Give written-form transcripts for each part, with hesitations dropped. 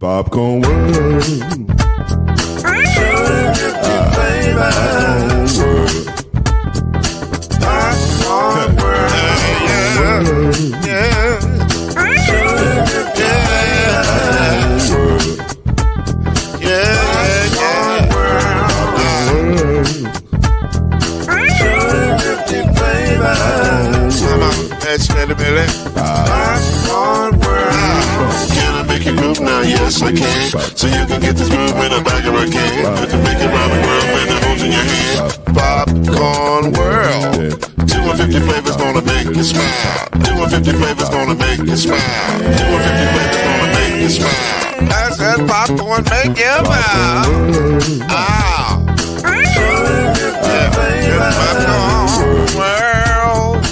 Popcorn World. Popcorn World. Can I make you move now? Yes, I can. So you can get this move in the back of a can. You can make it round the world when the holes in your hand. Popcorn World. 250 flavors gonna make you smile. 250 flavors gonna make you smile. 250 flavors gonna make you smile. That's that popcorn make you smile. Ah. Popcorn World.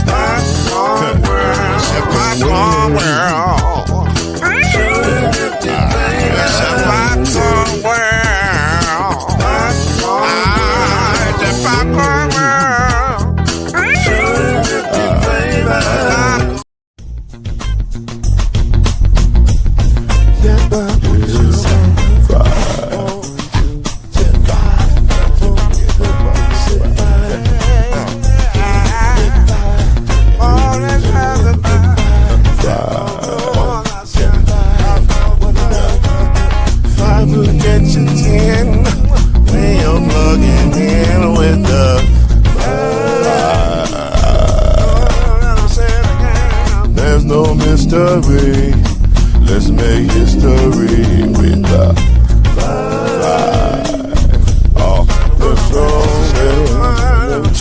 Popcorn World. Popcorn World. Popcorn World. The Popcorn World. There's no mystery. Let's make history with the five. Oh, the strongest.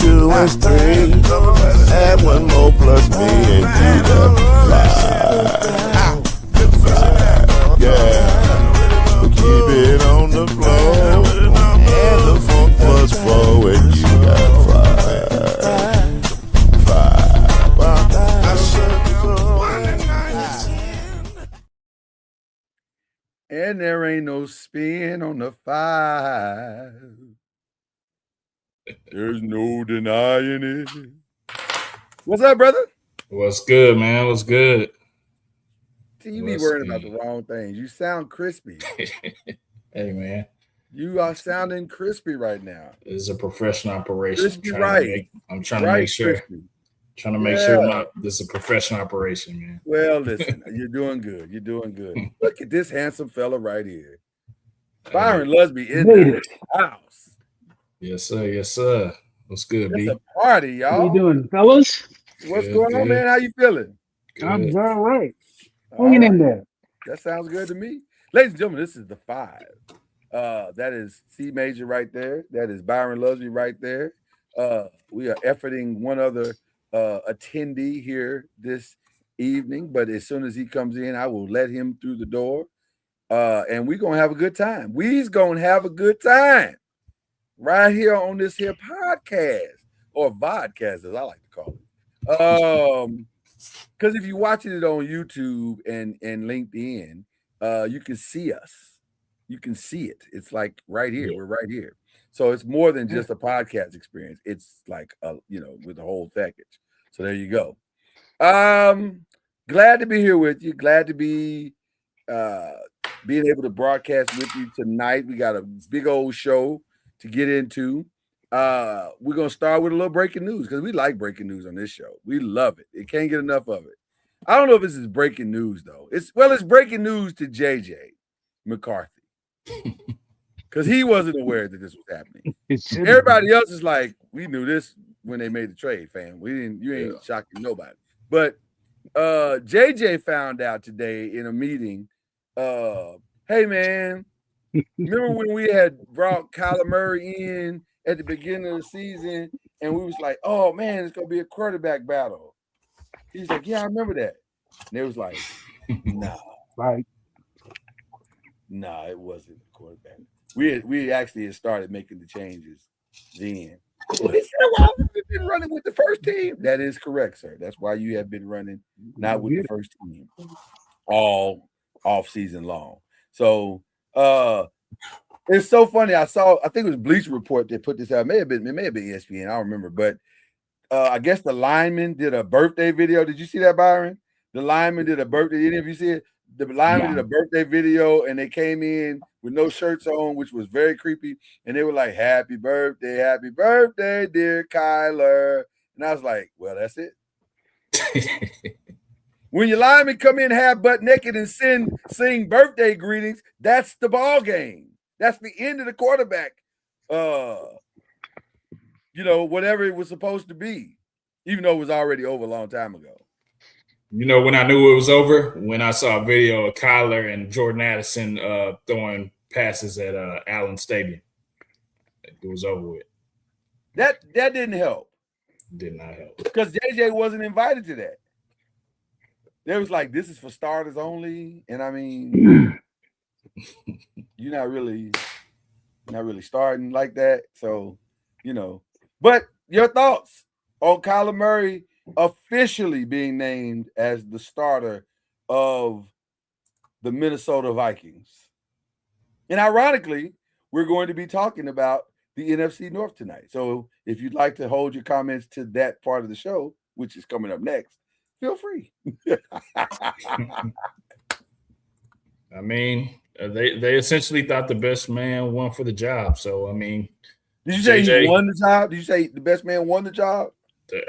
2 and 3. Add 1 more plus me and be the 5. Yeah. Keep it on the floor. And the funk plus 4 and you got 5. And there ain't no spin on the 5. There's no denying it. What's up, brother? What's good, man? What's good? See, you be worrying about the wrong things. You sound crispy. Hey, man. You are sounding crispy right now. It's a professional operation. Crispy, right. I'm trying to make sure. Crispy. Trying to make sure this is a professional operation, man. Well, listen, you're doing good. You're doing good. Look at this handsome fella right here. Byron Lusby in the house. Yes, sir. Yes, sir. What's good, B? It's a party, y'all. How you doing, fellas? What's going on, man? How you feeling? Good. I'm all right. Hanging in there. That sounds good to me. Ladies and gentlemen, this is the 5. That is C Major right there. That is Byron Lusby right there. We are efforting one other attendee here this evening, but as soon as he comes in, I will let him through the door. And we're gonna have a good time. We's gonna have a good time right here on this here podcast, or vodcast, as I like to call it. Because if you're watching it on YouTube and LinkedIn, you can see us. You can see it. It's like right here. We're right here. So it's more than just a podcast experience. It's like with the whole package. So there you go. Glad to be here with you. Glad to be being able to broadcast with you tonight. We got a big old show to get into. We're gonna start with a little breaking news because we like breaking news on this show. We love it. It can't get enough of it. I don't know if this is breaking news though. It's breaking news to JJ McCarthy. Because he wasn't aware that this was happening. Everybody else is like, we knew this when they made the trade, fam. You ain't shocking nobody. But JJ found out today in a meeting, hey man, remember when we had brought Kyler Murray in at the beginning of the season and we was like, oh man, it's gonna be a quarterback battle. He's like, yeah, I remember that. And they was like, nah. Right. Nah, it wasn't a quarterback. We actually had started making the changes then. He said, well, I've been running with the first team. That is correct, sir. That's why you have been running not with the first team all off season long. So it's so funny. I think it was Bleacher Report that put this out. It may have been ESPN. I don't remember, but I guess the lineman did a birthday video. Did you see that, Byron? The lineman did a birthday. Any of you see it? the lineman did a birthday video, and they came in with no shirts on, which was very creepy. And they were like, happy birthday, dear Kyler. And I was like, well, that's it. When your linemen come in half butt naked and sing birthday greetings, that's the ball game. That's the end of the quarterback. Whatever it was supposed to be, even though it was already over a long time ago. When I knew it was over, when I saw a video of Kyler and Jordan Addison throwing passes at Allen Stadium. It was over with. That didn't help. Did not help. Because JJ wasn't invited to that. They was like, this is for starters only. And I mean, you're not really starting like that. So, But your thoughts on Kyler Murray officially being named as the starter of the Minnesota Vikings. And ironically, we're going to be talking about the NFC North tonight. So if you'd like to hold your comments to that part of the show, which is coming up next, feel free. I mean, they essentially thought the best man won for the job. So, I mean, did you say he won the job? Did you say the best man won the job?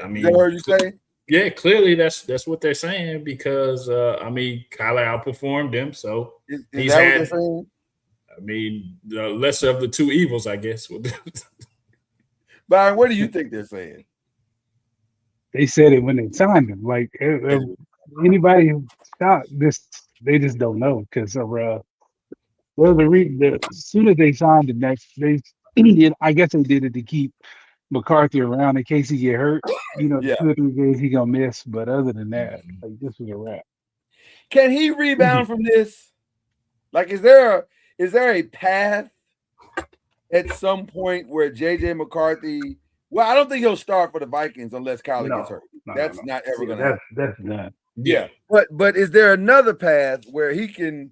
I mean, is that what you say? Yeah, clearly that's what they're saying because Kyler outperformed him, so is he's that had. What they're saying? I mean, the lesser of the two evils, I guess. Byron, what do you think they're saying? They said it when they signed him. Like anybody who thought this, they just don't know because of as soon as they signed the I guess they did it to keep McCarthy around in case he get hurt. 2 or 3 games he gonna miss, but other than that, like this was a wrap. Can he rebound from this? Like, is there a path at some point where JJ McCarthy? Well, I don't think he'll start for the Vikings unless Kyler gets hurt. That's not ever gonna happen. That's not. Yeah, but is there another path where he can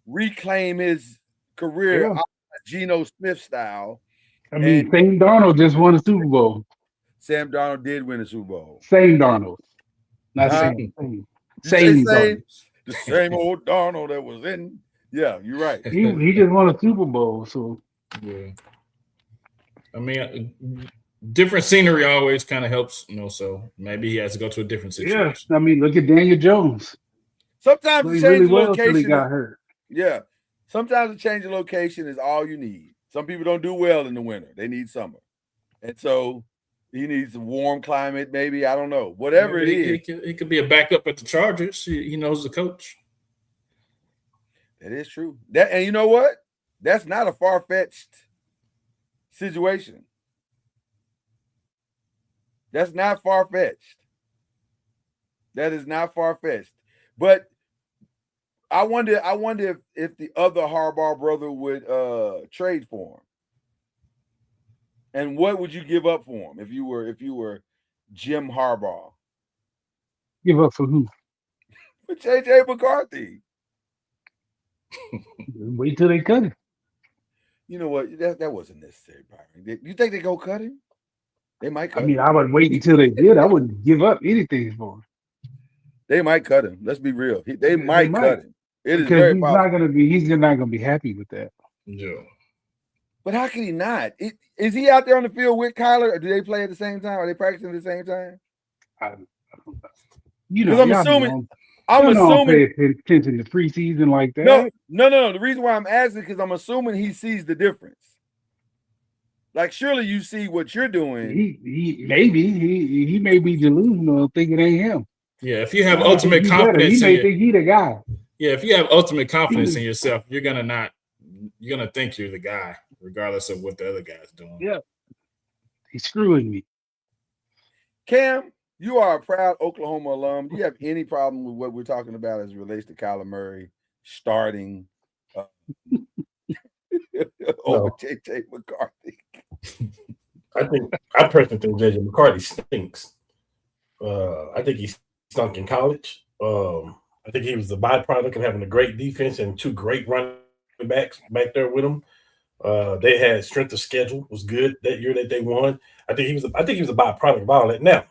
reclaim his career, Geno Smith style? I mean, Sam Darnold just won a Super Bowl. Sam Darnold did win a Super Bowl. Sam Darnold. Not Sam. Same the same old Darnold that was in. Yeah, you're right. He just won a Super Bowl, so yeah. I mean, different scenery always kind of helps, so maybe he has to go to a different situation. Yeah, I mean, look at Daniel Jones. Sometimes a change really of location. He got hurt. Yeah, sometimes a change of location is all you need. Some people don't do well in the winter; they need summer, and so he needs a warm climate. Maybe I don't know. Whatever it is, he could be a backup at the Chargers. He knows the coach. That is true. And you know what? That's not a far-fetched situation. That's not far-fetched. That is not far-fetched. But I wonder if the other Harbaugh brother would trade for him. And what would you give up for him if you were Jim Harbaugh? Give up for who? For JJ McCarthy. Wait till they cut him. You know what? That wasn't necessary, Byron. You think they go cut him? They might cut him. I would wait until they did. I wouldn't give up anything for him. They might cut him. Let's be real. They might cut him. It is very possible. He's not gonna be happy with that. Yeah. But how can he not? Is he out there on the field with Kyler, or do they play at the same time? Are they practicing at the same time? I'm assuming pay attention to preseason like that. No. The reason why I'm asking because I'm assuming he sees the difference. Like, surely you see what you're doing. He may be delusional, thinking it ain't him. Yeah, if you have ultimate confidence, he may think he the guy. Yeah, if you have ultimate confidence in yourself, you're gonna think you're the guy, regardless of what the other guy's doing. Yeah, he's screwing me. Cam, you are a proud Oklahoma alum. Do you have any problem with what we're talking about as it relates to Kyler Murray starting over JJ McCarthy? I personally think JJ McCarthy stinks. I think he stunk in college. I think he was the byproduct of having a great defense and 2 great running backs back there with him. They had strength of schedule was good that year that they won. I think he was a byproduct of all that. Now,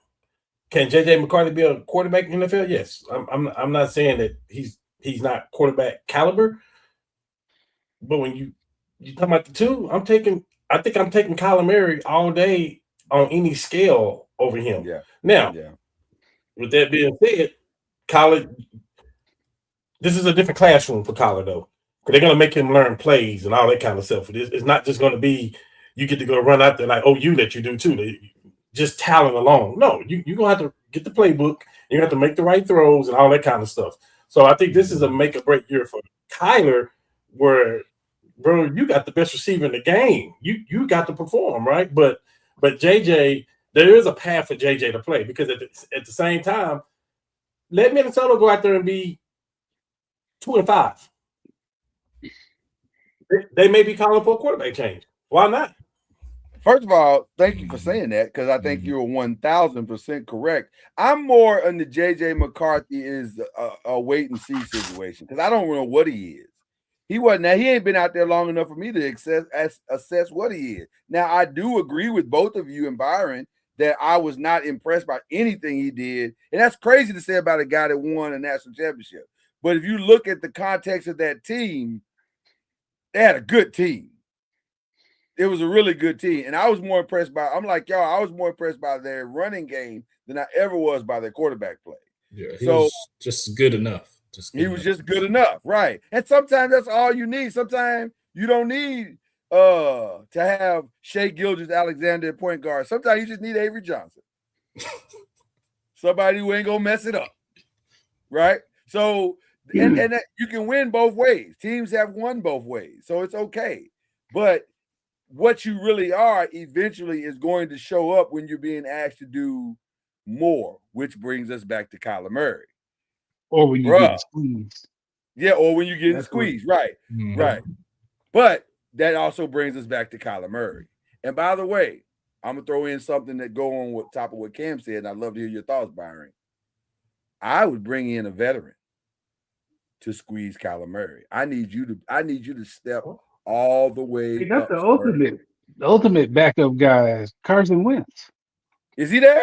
can JJ McCarthy be a quarterback in the NFL? Yes. I'm not saying that he's he's not quarterback caliber. But when you talk about the two, I think I'm taking Kyler Murray all day on any scale over him. Yeah. Now, Yeah. with that being said, Kyler, this is a different classroom for Kyler though. They're gonna make him learn plays and all that kind of stuff. It's not just gonna be you get to go run out there like you let you do too. Just talent alone. No, you're gonna have to get the playbook. You have to make the right throws and all that kind of stuff. So I think this is a make or break year for Kyler, where bro, you got the best receiver in the game. You got to perform, right? But JJ, there is a path for JJ to play because at the same time, let Minnesota go out there and be 2-5. They may be calling for a quarterback change. Why not? First of all, thank you for saying that because I think you're 1,000% correct. I'm more on the JJ McCarthy is a wait and see situation because I don't know what he is. He ain't been out there long enough for me to assess what he is. Now, I do agree with both of you and Byron that I was not impressed by anything he did. And that's crazy to say about a guy that won a national championship. But if you look at the context of that team, they had a good team. It was a really good team. And I was more impressed by, I'm like, y'all, I was more impressed by their running game than I ever was by their quarterback play. Yeah, he was just good enough. He was just good enough, right? And sometimes that's all you need. Sometimes you don't need to have Shea Gilgeous-Alexander at point guard. Sometimes you just need Avery Johnson. Somebody who ain't gonna mess it up, right? So and that, you can win both ways. Teams have won both ways, so it's okay. But what you really are eventually is going to show up when you're being asked to do more, which brings us back to Kyler Murray. Or when you get squeezed. Yeah, or when you get squeezed, right. Right. But that also brings us back to Kyler Murray. And by the way, I'm going to throw in something that go on with top of what Cam said, and I'd love to hear your thoughts, Byron. I would bring in a veteran to squeeze Kyler Murray. I need you to step all the way. Hey, that's the ultimate backup guy is Carson Wentz. Is he there?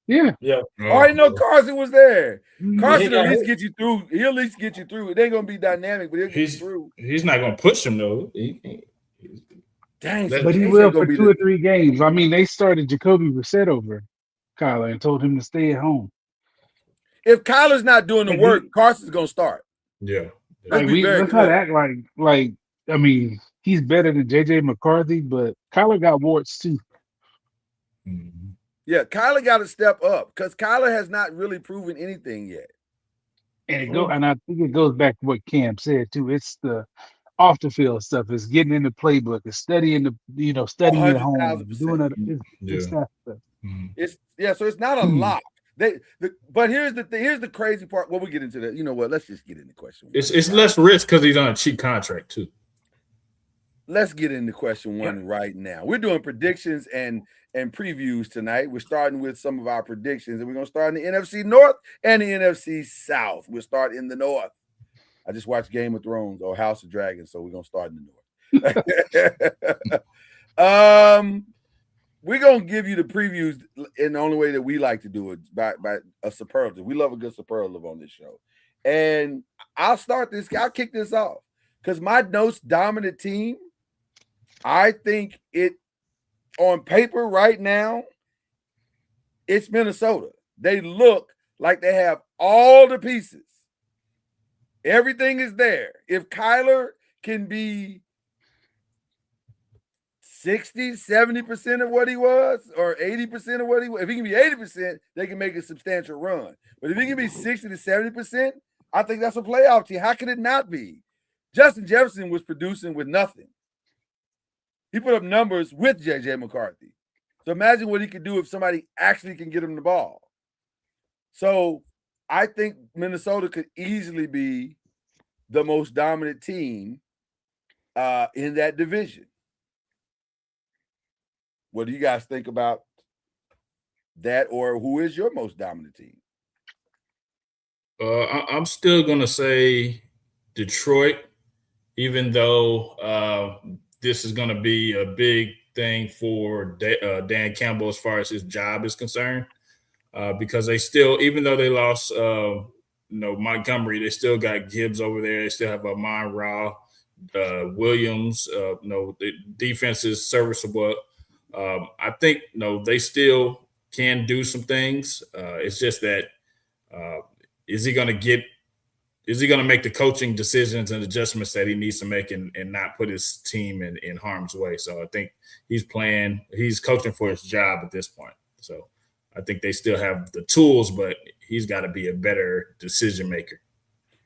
Yeah. Yeah. I already know Carson was there. Carson Yeah. at least get you through. He'll at least get you through. It ain't gonna be dynamic, but he'll get you through. He's not gonna push him though. Dang, but he will for 2 or 3 games. I mean, they started Jacoby Brissett over Kyler and told him to stay at home. If Kyler's not doing the work, Carson's gonna start. Yeah. Let's not act like I mean, he's better than JJ McCarthy, but Kyler got warts too. Mm-hmm. Yeah, Kyler got to step up because Kyler has not really proven anything yet. And I think it goes back to what Cam said too. It's the off the field stuff. It's getting in the playbook. It's studying studying at home, doing it. It's that stuff. So it's not a lot. But here's the crazy part. Well, we get into that. You know what? Let's just get into the question. It's less risk because he's on a cheap contract too. Let's get into question one right now. We're doing predictions and previews tonight. We're starting with some of our predictions, and we're going to start in the NFC North and the NFC South. We'll start in the North. I just watched Game of Thrones or House of Dragons, so we're going to start in the North. We're going to give you the previews in the only way that we like to do it, by a superlative. We love a good superlative on this show. And I'll kick this off because my most dominant team, I think it, on paper right now, it's Minnesota. They look like they have all the pieces. Everything is there. If Kyler can be 60, 70% of what he was, or 80% of what he was, if he can be 80%, they can make a substantial run. But if he can be 60 to 70%, I think that's a playoff team. How could it not be? Justin Jefferson was producing with nothing. He put up numbers with JJ McCarthy. So imagine what he could do if somebody actually can get him the ball. So I think Minnesota could easily be the most dominant team in that division. What do you guys think about that, or who is your most dominant team? I'm still going to say Detroit, even though this is going to be a big thing for Dan Campbell as far as his job is concerned, because they still, even though they lost Montgomery, they still got Gibbs over there. They still have Amon Ra, Williams. The defense is serviceable. I think they still can do some things. It's just that is he going to make the coaching decisions and adjustments that he needs to make and not put his team in harm's way? So I think he's coaching for his job at this point. So I think they still have the tools, but he's got to be a better decision maker.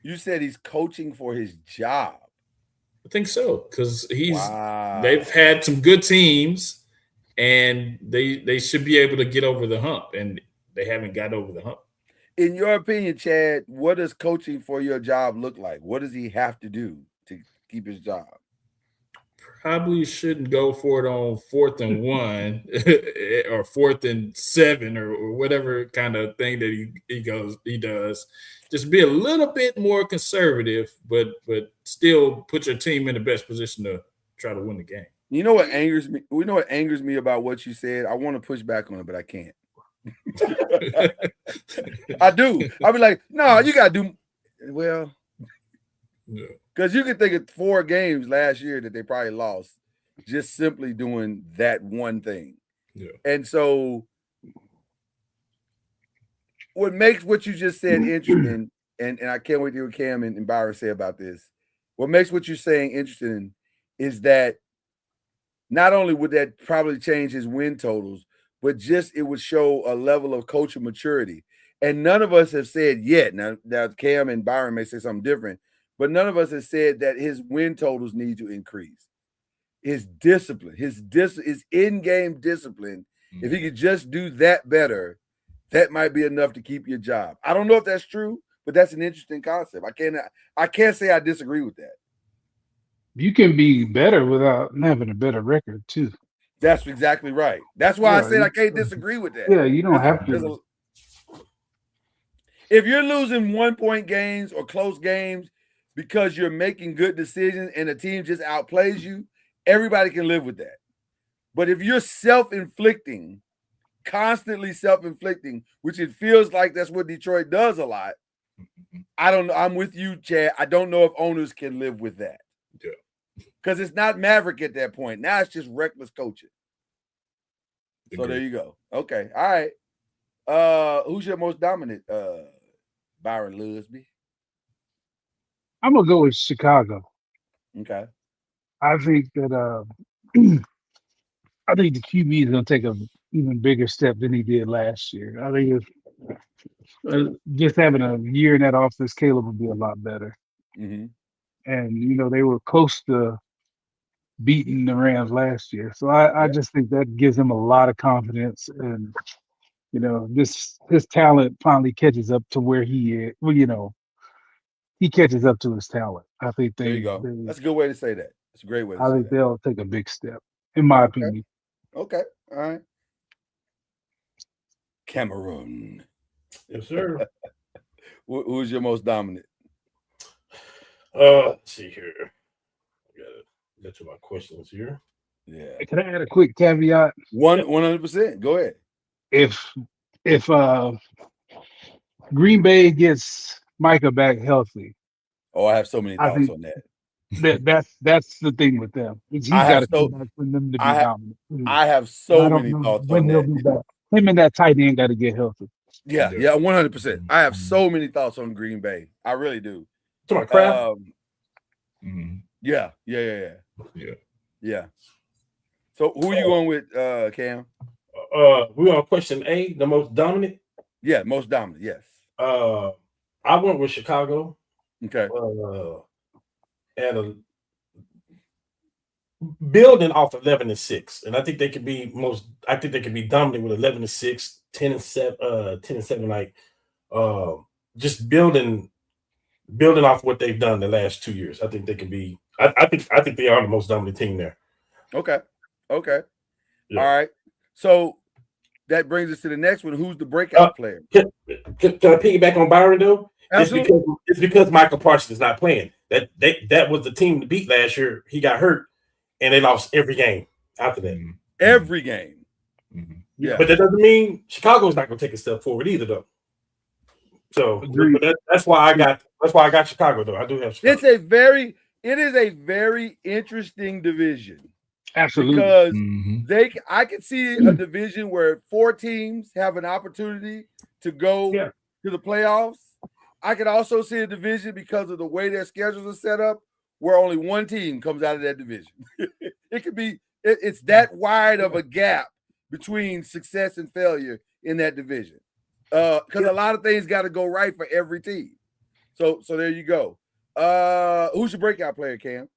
You said he's coaching for his job. I think so, because they've had some good teams and they should be able to get over the hump, and they haven't got over the hump. In your opinion, Chad, what does coaching for your job look like? What does he have to do to keep his job? Probably shouldn't go for it on 4th and 1 or 4th and 7 or whatever kind of thing that he does. Just be a little bit more conservative, but still put your team in the best position to try to win the game. You know what angers me? We know what angers me about what you said. I want to push back on it, but I can't. I do. I'll be like, no, you gotta do well. Because you can think of 4 games last year that they probably lost just simply doing that one thing. Yeah. And so what makes what you just said interesting, and I can't wait to hear what Cam and Byron say about this. What makes what you're saying interesting is that not only would that probably change his win totals, but just it would show a level of coaching maturity. And none of us have said yet, now Cam and Byron may say something different, but none of us have said that his win totals need to increase. His discipline, his in-game discipline, if he could just do that better, that might be enough to keep your job. I don't know if that's true, but that's an interesting concept. I can't say I disagree with that. You can be better without having a better record too. That's exactly right. That's why I said I can't disagree with that. Yeah, you don't have to. If you're losing 1-point games or close games because you're making good decisions and the team just outplays you, everybody can live with that. But if you're self-inflicting, constantly self-inflicting, which it feels like that's what Detroit does a lot, I don't know. I'm with you, Chad. I don't know if owners can live with that. Yeah. Because it's not Maverick at that point. Now it's just reckless coaching. So there you go. Okay. All right. Who's your most dominant? Byron Lusby. I'm gonna go with Chicago. Okay. I think that I think the QB is gonna take an even bigger step than he did last year. I think just having a year in that offense, Caleb would be a lot better. Mm-hmm. And they were close to beating the Rams last year, so I just think that gives him a lot of confidence, and his talent finally catches up to where he is. Well, he catches up to his talent. I think there you go. That's a good way to say that. It's a great way to say that. I think they'll take a big step, in my opinion. Okay. All right. Cameroon. Yes, sir. Who's your most dominant? Let's see here. I gotta get to my questions here. Yeah. Can I add a quick caveat? 100%. Go ahead. If Green Bay gets Micah back healthy. Oh, I have so many thoughts on that. That's the thing with them. He's got to come back for them to be dominant. I have so many thoughts on that. Him and that tight end got to get healthy. Yeah, 100%. I have so many thoughts on Green Bay. I really do. To my Kraft. Yeah. So who are you going with, Cam? We on question A, the most dominant. Yeah, most dominant. Yes. I went with Chicago. Okay. And building off 11-6, and I think they could be dominant with 11-6, 10-7, like just building off what they've done the last 2 years. I think they can be. I think they are the most dominant team there. Okay. Yeah. All right. So that brings us to the next one. Who's the breakout player? Can I piggyback on Byron though? Absolutely. It's because Michael Parsons is not playing. That was the team to beat last year. He got hurt, and they lost every game after that. Every game. Yeah. But that doesn't mean Chicago's not going to take a step forward either, though. So Agreed. but that's why I got Chicago though. I do have Chicago. It is a very interesting division Absolutely. because Mhm. I could see a division where 4 teams have an opportunity to go Yeah. to the playoffs. I could also see a division because of the way their schedules are set up where only 1 team comes out of that division. It could be it's that wide of a gap between success and failure in that division. Because a lot of things got to go right for every team. So there you go. Who's your breakout player, Cam?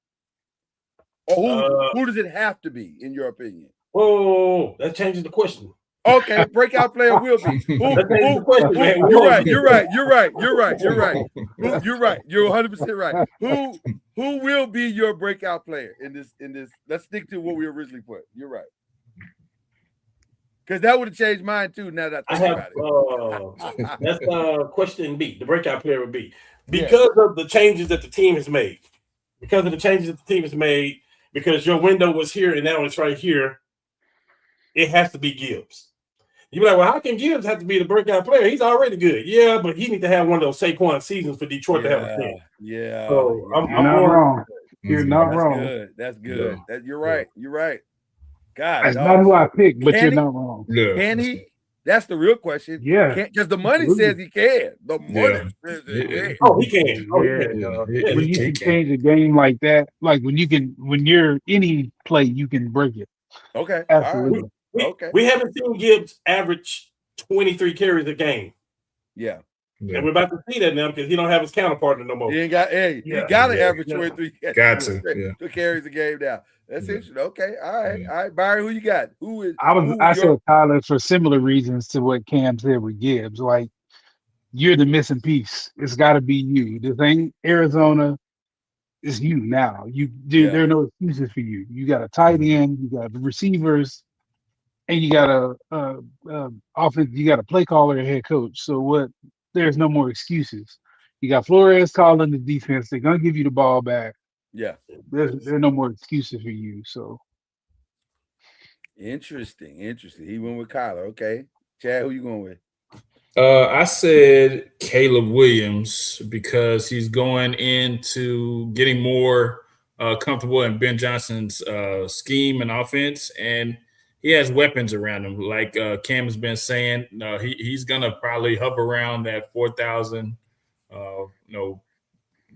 Or who does it have to be, in your opinion? Whoa, that changes the question. Okay, breakout player will be. That changes the question, man. You're right. You're right. You're 100% right. Who will be your breakout player in this? Let's stick to what we originally put. You're right. Because that would have changed mine too. Now that I think about it. That's question B. The breakout player would be because of the changes that the team has made. Because of the changes that the team has made, because your window was here and now it's right here, it has to be Gibbs. You're like, well, how can Gibbs have to be the breakout player? He's already good. Yeah, but he needs to have one of those Saquon seasons for Detroit to have a team. Yeah. So I'm not wrong. You're not That's wrong. good. That's good. You're right. You're right. God, That's not who I picked, but you're not wrong. Yeah. Can he? That's the real question. Yeah. Because the money says he can. The money says he can. Oh, he can. Oh, Yeah. he can. When you can change a game like that, like when you're any play, you can break it. Okay. Absolutely. We haven't seen Gibbs average 23 carries a game. Yeah. And we're about to see that now because he don't have his counterpart no more. He ain't got. Hey, you got to average 23 carries a game now. That's interesting. Okay. All right. Byron, who you got? I said Tyler for similar reasons to what Cam said with Gibbs. Like, you're the missing piece. It's got to be you. This ain't Arizona. It's you now. There are no excuses for you. You got a tight end. You got receivers. And you got a offense, you got a play caller and head coach. So there's no more excuses. You got Flores calling the defense. They're gonna give you the ball back. Yeah. There's no more excuses for you. So interesting. He went with Kyler. Okay. Chad, who you going with? I said Caleb Williams because he's going into getting more comfortable in Ben Johnson's scheme and offense, and he has weapons around him. Like Cam has been saying, he's going to probably hover around that 4,000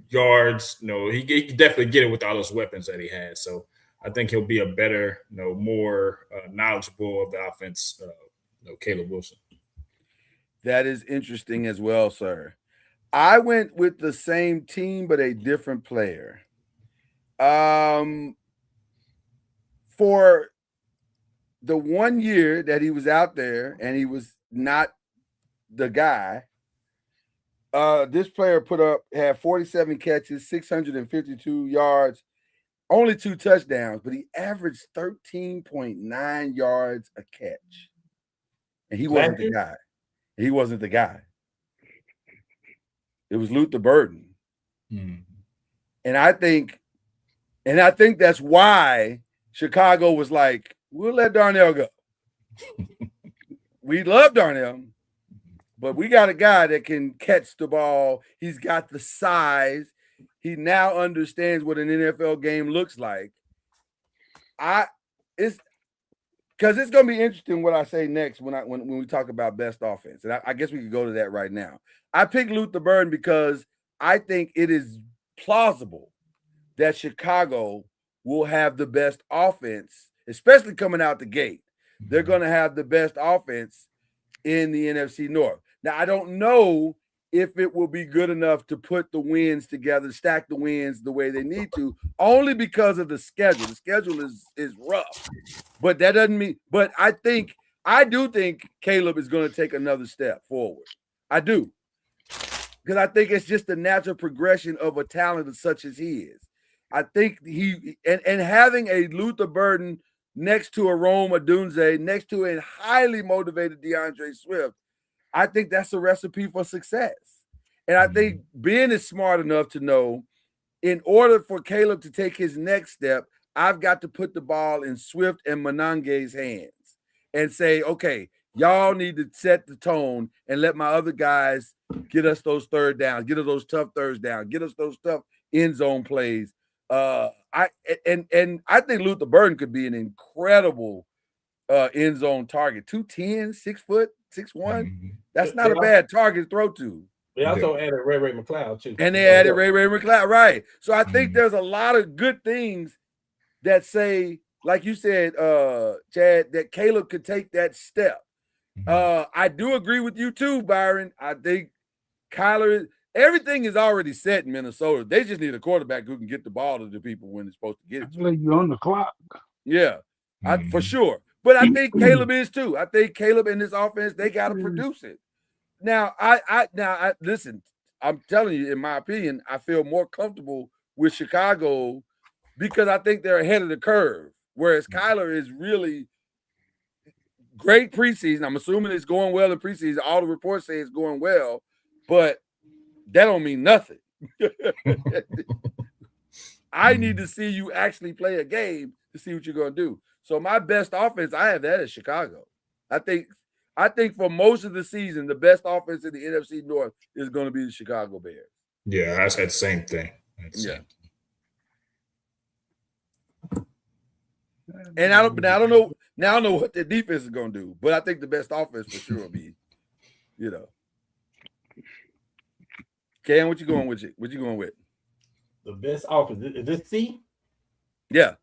yards. He can definitely get it with all those weapons that he has. So I think he'll be a better, more knowledgeable of the offense, Caleb Wilson. That is interesting as well, sir. I went with the same team, but a different player. For the 1 year that he was out there and he was not the guy, this player had 47 catches, 652 yards, only 2 touchdowns, but he averaged 13.9 yards a catch. And he wasn't the guy. He wasn't the guy. It was Luther Burden. And I think that's why Chicago was like, we'll let Darnell go. We love Darnell, but we got a guy that can catch the ball. He's got the size. He now understands what an NFL game looks like. It's because it's going to be interesting what I say next when we talk about best offense. And I guess we could go to that right now. I picked Luther Burden because I think it is plausible that Chicago will have the best offense, especially coming out the gate. They're going to have the best offense in the NFC North. Now, I don't know if it will be good enough to put the wins together, stack the wins the way they need to, only because of the schedule. The schedule is rough, but that doesn't mean. But I do think Caleb is going to take another step forward. I do, because I think it's just the natural progression of a talent such as he is. I think and having a Luther Burden next to a Rome Odunze, next to a highly motivated DeAndre Swift, I think that's a recipe for success. And I think Ben is smart enough to know, in order for Caleb to take his next step, I've got to put the ball in Swift and Monange's hands and say, okay, Y'all need to set the tone and let my other guys get us those third downs, get us those tough thirds down, get us those tough end zone plays. I think Luther Burden could be an incredible end zone target. 210, 6 foot, 6'1". That's not a bad target to throw to. They also added Ray McLeod too. And they added Ray McLeod, right. So I think there's a lot of good things that say, like you said, Chad, that Caleb could take that step. I do agree with you too, Byron. I think Kyler, everything is already set in Minnesota. They just need a quarterback who can get the ball to the people when it's supposed to get it. You on the clock. Yeah, for sure. But I think Caleb is too. I think Caleb in this offense, they got to produce it. Now, I listen, I'm telling you, in my opinion, I feel more comfortable with Chicago because I think they're ahead of the curve. Whereas Kyler is really great preseason. I'm assuming it's going well in preseason. All the reports say it's going well, but that don't mean nothing. I need to see you actually play a game to see what you're going to do. So my best offense, I have that at Chicago. I think for most of the season, the best offense in the NFC North is going to be the Chicago Bears. Yeah, I said the same thing. And I don't know. Now I don't know what their defense is going to do, but I think the best offense for sure will be, Cam, what you going with? What you going with? The best offense is this C? Yeah.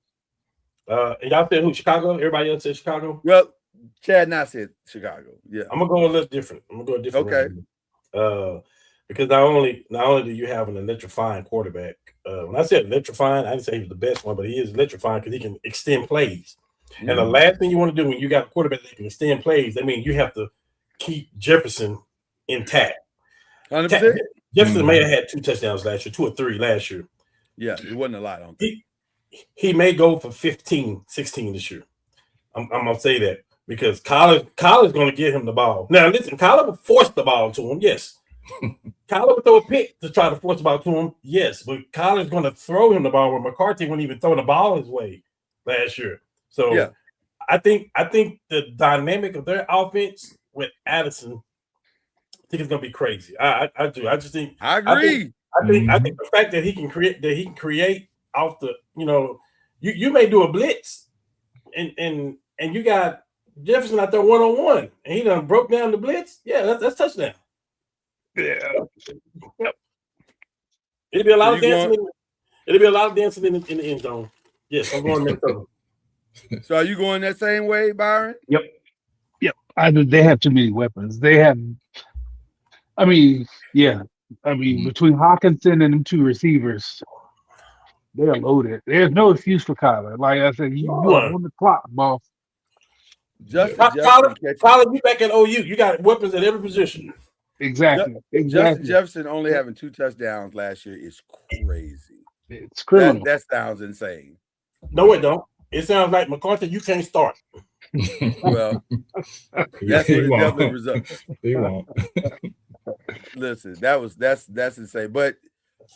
And y'all said who? Chicago? Everybody else said Chicago? Well, Chad and I said Chicago. Yeah. I'm gonna go a little different. I'm gonna go a different. Okay. Because not only do you have an electrifying quarterback. When I said electrifying, I didn't say he was the best one, but he is electrifying because he can extend plays. Mm-hmm. And the last thing you want to do when you got a quarterback that can extend plays, I mean, you have to keep Jefferson intact. 100%. Jefferson may have had 2 touchdowns last year, 2 or 3 last year. Yeah, it wasn't a lot. I don't think. He may go for 15, 16 this year. I'm going to say that because Kyler's going to get him the ball. Now, listen, Kyler will force the ball to him, yes. Kyler would throw a pick to try to force the ball to him, yes. But Kyler's going to throw him the ball where McCarthy wouldn't even throw the ball his way last year. So yeah. I think the dynamic of their offense with Addison, I think it's going to be crazy. I do. I just think – I agree. I think the fact that he can create off the, you may do a blitz and you got Jefferson out there one-on-one and he done broke down the blitz. Yeah, that's touchdown. Yeah. Yep. It'll be a lot of dancing. It'll be a lot of dancing in the end zone. Yes, I'm going Minnesota. So are you going that same way, Byron? Yep. They have too many weapons. They have. I mean, between Hawkinson and them 2 receivers, they're loaded. There's no excuse for Kyler. Like I said, you are on the clock, boss. Kyler, you back at OU. You got weapons at every position. Exactly. Justin Jefferson only having 2 touchdowns last year is crazy. It's criminal. That sounds insane. No, it don't. It sounds like McCarthy, you can't start. Well, that's what it definitely results. He won't. Listen, that's insane. But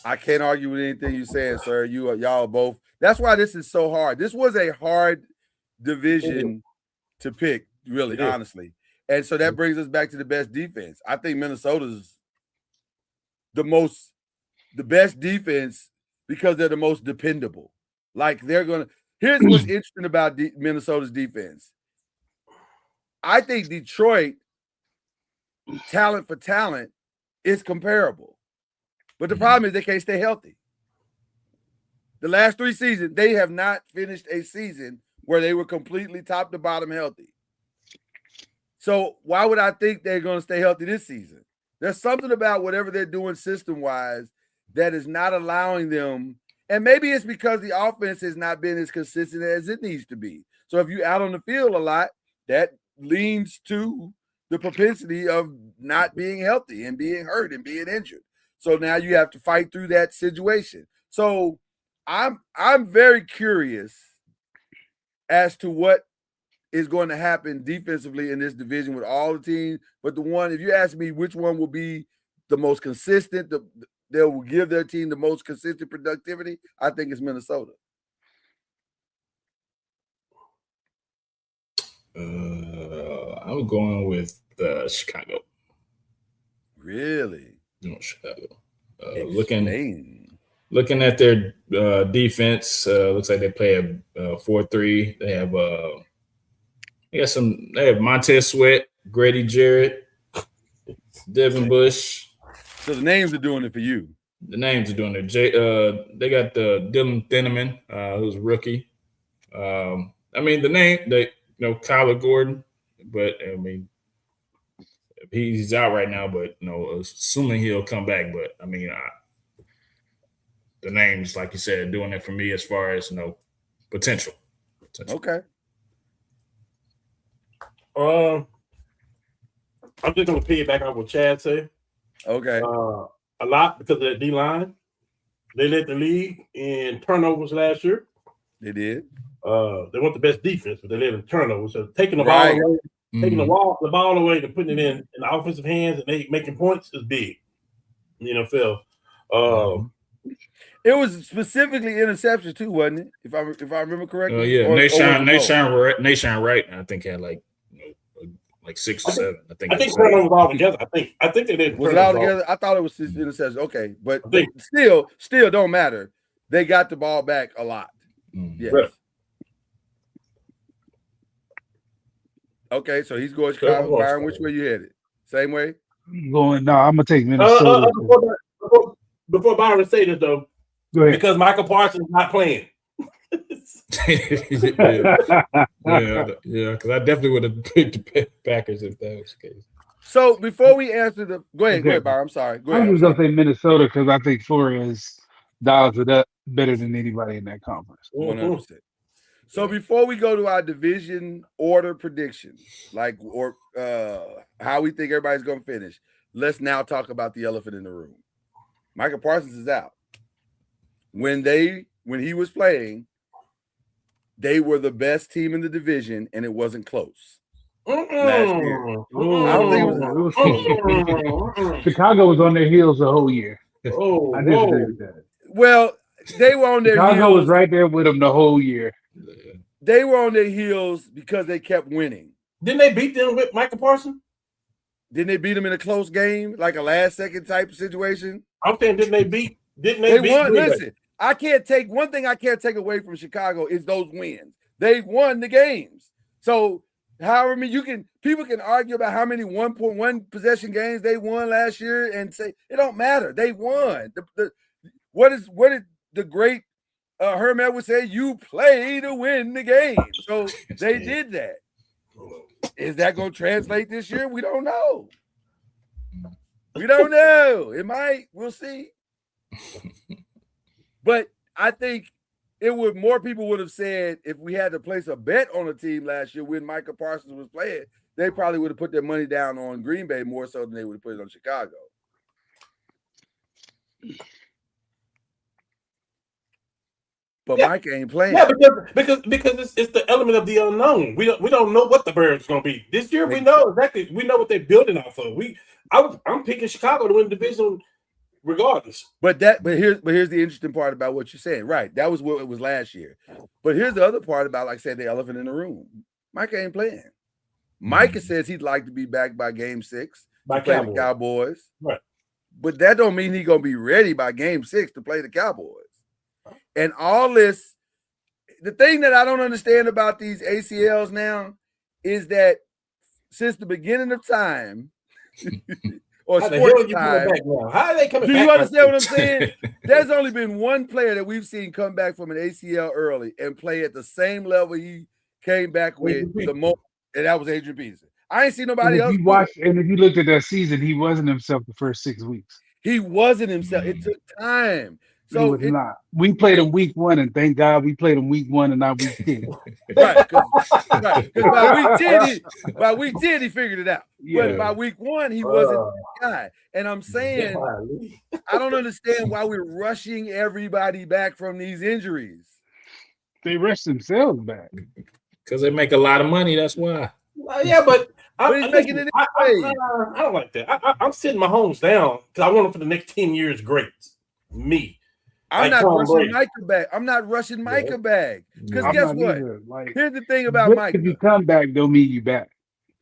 I can't argue with anything you're saying, sir. Y'all both. That's why this is so hard. This was a hard division to pick, really, honestly. And so that brings us back to the best defense. I think Minnesota's the best defense because they're the most dependable. Like here's what's interesting about Minnesota's defense. I think Detroit, talent for talent, is comparable. But the problem is they can't stay healthy. The last 3 seasons, they have not finished a season where they were completely top to bottom healthy. So why would I think they're going to stay healthy this season? There's something about whatever they're doing system-wise that is not allowing them. And maybe it's because the offense has not been as consistent as it needs to be. So if you're out on the field a lot, that leans to the propensity of not being healthy and being hurt and being injured. So now you have to fight through that situation. So I'm very curious as to what is going to happen defensively in this division with all the teams. But if you ask me which one will be the most consistent, they will give their team the most consistent productivity, I think it's Minnesota. I'm going with Chicago. Really? No, Chicago. Explain. Looking at their defense, looks like they play a 4-3. They have They have Montez Sweat, Grady Jarrett, Devin Bush. So the names are doing it for you. The names are doing it. They got Dylan Thieneman, who's a rookie. Kyler Gordon, but I mean, he's out right now. But assuming he'll come back. But I mean, the names, like you said, doing it for me as far as potential. Okay. I'm just gonna piggyback on what Chad said. Okay. A lot because of the D line. They led the league in turnovers last year. They did. They weren't the best defense, but they led in turnovers. So taking the Right. ball away, taking Mhm. the ball away and putting it in the offensive hands and they making points is big. In the NFL. It was specifically interceptions too, wasn't it? If I remember correctly. Oh yeah, Or was it both? Nation Wright, I think had like 6 or 7. I think turnovers all together. I think they did. Was it all together? I thought it was just interceptions. Okay, but I think- still don't matter. They got the ball back a lot. Mhm. Yes. Right. Okay, so he's going Chicago. Byron, which way you headed? Same way? I'm gonna take Minnesota. Before Byron say this though, Go ahead. because Michael Parsons is not playing. yeah, because I definitely would have picked the Packers if that was the case. So before we answer go ahead, Byron. I'm sorry. Go I'm ahead. just gonna say Minnesota because I think Flores dials it up better than anybody in that conference. 100%. So before we go to our division order predictions, how we think everybody's going to finish, let's now talk about the elephant in the room. Michael Parsons is out. When he was playing, they were the best team in the division, and it wasn't close. Last year. I don't think it was Chicago was on their heels the whole year. I disagree with that. Well, they were on their Chicago heels. was right there with them the whole year. They were on their heels because they kept winning. Didn't they beat them with Michael Parsons? Didn't they beat them in a close game, like a last-second type of situation? I'm saying, didn't they beat? They won. Listen, I can't take away from Chicago is those wins. They won the games. So however many people can argue about how many 1.1 possession games they won last year and say it don't matter. They won. What did the great Herm Edwards say? You play to win the game. So they did that. Is that going to translate this year? We don't know. We don't know. It might. We'll see. But I think more people would have said if we had to place a bet on a team last year when Michael Parsons was playing, they probably would have put their money down on Green Bay more so than they would have put it on Chicago. But Yeah. Mike ain't playing. Yeah, because it's the element of the unknown. We don't know what the Bears are going to be this year. We know exactly. We know what they're building off of. I'm picking Chicago to win the division regardless. But here's the interesting part about what you're saying. Right, that was what it was last year. But here's the other part about, like I said, the elephant in the room. Mike ain't playing. Micah says he'd like to be back by Game 6 By to play Cowboys. the Cowboys. Right. But that don't mean he's gonna be ready by Game 6 to play the Cowboys. And all this, the thing that I don't understand about these ACLs now is that since the beginning of time, or How the hell are sports you time, coming back now? How are they coming do back? you understand what I'm saying? There's only been one player that we've seen come back from an ACL early and play at the same level he came back with the most, and that was Adrian Peterson. I ain't seen nobody else. And if you looked at that season, he wasn't himself the first 6 weeks. He wasn't himself. It took time. So it was not. We played him week 1, and thank God we played him week 1 and not week 10. Right, because by week 10 he figured it out. Yeah. But by week 1 he wasn't the guy. And I'm saying I don't understand why we're rushing everybody back from these injuries. They rushed themselves back because they make a lot of money. That's why. Yeah, but he's making it I don't like that. I'm sitting my homes down because I want him for the next 10 years. Great, me. I'm Like not Tom rushing Brady. Micah back. I'm not rushing Micah back. Because I'm guess not what? either. Like, Here's the thing about just Micah. if you come back, don't mean you back.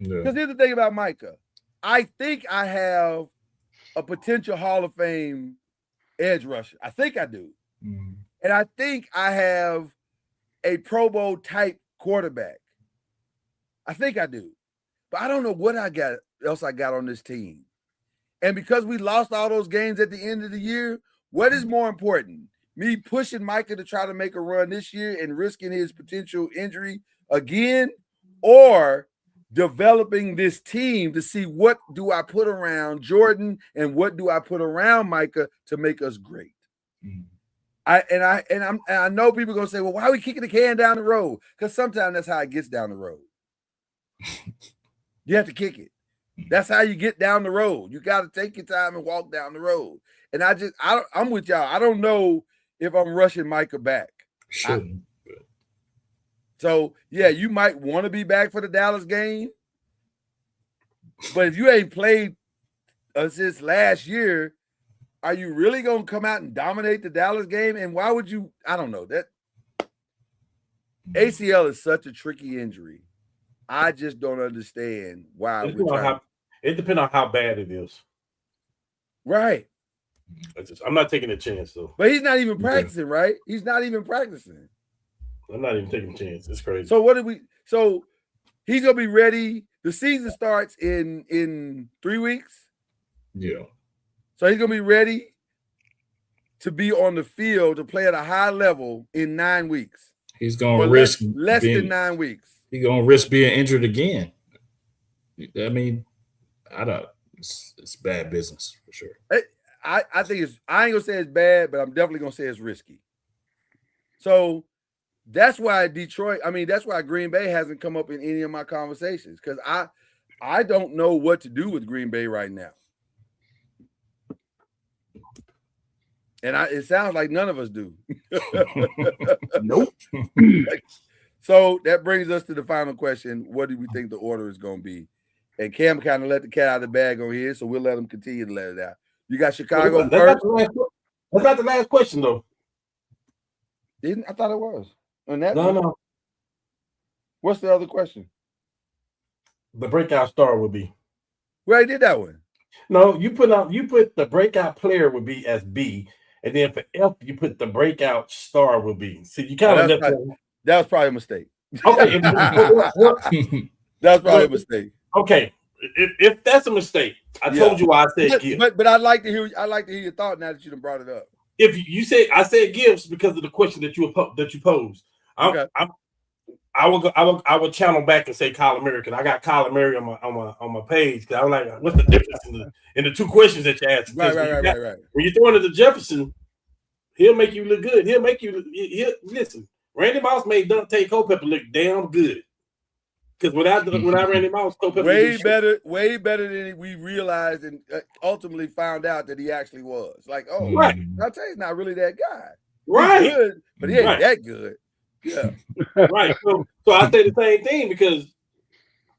Because here's the thing about Micah. I think I have a potential Hall of Fame edge rusher. I think I do. And I think I have a Pro Bowl type quarterback. I think I do. But I don't know what I got on this team. And because we lost all those games at the end of the year, what is more important? Me pushing Micah to try to make a run this year and risking his potential injury again, or developing this team to see what do I put around Jordan and what do I put around Micah to make us great. I know people are gonna say, well, why are we kicking the can down the road? Because sometimes that's how it gets down the road. You have to kick it. That's how you get down the road. You got to take your time and walk down the road. And I'm with y'all. I don't know if I'm rushing Micah back. Shouldn't. So yeah, you might want to be back for the Dallas game, but if you ain't played since last year, are you really gonna come out and dominate the Dallas game? And why would you? I don't know. That ACL is such a tricky injury. I just don't understand why. It depends on how bad it is. Right. I'm not taking a chance though. But he's not even practicing, right? He's not even practicing. I'm not even taking a chance. It's crazy. So he's gonna be ready. The season starts in 3 weeks. Yeah. So he's gonna be ready to be on the field to play at a high level in 9 weeks. He's gonna risk less than 9 weeks. He's gonna risk being injured again. I mean, it's bad business for sure. I think I ain't gonna say it's bad, but I'm definitely gonna say it's risky. So that's why that's why Green Bay hasn't come up in any of my conversations, because I don't know what to do with Green Bay right now. And it sounds like none of us do. Nope. So that brings us to the final question. What do we think the order is going to be? And Cam kind of let the cat out of the bag on here, so we'll let him continue to let it out. You got Chicago first? That's not the last question, though. I thought it was. No. What's the other question? The breakout star would be. We already did that one. No, you put the breakout player would be as B, and then for F you put the breakout star would be. See, you kind of that was probably a mistake. Okay, that's probably a mistake. Okay, if that's a mistake, I told you why I said Gibbs. But I'd like to hear your thought now that you done brought it up. If you say I said Gibbs because of the question that you posed, Okay. I will channel back and say Kyler Murray, because I got Kyler Murray on my page, because I was like, what's the difference in the two questions that you asked? Right. When you're throwing it to Jefferson, he'll make you look good. He'll listen. Randy Moss made Dante Culpepper look damn good. Because without Randy Moss, Culpepper way better than we realized and ultimately found out that he actually was. Like, right. Dante's not really that guy. Right. He's good, but he ain't that good. Yeah. Right. So I say the same thing, because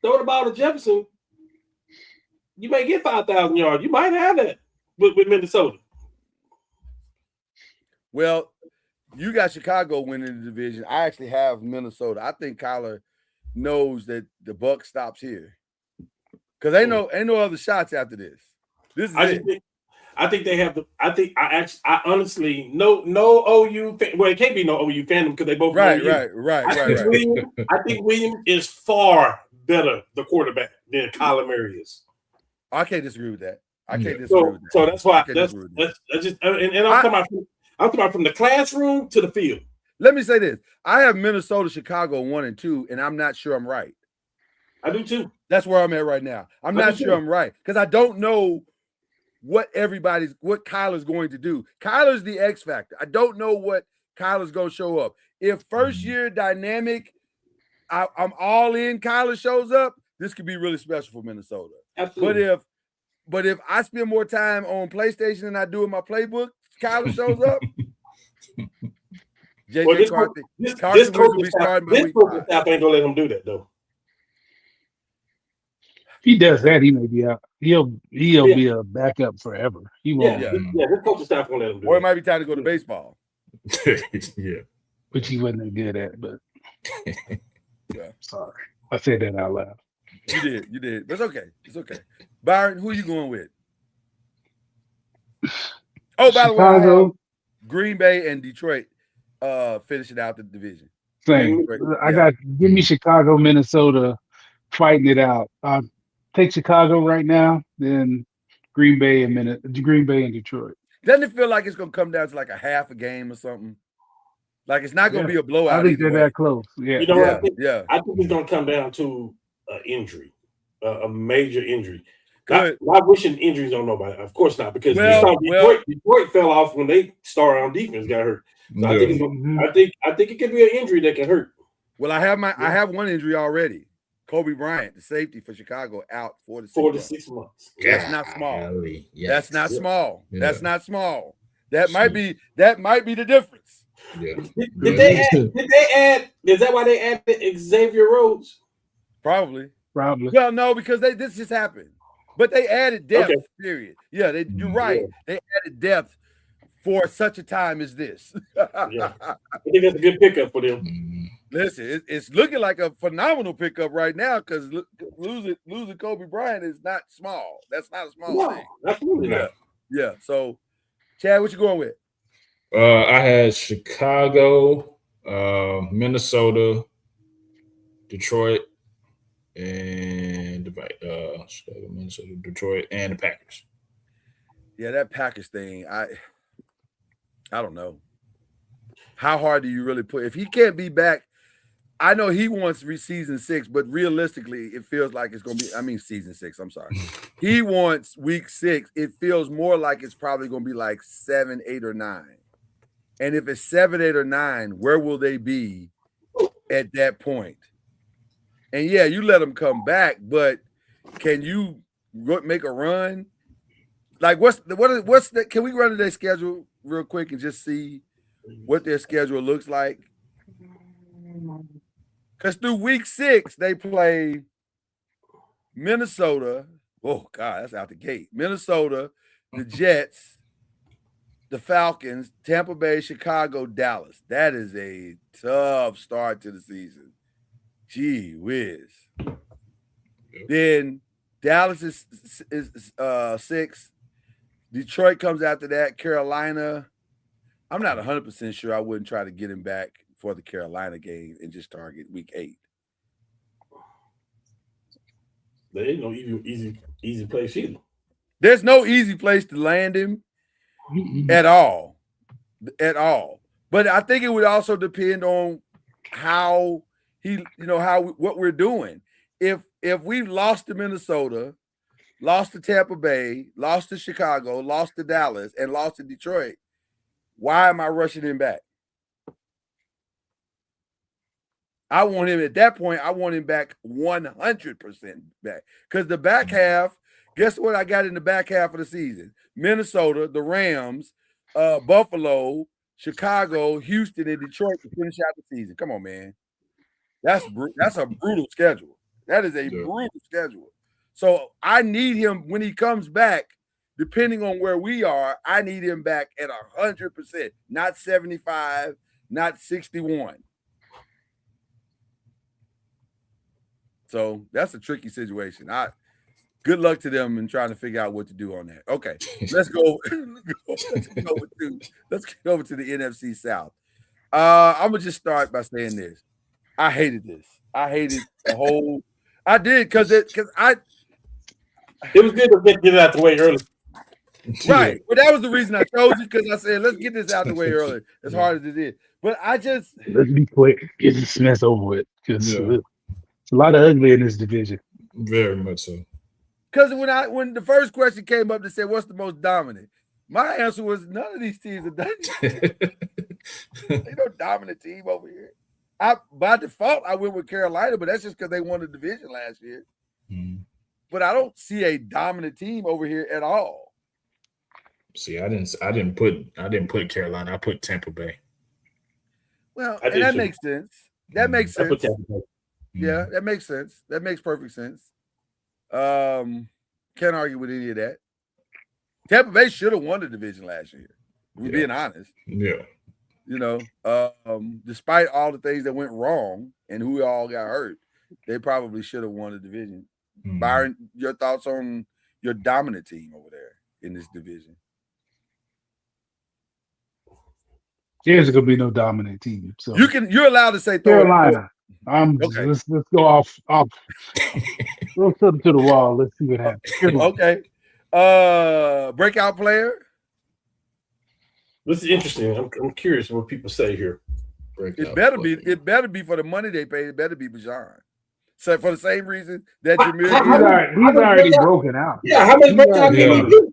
throw the ball to Jefferson, you may get 5,000 yards. You might have that with Minnesota. Well, you got Chicago winning the division. I actually have Minnesota. I think Kyler knows that the buck stops here, because ain't no other shots after this. This is it. I think they have I honestly no OU fan, well, it can't be no OU fandom because they both right. I think Williams is far better the quarterback than Kyler Murray is. I can't disagree with that. So that's why that's just and I'm talking about from the classroom to the field. Let me say this. I have Minnesota, Chicago 1 and 2, and I'm not sure I'm right. I do too. That's where I'm at right now. I'm not sure I'm right, because I don't know what Kyler's going to do. Kyler's the X factor. I don't know what Kyler's going to show up. If first year dynamic, I'm all in, Kyler shows up, this could be really special for Minnesota. Absolutely. But if I spend more time on PlayStation than I do in my playbook, Kyler shows up. This coaching staff ain't gonna let him do that though. If he does that, he may be out. He'll be a backup forever. He won't. This coaching staff won't let him do or it might be time to go to baseball. Yeah. Which he wasn't that good at, but yeah. Sorry. I said that out loud. You did. But it's okay. It's okay. Byron, who are you going with? Oh, by the way, I have Chicago, Green Bay and Detroit finishing out the division. same. Yeah. Give me Chicago, Minnesota fighting it out. Take Chicago right now, then Green Bay and Detroit. Doesn't it feel like it's gonna come down to like a half a game or something? Like it's not gonna be a blowout. I think either they're way. that close. Yeah. You know what? Yeah. I think it's going to come down to an injury, a major injury. Good. Not wishing injuries on nobody. Of course not, because Well, Detroit fell off when they started on defense got hurt. So I think it's gonna, I think it could be an injury that can hurt. Well, I have one injury already. Kobe Bryant, the safety for Chicago, out 4 to 6 months. That's not small. Yes. That's not small. Yeah. That's not small. That might be the difference. Yeah. Did they add? Is that why they added Xavier Rhodes? Probably. Well, no, because this just happened. But they added depth. Okay. Period. Yeah, you're right. Yeah. They added depth for such a time as this. Yeah. I think that's a good pickup for them. Listen, it's looking like a phenomenal pickup right now because losing Kobe Bryant is not small. That's not a small thing. Absolutely not. Yeah. So, Chad, what you going with? I had Chicago, Minnesota, Detroit, and Chicago, Minnesota, Detroit, and the Packers. Yeah, that Packers thing, I don't know. How hard do you really put? If he can't be back, I know he wants season 6, but realistically, it feels like it's going to be, season 6, I'm sorry. He wants week 6. It feels more like it's probably going to be like 7, 8, or 9. And if it's 7, 8, or 9, where will they be at that point? And yeah, you let them come back, but can you make a run? Like what's the can we run to their schedule real quick and just see what their schedule looks like? Because through week 6, they play Minnesota. Oh, God, that's out the gate. Minnesota, the Jets, the Falcons, Tampa Bay, Chicago, Dallas. That is a tough start to the season. Gee whiz. Then Dallas is 6. Detroit comes after that. Carolina. I'm not 100% sure I wouldn't try to get him back for the Carolina game and just target week 8. There ain't no easy place either. There's no easy place to land him at all. But I think it would also depend on how what we're doing. If we've lost to Minnesota, lost to Tampa Bay, lost to Chicago, lost to Dallas, and lost to Detroit, why am I rushing him back? I want him at that point. I want him back 100% back because the back half. Guess what? I got in the back half of the season: Minnesota, the Rams, Buffalo, Chicago, Houston, and Detroit to finish out the season. Come on, man. That's a brutal schedule. That is a brutal schedule. So I need him when he comes back. Depending on where we are, I need him back at 100%, not 75, not 61. So that's a tricky situation. Good luck to them in trying to figure out what to do on that. Okay, let's go. Let's get over to the NFC South. I'm gonna just start by saying this. I hated this. I hated the whole. I did because it was good to get it out the way early. Right. But that was the reason I chose it because I said, let's get this out the way early, as hard as it is. But let's be quick, get this mess over with. Because it's a lot of ugly in this division. Very much so. Because when the first question came up, they said, what's the most dominant? My answer was none of these teams are dominant. Ain't no dominant team over here. By default, I went with Carolina, but that's just because they won the division last year. Mm-hmm. But I don't see a dominant team over here at all. See, I didn't put Carolina. I put Tampa Bay. Well, and that makes sense. That makes sense. Yeah, that makes sense. That makes perfect sense. Can't argue with any of that. Tampa Bay should have won the division last year. We're being honest. Yeah. Despite all the things that went wrong and who all got hurt, they probably should have won the division. Mhm. Byron, your thoughts on your dominant team over there in this division? There's gonna be no dominant team. So You're allowed to say throw it. Carolina. Okay. Let's go off. Throw something to the wall. Let's see what happens. Carolina. Okay. Breakout player. This is interesting. I'm curious what people say here. It better be for the money they pay. It better be Bijan. So for the same reason that Jameer, He's already broken out. Yeah, how much breakout can he do?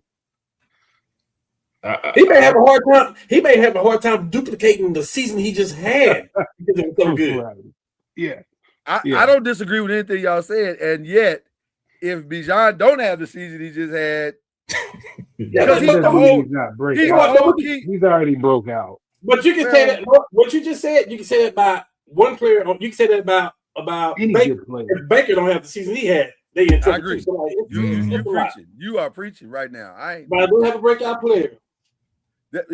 He may have a hard time. He may have a hard time duplicating the season he just had because it was so good. Right. Yeah. I don't disagree with anything y'all said, and yet if Bijan don't have the season he just had, Yeah, he's not breaking out. He's already broke out. But you can say that. What you just said, you can say that about one player. You can say that about Any Baker. good player. If Baker don't have the season he had, they in trouble. I agree. So, like, You're preaching. You are preaching right now. But I do have a breakout player.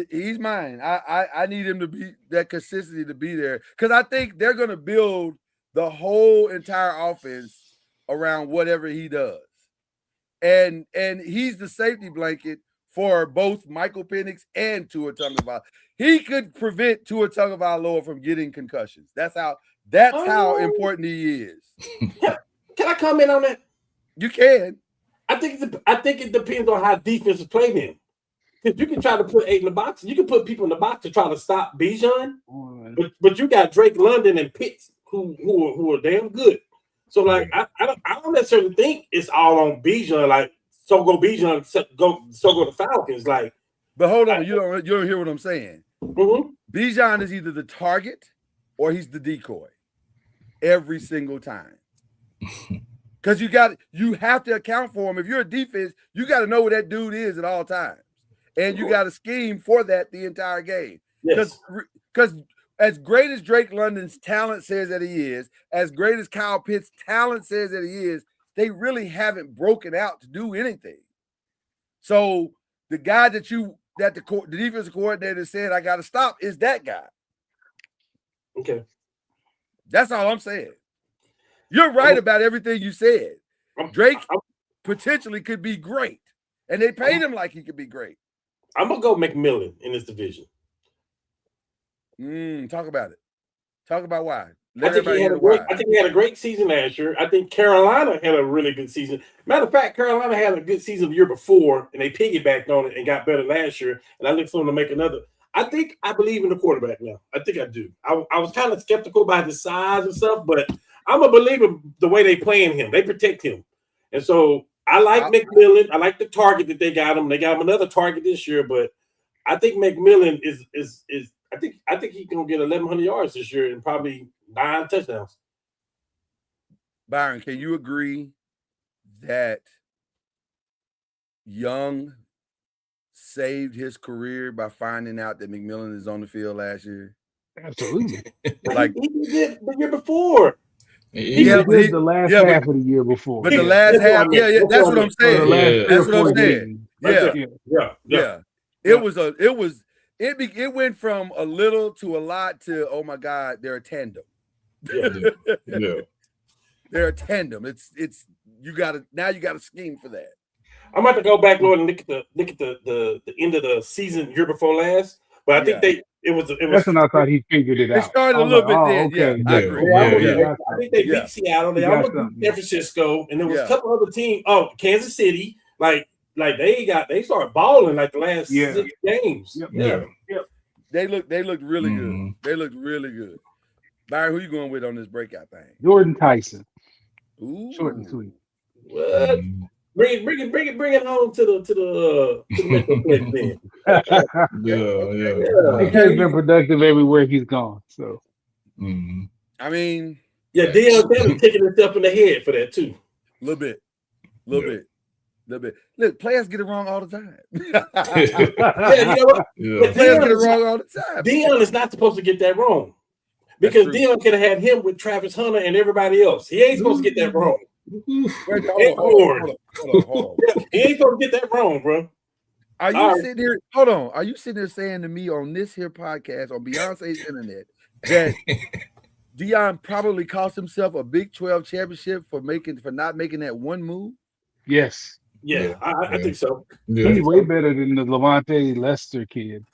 He's mine. I need him to be that consistency to be there because I think they're going to build the whole entire offense around whatever he does, and he's the safety blanket for both Michael Penix and Tua Tagovailoa. He could prevent Tua Tagovailoa from getting concussions. That's how important he is. Can I comment on that? You can. I think it depends on how defense is played in. Because you can try to put 8 in the box. You can put people in the box to try to stop Bijan. But you got Drake London and Pitts who are damn good. So like I don't necessarily think it's all on Bijan. Like so go Bijan, so go the Falcons. Like, but hold on, you don't hear what I'm saying. Mm-hmm. Bijan is either the target or he's the decoy every single time. Because you have to account for him. If you're a defense, you got to know where that dude is at all times. And you got to scheme for that the entire game. Because as great as Drake London's talent says that he is, as great as Kyle Pitts' talent says that he is, they really haven't broken out to do anything. So the guy that the defensive coordinator said I got to stop is that guy. Okay. That's all I'm saying. You're right about everything you said. Drake potentially could be great, and they paid him like he could be great. I'm gonna go McMillan in this division. Talk about it. Talk about why. I think he had a great season last year. I think Carolina had a really good season. Matter of fact, Carolina had a good season the year before, and they piggybacked on it and got better last year. And I look for them to make another. I believe in the quarterback now. I think I do. I was kind of skeptical about his size and stuff, but I'm a believer the way they playing him. They protect him. And so I like McMillan. I like the target that they got him. They got him another target this year, but I think McMillan is I think he's gonna get 1,100 yards this year and probably 9 touchdowns. Byron, can you agree that Young saved his career by finding out that McMillan is on the field last year? Absolutely. Like he did the year before. He did the last half of the year before. But the last half, that's what I'm saying. That's what I'm saying. Yeah. It went from a little to a lot to, oh my God, they're a tandem. Yeah. They're a tandem. It's you gotta scheme for that. I'm about to go back, Lord, and look at the end of the season year before last. But I think it was. That's when I thought he figured it out. It started a little bit then. Okay. Yeah, I agree. I think they beat Seattle. They almost beat San Francisco, and there was a couple other teams. Oh, Kansas City, like they started balling like the last 6 games. Yep. They looked really good. They looked really good. Byron, who you going with on this breakout thing? Jordan Tyson. Ooh. Short and sweet. What? Bring it home to the Metroplex then. He's been productive everywhere he's gone. So, I mean, Deion Taylor kicking himself in the head for that too. A little bit. Look, players get it wrong all the time. You know what? Players get it wrong all the time. Deion is not supposed to get that wrong because Deion could have had him with Travis Hunter and everybody else. He ain't supposed to get that wrong. Hold on. He ain't supposed to get that wrong, bro. Are you sitting here? Hold on. Are you sitting there saying to me on this here podcast on Beyonce's internet that Deion probably cost himself a Big 12 championship for not making that one move? Yes. Yeah, I think so. Yeah. He's way better than the Levante Lester kid.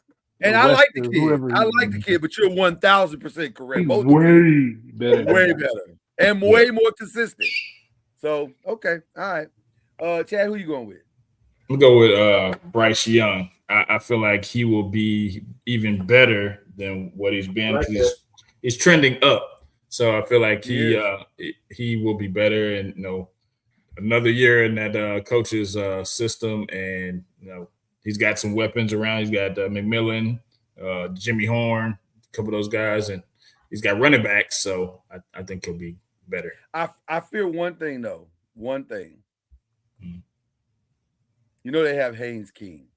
And Or I like the Wester, kid. whoever I he like is. the kid, but you're 1,000% correct. He's Both of you way better. are way better and way more consistent. So, okay. All right. Chad, who you going with? I'm gonna go with Bryce Young. I feel like he will be even better than what he's been. I like He's trending up, so I feel like He he will be better. And another year in that coach's system, and he's got some weapons around. He's got McMillan, Jimmy Horn, a couple of those guys, and he's got running backs. So I think he'll be better. I fear one thing though. One thing. Mhm. You know they have Haynes King.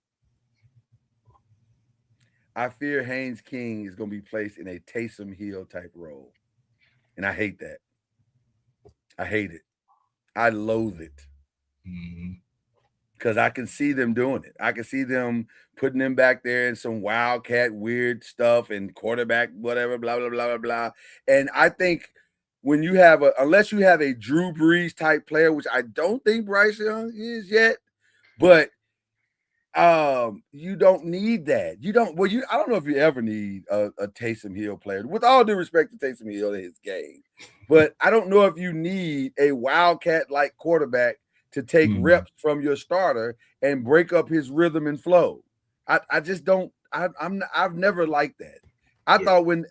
I fear Haynes King is going to be placed in a Taysom Hill type role. And I hate that. I hate it. I loathe it. Because I can see them doing it. I can see them putting them back there in some wildcat weird stuff and quarterback, whatever, blah, blah, blah, blah, blah. And I think when you have unless you have a Drew Brees type player, which I don't think Bryce Young is yet, but you don't need that. You don't. Well, I don't know if you ever need a Taysom Hill player. With all due respect to Taysom Hill and his game, but I don't know if you need a wildcat like quarterback to take reps from your starter and break up his rhythm and flow. I just don't. I've never liked that. I thought when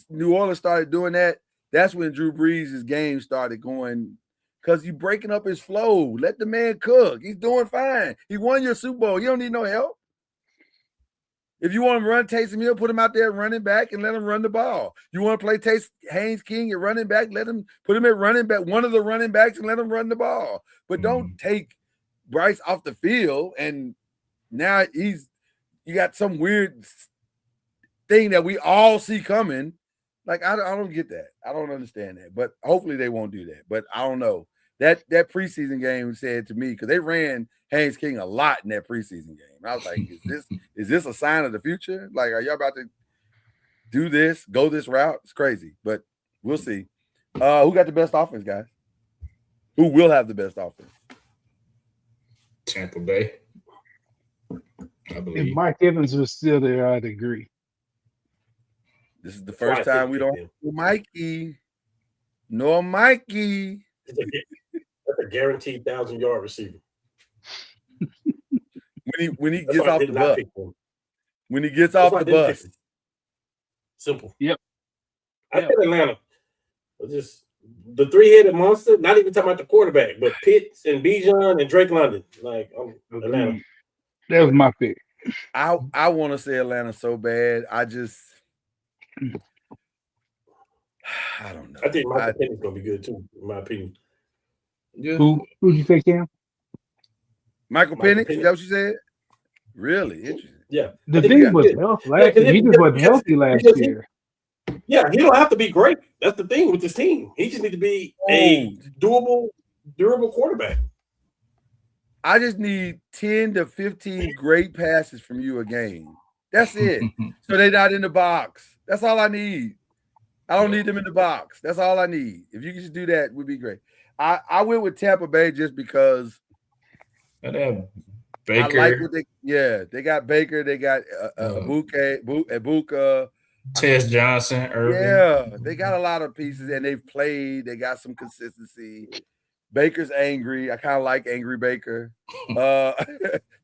New Orleans started doing that, that's when Drew Brees' game started going. Because you're breaking up his flow. Let the man cook. He's doing fine. He won your Super Bowl. You don't need no help. If you want to run Taysom Hill, put him out there running back and let him run the ball. You want to play Haynes King at running back, put him at running back, one of the running backs, and let him run the ball. But don't take Bryce off the field. And now you got some weird thing that we all see coming. Like, I don't get that. I don't understand that. But hopefully they won't do that. But I don't know. That preseason game said to me, because they ran Haynes King a lot in that preseason game. I was like, is this a sign of the future? Like, are y'all about to do this, go this route? It's crazy. But we'll see. Who got the best offense, guys? Who will have the best offense? Tampa Bay, I believe. If Mike Evans was still there, I'd agree. This is the first time we don't have Mikey. No Mikey. That's a guaranteed 1,000-yard receiver. When he gets off the bus. When he gets off the bus. Simple. Yep. I think Atlanta. Just the three-headed monster, not even talking about the quarterback, but Pitts and Bijan and Drake London. Like, Atlanta. That was my pick. I want to say Atlanta so bad. I don't know. I think Michael Penny's gonna be good too, in my opinion. Yeah. Who'd you say, Cam? Michael Penix? Is that what you said? Really interesting. Yeah. The thing was health last year. He just wasn't healthy last year. Yeah, he don't have to be great. That's the thing with this team. He just needs to be a durable quarterback. I just need 10 to 15 great passes from you a game. That's it. So they're not in the box. That's all I need. I don't need them in the box. That's all I need. If you can just do that, it would be great. I went with Tampa Bay just because And they have Baker. I like what they got Baker. They got Ibuka. Tez Johnson, Irvin. Yeah, they got a lot of pieces, and they've played. They got some consistency. Baker's angry. I kind of like angry Baker.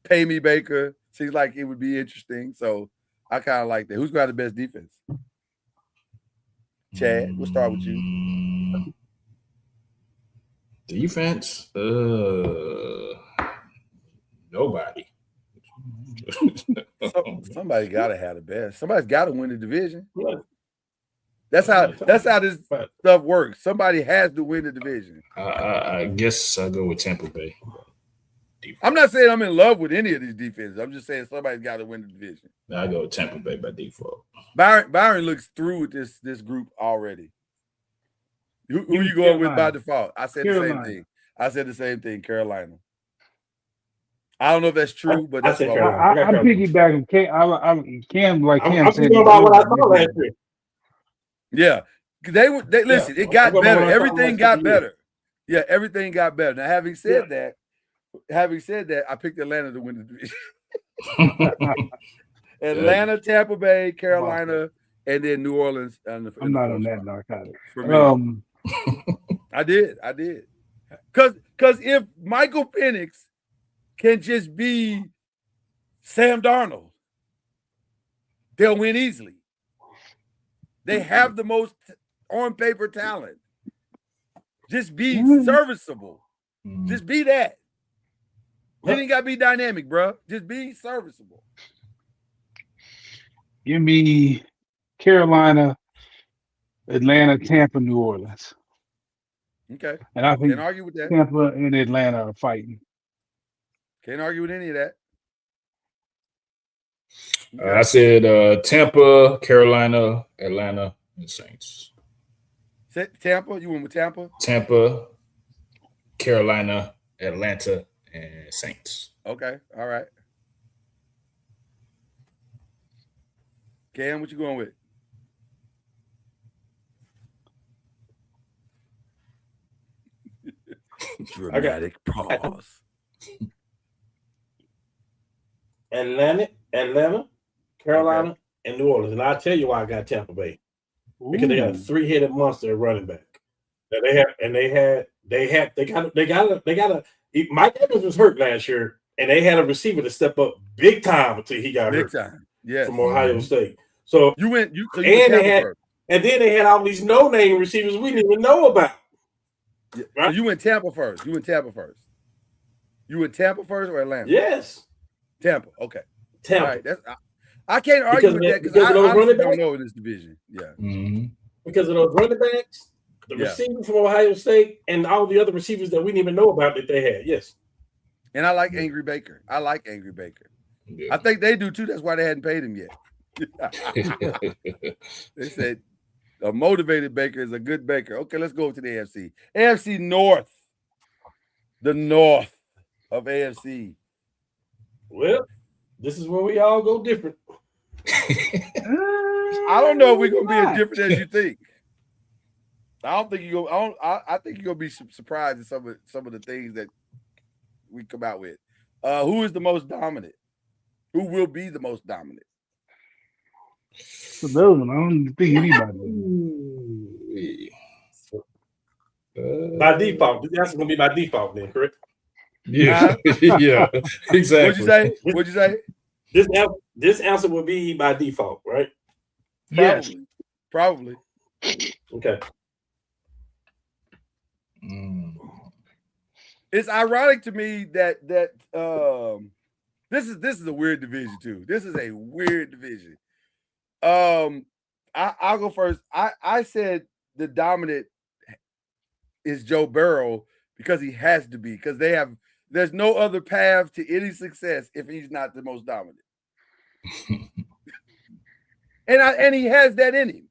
Pay me Baker. Seems like it would be interesting. So I kind of like that. Who's got the best defense? Chad, we'll start with you. Defense? Nobody. Somebody got to have the best. Somebody's got to win the division. That's how this stuff works. Somebody has to win the division. I guess I'll go with Tampa Bay. I'm not saying I'm in love with any of these defenses. I'm just saying somebody's got to win the division. I go with Tampa Bay by default. Byron looks through with this group already. Who you going with by default? I said the same thing. I said the same thing. Carolina. I don't know if that's true, but that's what I'm piggybacking. Cam, like Cam I'm said. thinking about what I saw last year. Yeah, They listen. Yeah, It got I'm gonna better. run Everything something got like better. Yeah, everything got better. Now, having said that, I picked Atlanta to win the division. Atlanta, Tampa Bay, Carolina, and then New Orleans. I'm not on that narcotic. For me, I did. Because if Michael Penix can just be Sam Darnold, they'll win easily. They have the most on paper talent. Just be serviceable. Just be that. You ain't got to be dynamic, bro. Just be serviceable. Give me Carolina, Atlanta, Tampa, New Orleans. Okay. And I think Can't argue with that. Tampa and Atlanta are fighting. Can't argue with any of that. Okay. I said Tampa, Carolina, Atlanta, and Saints. Tampa? You went with Tampa? Tampa, Carolina, Atlanta, and Saints. Okay. All right. Cam, what you going with? Dramatic pause. Atlanta, Carolina, and New Orleans. And I'll tell you why I got Tampa Bay. Because they got a three-headed monster at running back. That they got a Mike Evans was hurt last year, and they had a receiver to step up big time until he got hurt. Big time. Yes. From Ohio State. So you went and then they had all these no-name receivers we didn't even know about. Yeah. Right? So you went Tampa first. You went Tampa first or Atlanta? Yes. Tampa. Okay. Tampa. All right. I can't argue with that because I honestly don't know in this division. Yeah. Mm-hmm. Because of those running backs, the receiver from Ohio State, and all the other receivers that we didn't even know about that they had. Yes. And I like Angry Baker. Yeah. I think they do too. That's why they hadn't paid him yet. They said a motivated Baker is a good Baker. Okay, let's go to the AFC. AFC North. The North of AFC. Well, this is where we all go different. I don't know if we're gonna be as different as you think. I think you're gonna be surprised at some of the things that we come out with. Who is the most dominant? Who will be the most dominant? For those, I don't think anybody. By default, that's gonna be by default, then, correct? Yeah, yeah, exactly. What'd you say? This answer will be by default, right? Probably. Okay. It's ironic to me that this is a weird division too. This is a weird division. I'll go first. I said the dominant is Joe Burrow because he has to be, because there's no other path to any success if he's not the most dominant. and he has that in him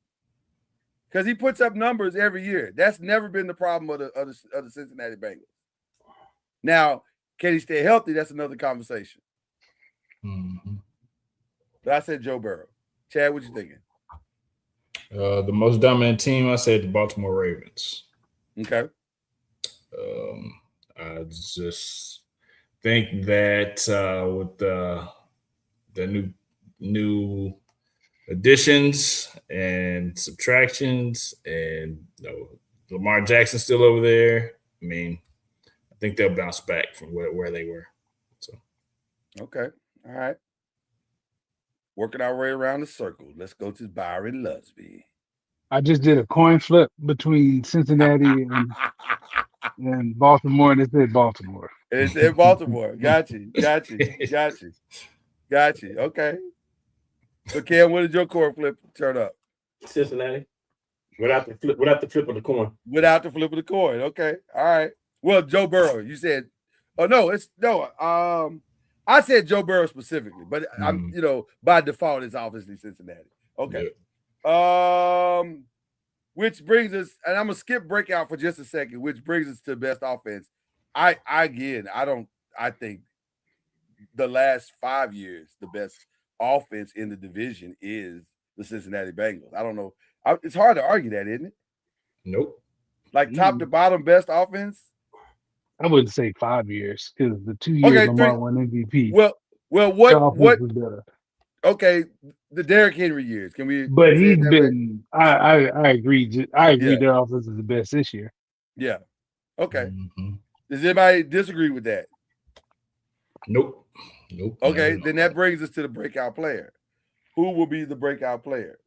because he puts up numbers every year. That's never been the problem of the Cincinnati Bengals. Now, can he stay healthy? That's another conversation. Mm-hmm. But I said Joe Burrow. Chad, what you thinking? The most dominant team, I said the Baltimore Ravens. Okay. I just think that with the new additions and subtractions, and Lamar Jackson still over there. I mean, I think they'll bounce back from where they were. So, okay, all right. Working our way around the circle. Let's go to Byron Lusby. I just did a coin flip between Cincinnati and Baltimore, and it said Baltimore. It said Baltimore. Got you. Okay. So, Cam, what did your coin flip turn up? Cincinnati. Without the flip of the coin. Without the flip of the coin. Okay. All right. Well, Joe Burrow, you said, I said Joe Burrow specifically, but I'm, by default, it's obviously Cincinnati. Okay. Yeah. Which brings us, and I'm gonna skip breakout for just a second, which brings us to best offense. I think the last 5 years, the best offense in the division is the Cincinnati Bengals. I don't know. It's hard to argue that, isn't it? Nope. Like top to bottom best offense? I wouldn't say 5 years because the 2 years Okay, Lamar 3. won MVP, Well, their what offense was better. okay, the Derrick Henry years. Can we But say it he's that way? been. I agree. I agree. Yeah. Their offense is the best this year. Yeah. Okay. Mhm. Does anybody disagree with that? Nope. Nope. Okay, No. then that brings us to the breakout player. Who will be the breakout player?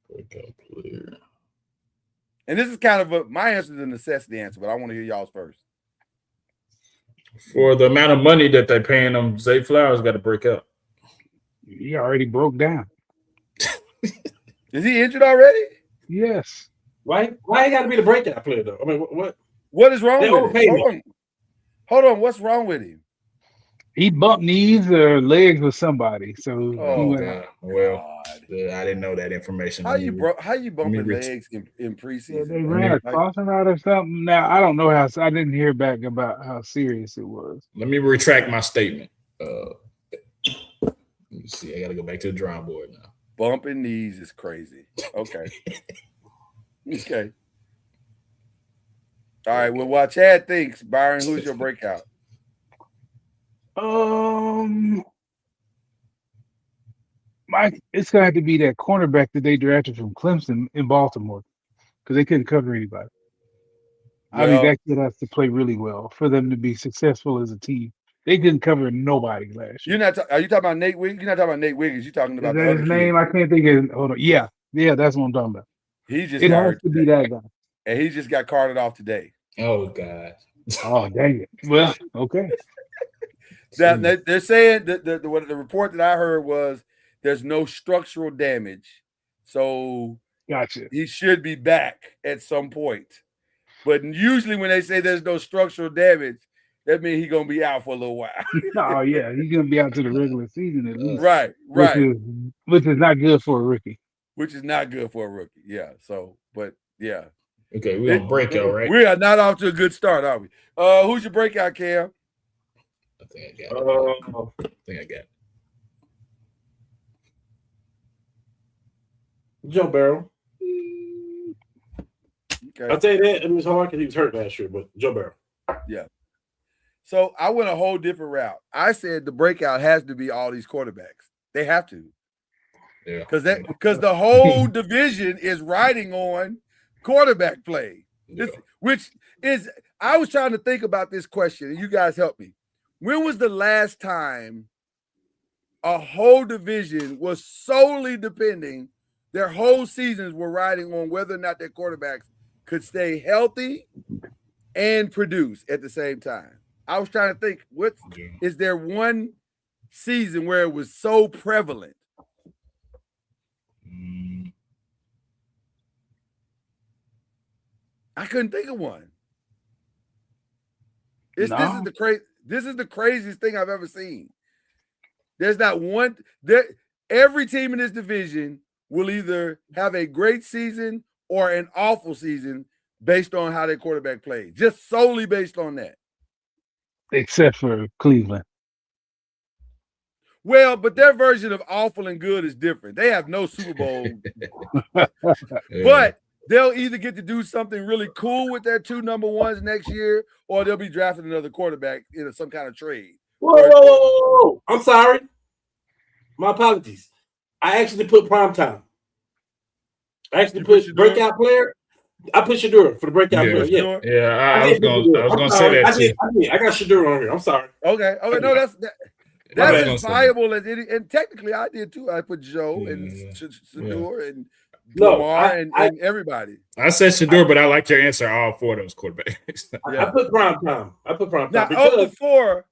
Breakout player. And this is kind of my answer is a necessity answer, but I want to hear y'all's first. For the amount of money that they're paying him, Zay Flowers got to break out. He already broke down. Is he injured already? Yes. Why he got to be the breakout player though? I mean, what? What is wrong They with overpaid him? Hold on. What's wrong with him? He bumped knees or legs with somebody. So he Oh, went God. out. Well, God. I didn't know that information. How you bumping reach- legs in Yeah, preseason? they bro? ran a Like, crossing route or something. Now I don't know how. I didn't hear back about how serious it was. Let me retract my statement. Let me see. I got to go back to the drawing board now. bumping knees is crazy. Okay. Okay. All right. Well, while Chad thinks, Byron, who's your breakout? It's gonna have to be that cornerback that they drafted from Clemson in Baltimore because they couldn't cover anybody. I think Well, that kid has to play really well for them to be successful as a team. They didn't cover nobody last year. are you talking about Nate Wiggins? You're not talking about Nate Wiggins. You're talking Is about the that other his kid. name? I can't think of it. Hold on. Yeah, that's what I'm talking about. He just It got has hurt to be today, that guy. and he just got carted off today. Oh, God. Oh, dang it. Well, okay. Now, they're saying that the report that I heard was there's no structural damage, so Gotcha. he should be back at some point. But usually when they say there's no structural damage, that means he's gonna be out for a little while. Oh yeah, he's gonna be out to the regular season at least. Right. Which is not good for a rookie. Which is not good for a rookie. Yeah. So, but yeah. Okay, we're on breakout, right? We are not off to a good start, are we? Who's your breakout, Cam? I think I got it. Joe Burrow. Okay. I'll tell you that it was hard because he was hurt last year, but Joe Burrow. Yeah. So I went a whole different route. I said the breakout has to be all these quarterbacks. They have to. Yeah. Because the whole division is riding on quarterback play. Yeah. Which is, I was trying to think about this question, and you guys help me. When was the last time a whole division was solely depending, their whole seasons were riding on whether or not their quarterbacks could stay healthy and produce at the same time? I was trying to think, is there one season where it was so prevalent? I couldn't think of one. This is the craziest thing I've ever seen. There's not one every team in this division will either have a great season or an awful season based on how their quarterback plays. Just solely based on that. Except for Cleveland. Well, but their version of awful and good is different. They have no Super Bowl. But they'll either get to do something really cool with their 2 number ones next year, or they'll be drafting another quarterback in some kind of trade. Whoa. I'm sorry. My apologies. I actually put primetime. I actually put breakout player. I put Shedeur for the breakout player. Yeah. I was gonna say that too. I got Shedeur on here. I'm sorry. Okay. No, that's as viable as any. And technically, I did too. I put Joe and Shedeur and Lamar and everybody. I said Shedeur, but I like your answer. All 4 of those quarterbacks. I put primetime. Now, of the 4,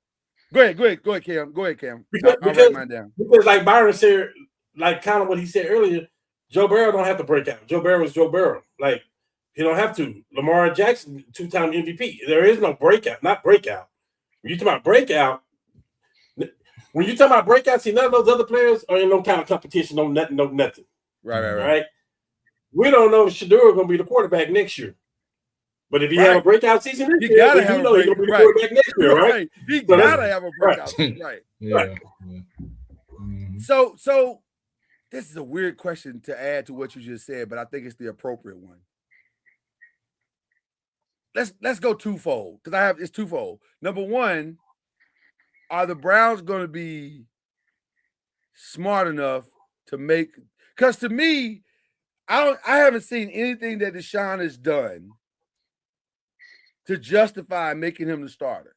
go ahead, Cam. Go ahead, Cam. I'll write mine down. Because, like Byron said, like kind of what he said earlier, Joe Burrow don't have to break out. Joe Burrow is Joe Burrow. Like, he don't have to. Lamar Jackson, 2-time MVP. There is no breakout, not breakout. When you talk about breakout, see, none of those other players are in no kind of competition, no nothing. Right? We don't know if Shedeur is going to be the quarterback next year. But if he have a breakout season this year, gotta have he's going to be the quarterback next year, right? He gotta have a breakout season, right? Yeah. So This is a weird question to add to what you just said, but I think it's the appropriate one. Let's go twofold because it's twofold. Number one, are the Browns going to be smart enough to make? Because to me, I haven't seen anything that Deshaun has done to justify making him the starter.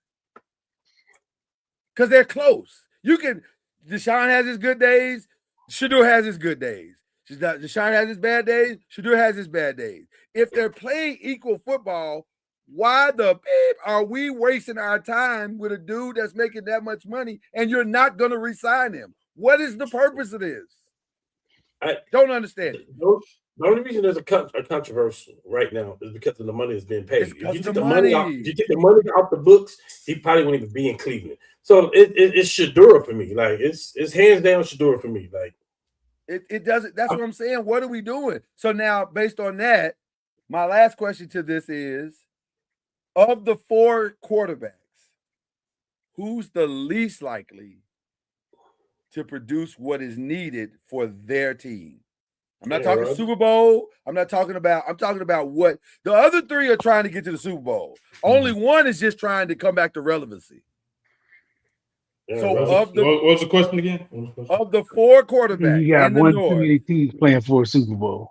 Because they're close. Deshaun has his good days. Shedeur has his good days. Deshaun has his bad days. Shedeur has his bad days. If they're playing equal football, why the beep are we wasting our time with a dude that's making that much money and you're not going to re-sign him? What is the purpose of this? I don't understand it. The only reason there's a controversy right now is because of the money that's being paid. If you get the money off the books, he probably won't even be in Cleveland. So it's Shedeur for me. Like it's hands down Shedeur for me. Like it doesn't. That's what I'm saying. What are we doing? So now, based on that, my last question to this is: of the 4 quarterbacks, who's the least likely to produce what is needed for their team? I'm not talking Super Bowl. I'm talking about what the other 3 are trying to get to the Super Bowl. Only one is just trying to come back to relevancy. So what was the question again? Of the 4 quarterbacks, you got one too many teams playing for a Super Bowl.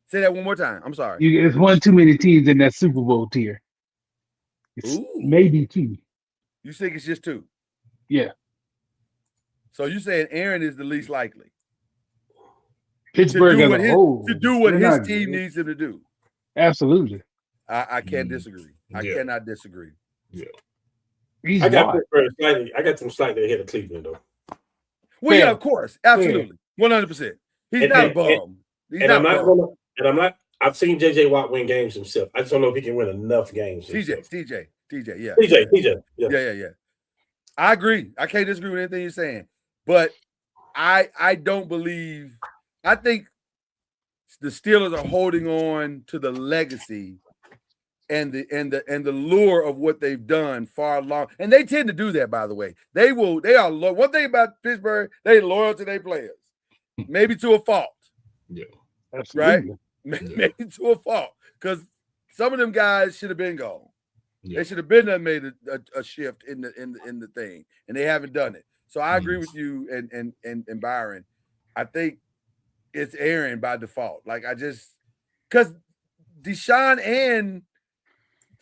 Say that one more time. I'm sorry. It's one too many teams in that Super Bowl tier. It's maybe 2. You think it's just 2? Yeah. So you saying Aaron is the least likely? Pittsburgh as a whole. To do what his team needs him to do. Absolutely. I can't disagree. I cannot disagree. Yeah. I got some slightly ahead of Cleveland though. Well, yeah, of course, absolutely, 100%. He's not a bum. I've seen JJ Watt win games himself. I just don't know if he can win enough games. TJ, yeah. TJ, yeah. I agree. I can't disagree with anything you're saying, but I don't believe. I think the Steelers are holding on to the legacy and the lure of what they've done far long, and they tend to do that. By the way, they are one thing about Pittsburgh. They're loyal to their players, maybe to a fault. Yeah, absolutely. Right, maybe to a fault because some of them guys should have been gone. Yeah. They should have been made a shift in the thing, and they haven't done it. So I agree with you and Byron. I think it's Aaron by default. Like because Deshaun and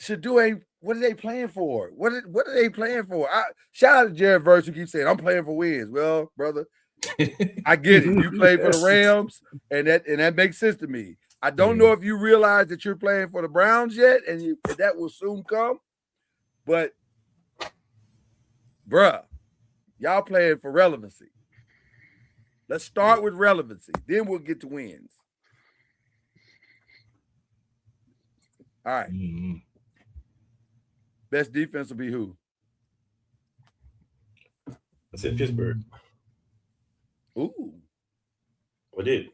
Shedeur, what are they playing for? What are they playing for? Shout out to Jared Verse who keeps saying I'm playing for wins. Well, brother, I get it. You played for the Rams, and that makes sense to me. I don't know if you realize that you're playing for the Browns yet, and that will soon come. But, bruh, y'all playing for relevancy. Let's start with relevancy. Then we'll get to wins. All right. Mm-hmm. Best defense will be who? I said Pittsburgh. Ooh. I did.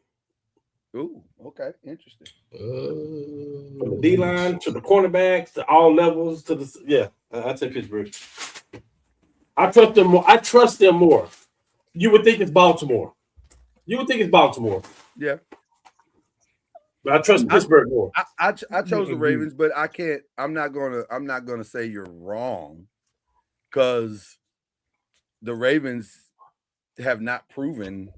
Ooh, okay, interesting. From the D-line to the cornerbacks to all levels to the I'd say Pittsburgh. I trust them more. You would think it's Baltimore. Yeah. But I trust Pittsburgh more. I chose the Ravens, but I can't. I'm not gonna say you're wrong because the Ravens have not proven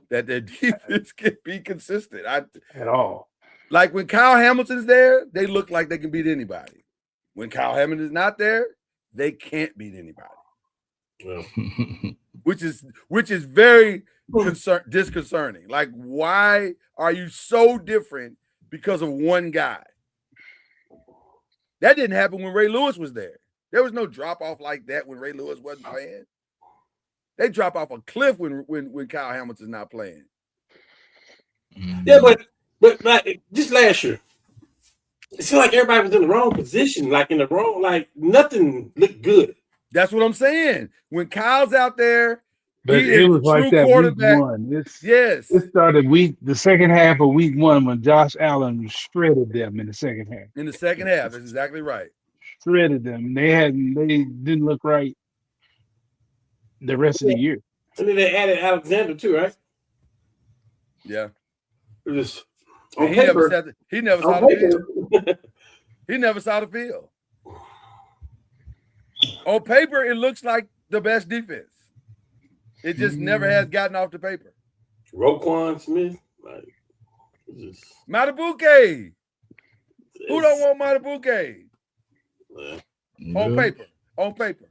that their defense can be consistent at all. Like when Kyle Hamilton's there, they look like they can beat anybody. When Kyle Hamilton is not there, they can't beat anybody. Well. which is very disconcerting. Like, why are you so different because of one guy? That didn't happen when Ray Lewis was there. There was no drop off like that when Ray Lewis wasn't playing. They drop off a cliff when Kyle Hamilton's not playing. Yeah, but like just last year, it seemed like everybody was in the wrong position, nothing looked good. That's what I'm saying. When Kyle's out there, but it was like that week 1. Yes. It started the second half of week 1 when Josh Allen shredded them in the second half. In the second half, that's exactly right. Shredded them. They didn't look right the rest of the year. And then they added Alexander too, right? Yeah. Just And on he never paper, said he never saw on the field. paper, He never saw the field. On paper, it looks like the best defense. It just never has gotten off the paper. Roquan Smith, like, just Matabuke. Who don't want Matabuke? On Yeah. paper. On paper.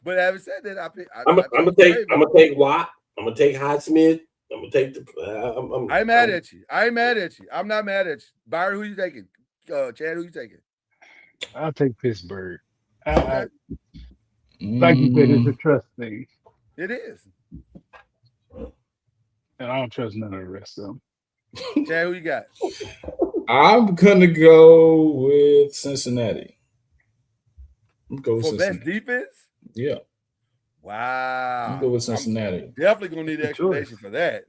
But having said that, I'm gonna take Watt. I'm gonna take Highsmith. I'm gonna take the. I ain't mad at you. I ain't mad at you. I'm not mad at you. Byron, who you taking? Chad, who you taking? I'll take Pittsburgh. Okay. Like you said, it's a trust thing, It is. and I don't trust none of the rest of them. Chad, who you got? I'm gonna go with Cincinnati. I'm gonna go with For best Cincinnati. defense? Yeah, I'm gonna go Wow. with Cincinnati. Definitely gonna need an explanation for that.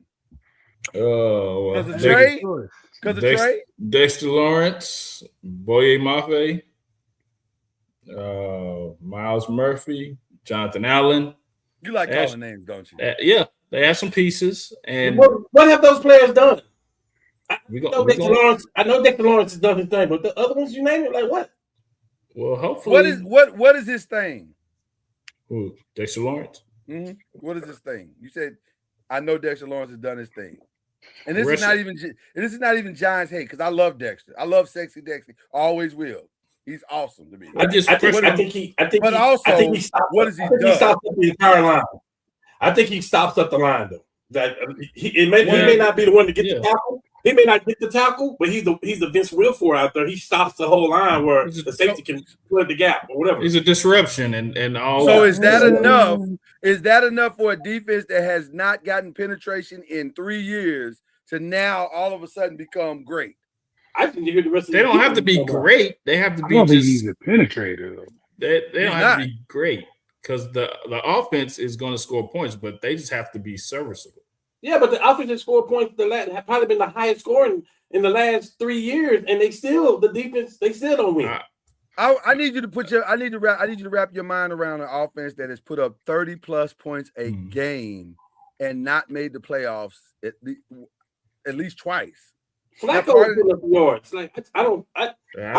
Oh, Because well, of Trey? Choice. Because of Dex- Trey? Dexter Lawrence, Boye Mafe, Miles Murphy, Jonathan Allen. You like That's- calling names, don't you? Yeah, they have some pieces, and What have those players done? we I know Dexter Lawrence has done his thing, but the other ones you name it, like what? well, hopefully, What is his thing? who, Dexter Lawrence? Mhm. What is his thing? You said, I know Dexter Lawrence has done his thing. And this is Wrestling. not even Giants hate, because I love Dexter. I love sexy Dexter. Always will. He's awesome to me. I think he stopped what has he up done? the entire line. I think he stops up the line though. That he may not be the one to get the tackle. He may not get the tackle, but he's the Vince Wilfork out there. He stops the whole line where the safety can plug the gap or whatever. He's a disruption and all. So is that enough? Is that enough for a defense that has not gotten penetration in 3 years to now all of a sudden become great? I think you hear the rest of They don't have to be great. They have to I be don't think just. he's a penetrator though. They don't He's have not. to be great because the offense is going to score points, but they just have to be serviceable. Yeah, but the offensive score points have probably been the highest scoring in the last 3 years, and the defense don't win. I need you to I need you to wrap your mind around an offense that has put up 30 plus points a game and not made the playoffs at least twice. Flacco put up yards. Like I'm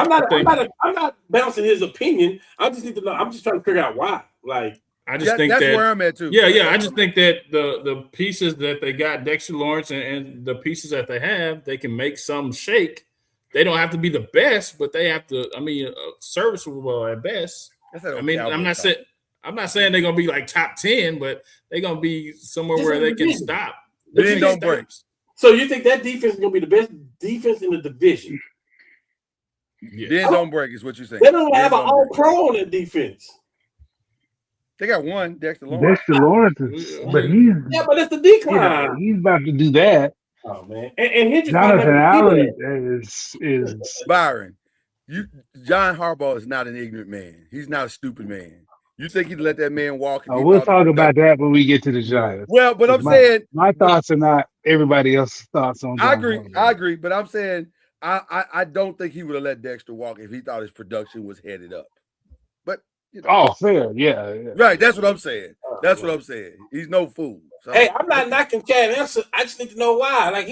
not bouncing his opinion. I just need to know. I'm just trying to figure out why. Like I just think that's that where I'm at too. Yeah. I just think that the pieces that they got, Dexter Lawrence and the pieces that they have, they can make some shake. They don't have to be the best, but they have to. I mean, serviceable at best. I mean, I'm not saying they're gonna be like top 10, but they're gonna be somewhere where they can stop. Then don't break. So you think that defense is gonna be the best defense in the division? Yeah. Then don't break is what you're saying. They don't have an all-pro on that defense. They got one, Dexter Lawrence. Dexter Lawrence is, but but it's the decline. He's about to do that. Oh man, and Jonathan Allen is Byron. John Harbaugh is not an ignorant man. He's not a stupid man. You think he'd let that man walk? We'll talk about that when we get to the Giants. Well, but I'm saying my thoughts are not everybody else's thoughts on. I agree, but I'm saying I don't think he would have let Dexter walk if he thought his production was headed up. But fair, yeah. Right, that's what I'm saying. That's what I'm saying. He's no fool. So, hey, I'm not knocking Chad Anderson. I just need to know why. Like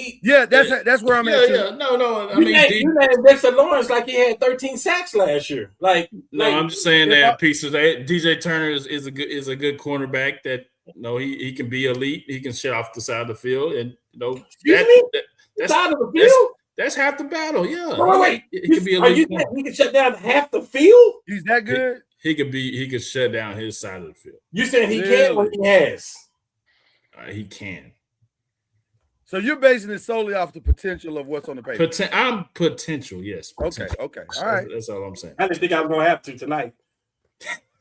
that's where I'm at. Too. Yeah, no. I you mean, named Dexter Lawrence like he had 13 sacks last year. I'm just saying that pieces. DJ Turner is a good cornerback that he can be elite. He can shut off the side of the field, and that's side of the field. That's half the battle. Yeah, wait. He can be elite. He can shut down half the field. He's that good. He could shut down his side of the field. You saying he can or he has? He can. So you're basing it solely off the potential of what's on the paper. I'm potential, yes. Potential. Okay. All right. That's all I'm saying. I didn't think I was gonna have to tonight.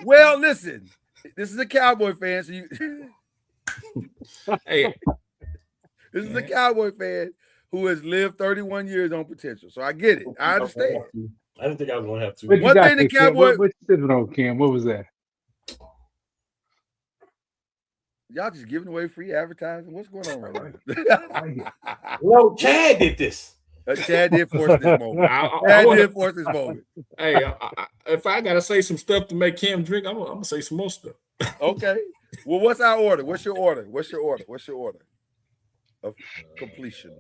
Well, listen, this is a Cowboy fan, so you. Hey, this is a Cowboy fan who has lived 31 years on potential, so I get it. I understand. I didn't think I was gonna have to. One thing the Cowboy. What you sipping on, Cam? What was that? Y'all just giving away free advertising. What's going on right now? No, Chad did this. Chad did force this moment. Chad did force this moment. Hey, if I gotta say some stuff to make Cam drink, I'm gonna say some more stuff. Okay. Well, what's our order? What's your order? of completion.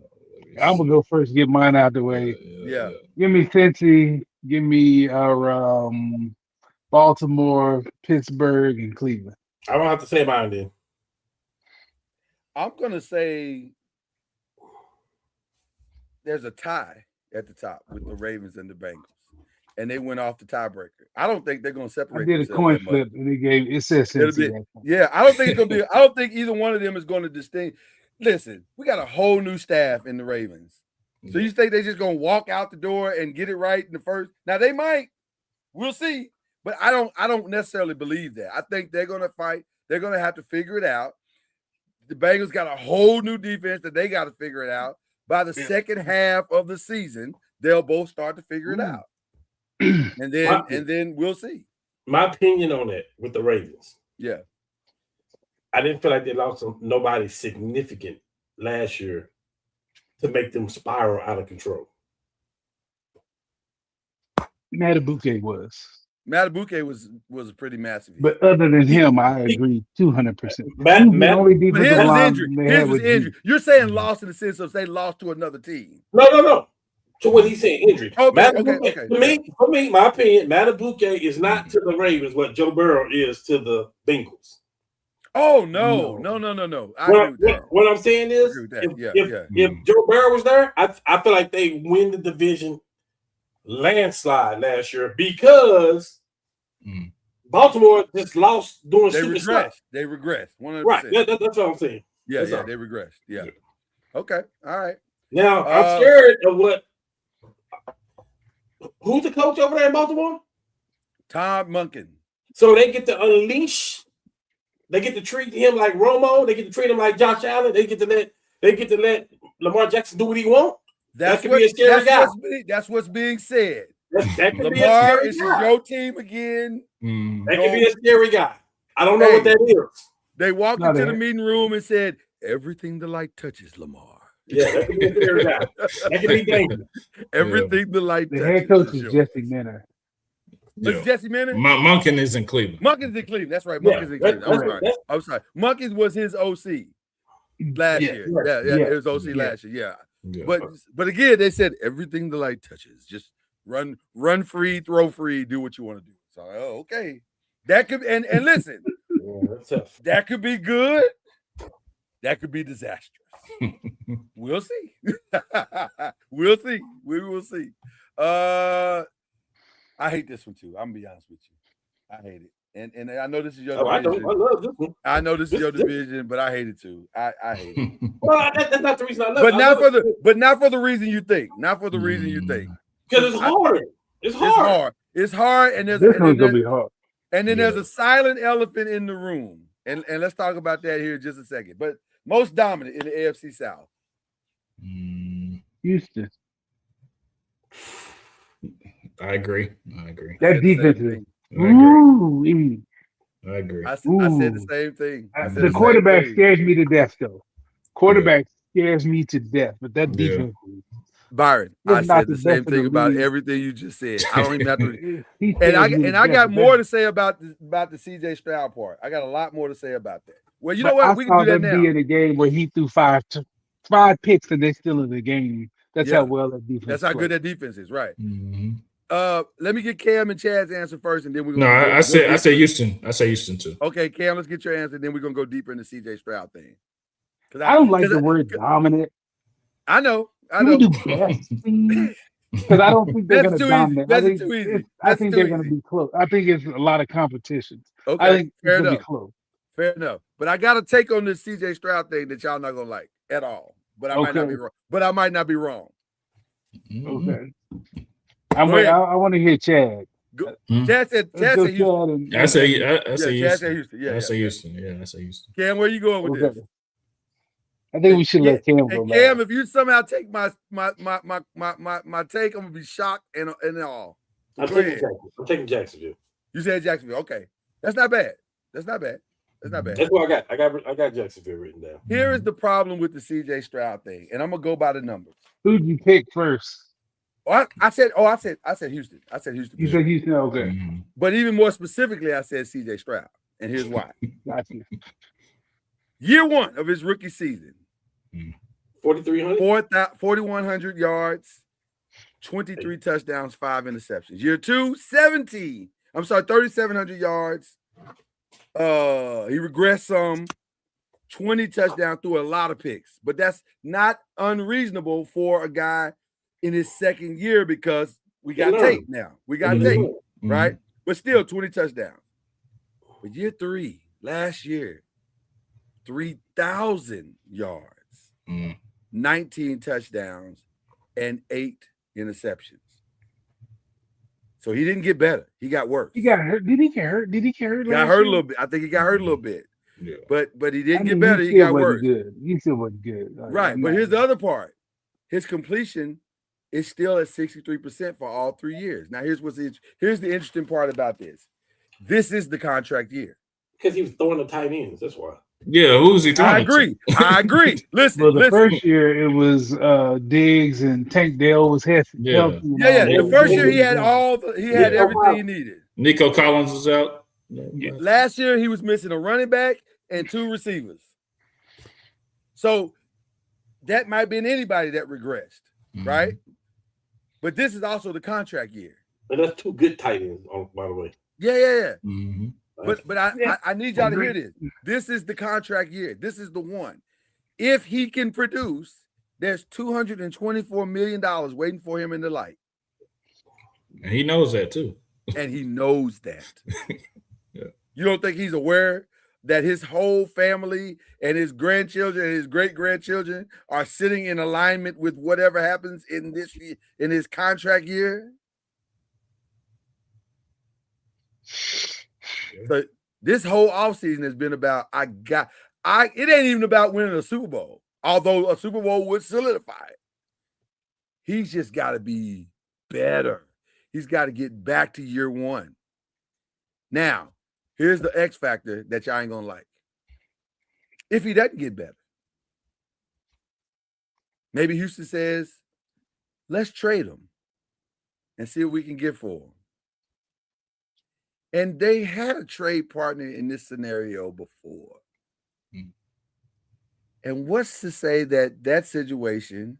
I'm gonna go first. Get mine out the way. Yeah. Give me Cincy. Give me Baltimore, Pittsburgh, and Cleveland. I don't have to say mine then. I'm gonna say there's a tie at the top with the Ravens and the Bengals, and they went off the tiebreaker. I don't think they're gonna separate. I did a themselves coin that much. flip, and it says It'll Cincy. be- Yeah, I don't think it's gonna be. I don't think either one of them is going to distinct. Listen, we got a whole new staff in the Ravens. So you think they're just gonna walk out the door and get it right in the first? Now they might. We'll see. But I don't necessarily believe that. I think they're gonna fight. They're gonna have to figure it out. The Bengals got a whole new defense that they got to figure it out. By the second half of the season, they'll both start to figure it out. And then we'll see. My opinion on that with the Ravens. Yeah. I didn't feel like they lost nobody significant last year to make them spiral out of control. Matabuke was. Matabuke was a pretty massive. But other than him, I agree 200%. Matt, The only But defensive here's his line injury. they Here's had his was injury. You're saying lost in the sense of they lost to another team. No. So what he's saying, injury. Okay, Matabuke, okay. For me, my opinion, Matabuke is not to the Ravens what Joe Burrow is to the Bengals. Oh no. I agree with that. What I'm saying is, I agree with that. if Joe Burrow was there, I feel like they win the division landslide last year because Baltimore just lost doing They stupid stuff. regressed. 100%. Right, that's what I'm saying. Yeah, That's yeah, all. they regressed. Yeah. Okay. All right. Now I'm scared of what. Who's the coach over there in Baltimore? Todd Monken. So they get to unleash. They get to treat him like Romo. They get to treat him like Josh Allen. They get to let Lamar Jackson do what he wants. That could be a scary guy. That's what's being said. That could be a Lamar, scary this is guy. your team again. That could be a scary guy. I don't know what that is. They walked No, into they- the meeting room and said, "Everything the light touches, Lamar." Yeah, that could be a scary guy. That could be dangerous. Everything the light The touches. head coach for is sure. Jesse Minner. It's Jesse Minner? Monken is in Cleveland. Monken's in Cleveland. That's right. Yeah, Monken's in Cleveland. that's- I'm sorry. Monken's was his OC last Yeah, year. right. Yeah, Yeah. it was OC Yeah. last year. Yeah. Yeah. But again, they said everything the light touches. Just run free, throw free, do what you want to do. So okay. That could and listen, Yeah, that's tough. that could be good. That could be disastrous. We'll see. We'll see. We will see. I hate this one too. I'm gonna be honest with you. I hate it. And I know this is your Oh, I division. love this one. I know this is your This- division, but I hate it too. I hate it. Well, that's not the reason I love But it. not for the reason you think. Not for the reason you think. Because it's hard. It's It's hard. hard. It's hard, and there's This and one's then gonna be hard. and then there's Yeah. a silent elephant in the room. And let's talk about that here in just a second. But most dominant in the AFC South. Houston. I agree. That Said the defense same is thing. ooh. I agree. I said the Ooh. same thing. I said The same quarterback thing. scares me to death, though. Quarterback scares me to death, but that Yeah. defense. Byron, It's I not said the the same best of thing the about league. everything you just said. I don't even have to. He And I scares me to got death, but more that- to say about the CJ Stroud part. I got a lot more to say about that. Well, you but know what? I We saw can do that them be now. in a game where he threw five picks and they still in the game. That's Yeah. how well that defense. That's how good played. that defense is, right? Mhm. Let me get Cam and Chad's answer first, and then we're No, gonna I say Houston. I say Houston too. Okay, Cam, let's get your answer, then we're gonna go deeper into CJ Stroud thing. I don't like the word dominant. I know. Can we do best, please? Because I don't think they're That's going to too easy. dominate. That's I think, too easy. I That's think too they're going easy. to be close. I think it's a lot of competition. Okay, I think fair it's going to be enough. close. Fair enough. But I got a take on this CJ Stroud thing that y'all not gonna like at all. But I might not Okay. be wrong. But I might not be wrong. Mhm. Okay. Go ahead. I want to hear Chad. Chad said Let's go Houston. Chad and- I say Yeah, Houston. Chad said Houston. Yeah, I say yeah. Houston. Yeah, I say Houston. Cam, where you going with Okay. this? I think we should let Cam go. And last. Cam, if you somehow take my take, I'm gonna be shocked and all. I'm Go taking ahead. Jacksonville. I'm taking Jacksonville. You said Jacksonville. Okay. That's not bad. That's not bad. That's not bad. That's what I got. I got Jacksonville written down. Here is the problem with the CJ Stroud thing, and I'm gonna go by the numbers. Who'd you pick first? I said Houston. I said Houston. You said Houston. Okay. Mhm. But even more specifically, I said CJ Stroud. And here's why. Got you. Year one of his rookie season, 4,300. 4,100 yards, 23 touchdowns, 5 interceptions. Year 2, 3,700 yards. He regressed some, 20 touchdowns, threw a lot of picks, but that's not unreasonable for a guy in his second year because we got tape now. We got tape, right? But still 20 touchdowns. But year 3, last year, 3,000 yards, 19 touchdowns, and 8 interceptions. So he didn't get better. He got worse. He got hurt. Did he get hurt? Did he get hurt? Got hurt a little bit. I think he got hurt a little bit. Yeah. But he didn't get better. He got worse. Good. He still wasn't good. Right. But here's the other part. His completion is still at 63% for all 3 years. Now here's the interesting part about this. This is the contract year. Because he was throwing the tight ends. That's why. Yeah, who's he throwing? I agree. Listen, the first year it was Diggs and Tank Dell was healthy. Yeah. The first year he had everything he needed. Nico Collins was out. Last year he was missing a running back and 2 receivers. So that might be anybody that regressed, right? But this is also the contract year. And that's 2 good tight ends, by the way. Yeah. But I need y'all to hear this. This is the contract year. This is the one. If he can produce, there's $224 million waiting for him in the light. And he knows that too. And he knows that. Yeah. You don't think he's aware that his whole family and his grandchildren and his great-grandchildren are sitting in alignment with whatever happens in his contract year? So this whole offseason has been about it ain't even about winning a Super Bowl, although a Super Bowl would solidify it. He's just got to be better. He's got to get back to year 1. Now, here's the X factor that y'all ain't gonna like. If he doesn't get better, maybe Houston says, let's trade him and see what we can get for him. And they had a trade partner in this scenario before. And what's to say that situation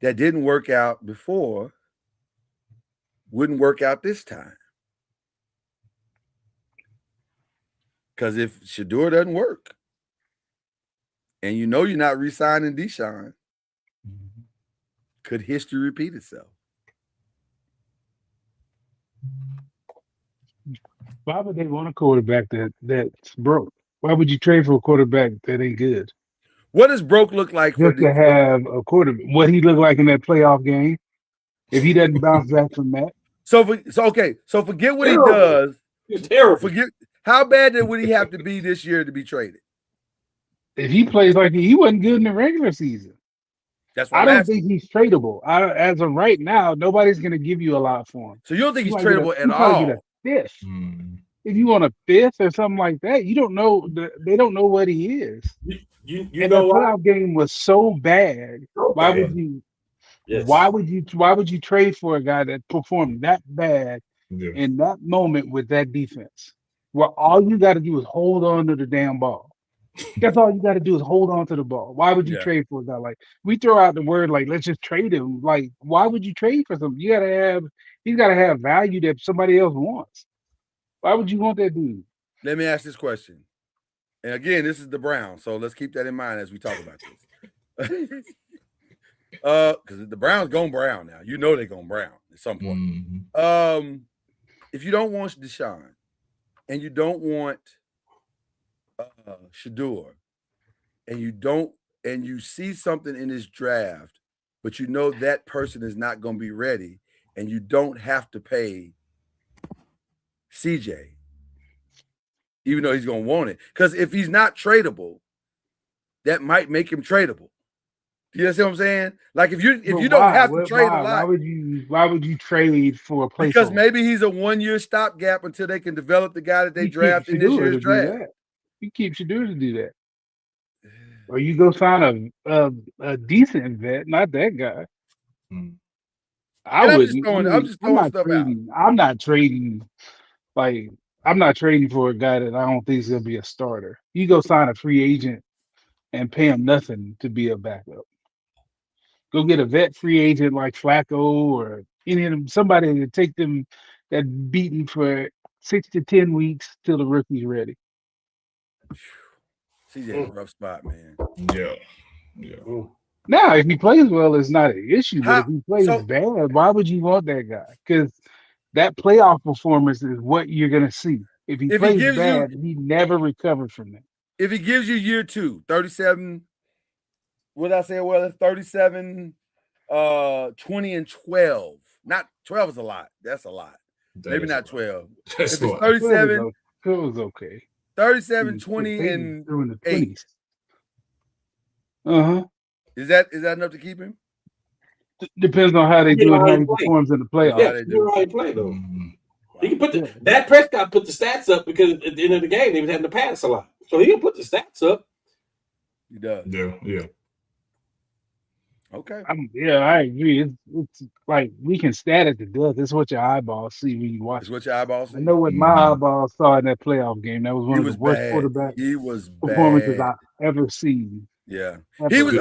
that didn't work out before wouldn't work out this time? Because if Shedeur doesn't work, and you know you're not re-signing Deshaun, could history repeat itself? Why would they want a quarterback that's broke? Why would you trade for a quarterback that ain't good? What does broke look like? Just to have a quarterback. What he looked like in that playoff game, if he doesn't bounce back from that. So forget what he does. He's terrible. How bad would he have to be this year to be traded? If he plays like he wasn't good in the regular season. That's what I don't think he's tradable. As of right now, nobody's going to give you a lot for him. So you don't think he's tradable at all? Get a fifth. If you want a fifth or something like that, you don't know. They don't know what he is. You and know the playoff game was so bad. Why would you? Yes. Why would you trade for a guy that performed that bad in that moment with that defense? Where all you got to do is hold on to the damn ball. That's all you got to do is hold on to the ball. Why would you trade for a guy like? We throw out the word like, let's just trade him. Like, why would you trade for something? He's got to have value that somebody else wants. Why would you want that dude? Let me ask this question. And again, this is the Browns, so let's keep that in mind as we talk about this. Because the Browns going brown now. You know they're going brown at some point. If you don't want Deshaun and you don't want Shedeur, and you see something in this draft, but you know that person is not going to be ready, and you don't have to pay CJ, even though he's going to want it. Because if he's not tradable, that might make him tradable. Do you see what I'm saying? Like if you don't have to trade a lot. Why would you trade for a placeholder? Because maybe he's a 1-year stopgap until they can develop the guy that they draft in this year's draft. You keep Shedeur to do that. Or you go find a decent vet, not that guy. I'm just throwing stuff out. I'm not trading. Like, I'm not trading for a guy that I don't think is going to be a starter. You go sign a free agent and pay him nothing to be a backup. Go get a vet free agent like Flacco or any of them, somebody to take them that beating for 6 to 10 weeks till the rookie's ready. CJ's in a rough spot, man. Yeah. Now, if he plays well, it's not an issue. How- But if he plays so- bad, why would you want that guy? Because that playoff performance is what you're gonna see. If he If he plays gives you- bad, he never recovered from that. If he gives you year 2, 37, what did I say? Well, it's 37, 20 and 12. Not 12 is a lot. That's a lot. That Maybe is not a lot. 12. That's If it's what. 37, It was okay. 37, 20, and through in the 8. 20s. Uh-huh. Is that enough to keep him? Depends on how they You do know and how how he he play. performs in the playoffs. Yeah, they you do. know how he play though. Mhm. He can put Yeah. that Prescott put the stats up because at the end of the game they was having to pass a lot, so he can put the stats up. He does. Yeah. Okay. I agree. It's like we can stat it to death. It's what your eyeballs see when you watch. That's what your eyeballs I see. know what my eyeballs saw in that playoff game. That was one He of was the worst bad. quarterback He was performances bad. I've ever seen. Yeah. Ever. He was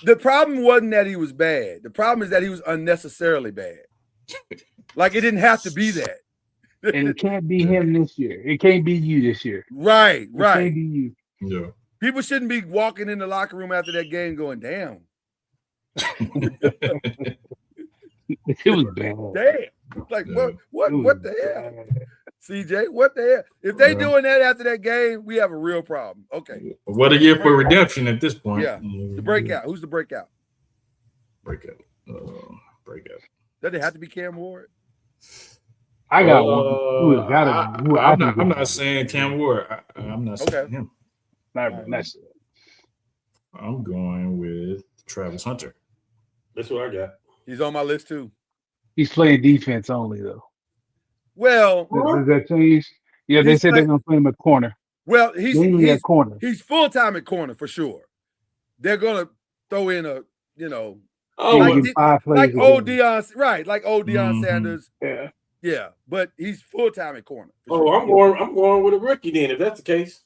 the problem wasn't that he was bad. The problem is that he was unnecessarily bad. Like it didn't have to be that. And it can't be him this year. It can't be you this year. Right, It right. can't be you. Yeah. People shouldn't be walking in the locker room after that game going, damn, It was bad. damn. Like Yeah. It what was the hell? bad. CJ, what the hell? If they Yeah. doing that after that game, we have a real problem. Okay. What a year for redemption at this point. Yeah. The breakout. Who's the breakout? Breakout. Breakout. Does it have to be Cam Ward? I got one. Who has gotta, who I I'm think not is- saying Cam Ward. I'm not saying Okay. him. not- I'm going with Travis Hunter. That's what I got. He's on my list too. He's playing defense only though. Well, Does that change? Yeah, they He's said they're gonna play him at corner. Mainly he's at corner. he's full time at corner for sure. They're gonna throw in a Oh, Like Like it- five plays like a old game. Deion, right? Like old Deion Mhm. Sanders. Yeah. Yeah, but he's full time at corner. for oh, sure. I'm going with a rookie then. If that's the case,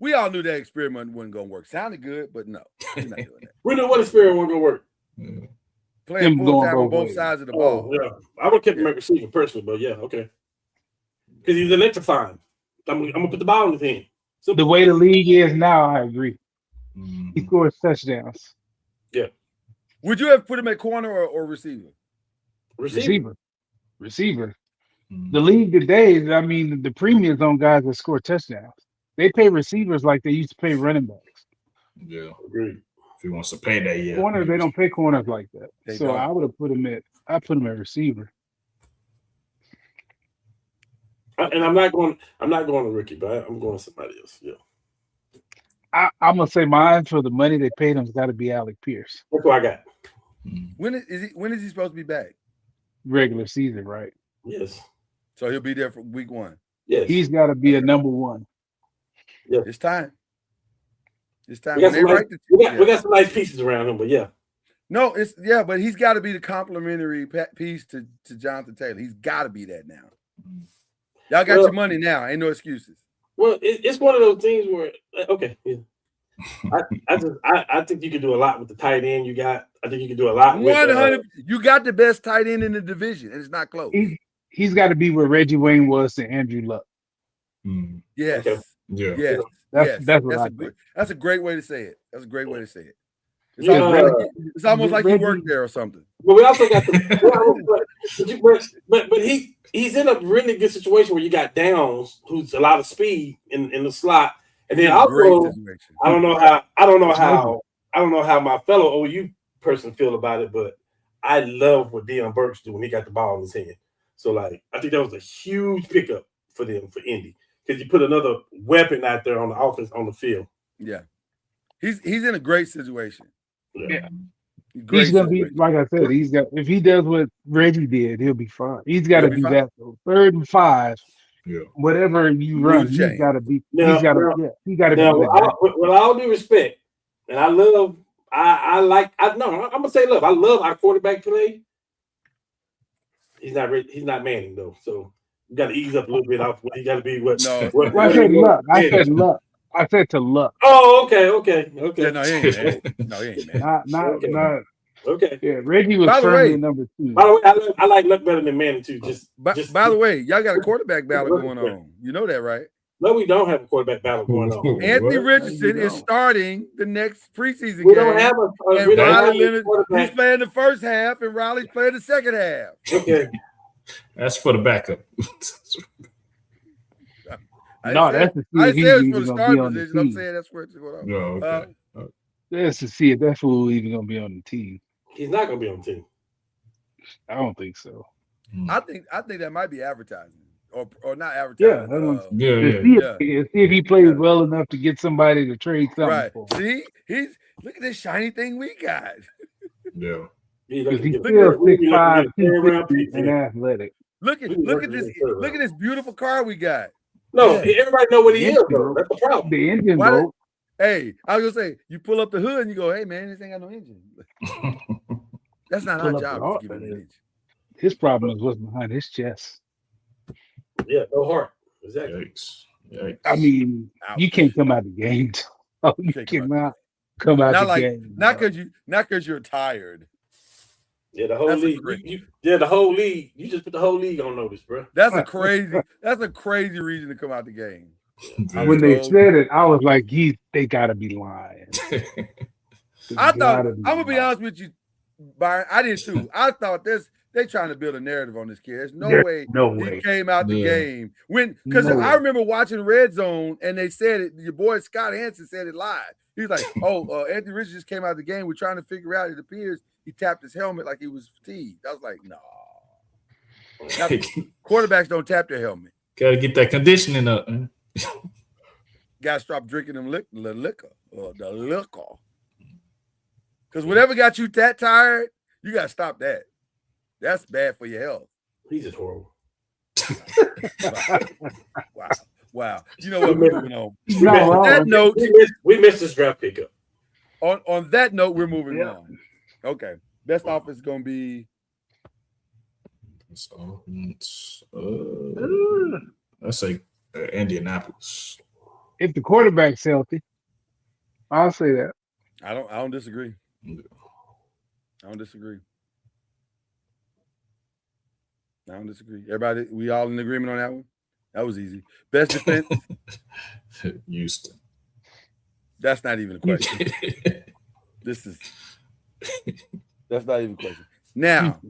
We all knew that experiment wasn't gonna work. Sounded good, but no, he's not doing that. we know what experience won't gonna work. Yeah. Playing Him full going time on both both ways. sides of the Oh, ball. yeah. I would keep him at receiver personally, but yeah, okay. Because he's electrifying. I'm gonna put the ball in his hand. So The way the league is now, I agree. Mhm. He scores touchdowns. Would you have put him at corner or receiver? receiver. Receiver. Mhm. The league today, I mean, the premiums on guys that score touchdowns. They pay receivers like they used to pay running backs. Yeah. Agreed. If he wants to pay that, yeah. Corners, they don't pay corners like that. They So don't. I would have put him at receiver. And I'm not going to rookie, but I'm going to somebody else. Yeah, I'm gonna say mine for the money they paid him's got to be Alec Pierce. that's what I got. Mhm. When is he supposed to be back? Regular season, right? Yes, So he'll be there for week 1. yes. He's got to be a number one. It's time. It's time. we got, When some they nice, write the- we got yeah. some nice pieces around him, but yeah, No, but he's got to be the complimentary piece to Jonathan Taylor. He's got to be that now. Y'all got Well- your money now. Ain't no excuses. well, it's one of those things where okay, yeah. I think you can do a lot with the tight end you got. I think you can do a lot with 100. You got the best tight end in the division, and it's not close. He's got to be where Reggie Wayne was to Andrew Luck. Mhm. Yes. Okay. Yeah. Yes. That's what I a think. great, that's a great way to say it. That's a great way to say it. It's Yeah. it's almost like he Reggie- worked there or something. But we also got but he's in a really good situation where you got Downs, who's a lot of speed in the slot, and then Great also situation. I don't know how my fellow OU person feel about it, but I love what Deion Burks do when he got the ball in his hand. So like I think that was a huge pickup for them for Indy because you put another weapon out there on the offense on the field. Yeah. He's in a great situation. Yeah. Great He's gonna be situation. like I said. He's got if he does what Reggie did, he'll be fine. He's got to He'll be do fine. that though. 3rd and 5, Yeah. whatever you run, Rules he's change. got to be. Now- He's got to. now- Yeah, he got to be. Now, good. with all due respect, and I'm gonna say love. I love our quarterback play. He's not Manning though, so you got to ease up a little bit off what he got to be. What? No. what- I said luck. I said luck. I said to Luck. Oh, okay. Yeah, no, he ain't mad. No, he ain't mad. Not. Okay. Yeah, Reggie was By the firmly way- number 2. By the way, I like Luck better than Manning too. By the way, y'all got a quarterback battle going on. You know that, right? No, we don't have a quarterback battle going on. Anthony What? Richardson No, you is don't. starting the next preseason We game. don't have and we don't have Riley a Leonard, he's quarterback. playing the first half, and Riley's playing the second half. Okay. That's for the backup. No, that's to see I if he's said it's for even the going to be starting on the position. I'm team. saying that's where it's going on. No, okay. That's to see if that fool even going to be on the team. He's not gonna be on the team. I don't think so. I think that might be advertising or not Yeah, advertising. that's what I'm Yeah, To yeah. see if he plays Yeah. well enough to get somebody to trade something Right. for. See, look at this shiny thing we got. Yeah. Because he's Look still at- look at- 6'5", look at- third round 250, pick, and man. athletic. Look at this beautiful car we got. No, Yeah. everybody know what he is, Yeah. though. That's the problem. The engine Why broke. Hey, I was gonna say, you pull up the hood and you go, hey man, this ain't got no engine. That's not Pull our up job the to heart, give it an that is. engine. His problem is what's behind his chest. Yeah, no heart. Exactly. Yikes. I mean, Ouch. you can't come out the game. Oh, you Can't come out cannot come out Not the like game. not because you're tired. Yeah, the whole That's a league. great- The whole league. You just put the whole league on notice, bro. That's a crazy reason to come out the game. When they Go. said it, I was like, they gotta be lying. I thought Gotta I'm gonna be lying. honest with you, Byron. I did too. I thought they trying to build a narrative on this kid. There's no There's way no he way. came out the Yeah. game because No I way. remember watching Red Zone and they said it. Your boy Scott Hansen said it live. He's like, Anthony Richardson just came out the game. We're trying to figure out. It appears he tapped his helmet like he was fatigued. I was like, no. Quarterbacks don't tap their helmet. Gotta get that conditioning up, man. Gotta stop drinking them the liquor. Because whatever got you that tired, you gotta stop that. That's bad for your health. He's just horrible. Wow. You know what? We're moving on. No, On that note, We missed this draft pickup. on that note, we're moving Yeah. on. Okay. Best offense is gonna be So, let's say Indianapolis. if the quarterback's healthy, I'll say that. I don't disagree. I don't disagree. Everybody, we all in agreement on that one? That was easy. Best defense, Houston. that's not even a question. That's not even a question. Now,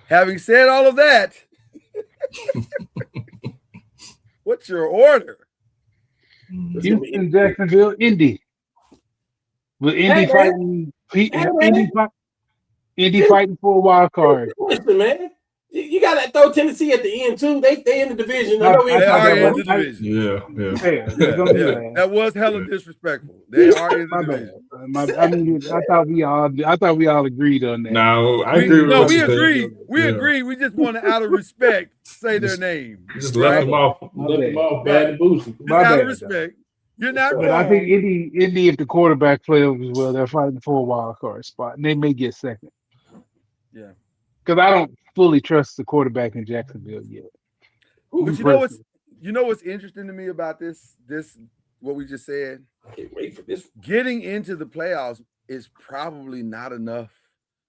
having said all of that, what's your order? Houston, Jacksonville, Indy. With Indy man. Indy fighting for a wild card. Listen, man. You got to throw Tennessee at the end, too. They in the division. I know we They ain't are talking in about the division. Yeah, don't do that. That was hella disrespectful. They are in the My division. bad. I mean, I thought we all agreed on that. No, I agree with No, what we you said. agree. We Yeah. agree. We just want to, out of respect, say their name. Just Right? left them off. My Left bad. them off bad and bougie. Just My out of bad. respect. You're not But wrong. I think Indy, if the quarterback plays well, they're fighting for a wild card spot, and they may get second. Yeah. Because I don't fully trust the quarterback in Jacksonville yet. But you know what's interesting to me about this what we just said? I can't wait for this. Getting into the playoffs is probably not enough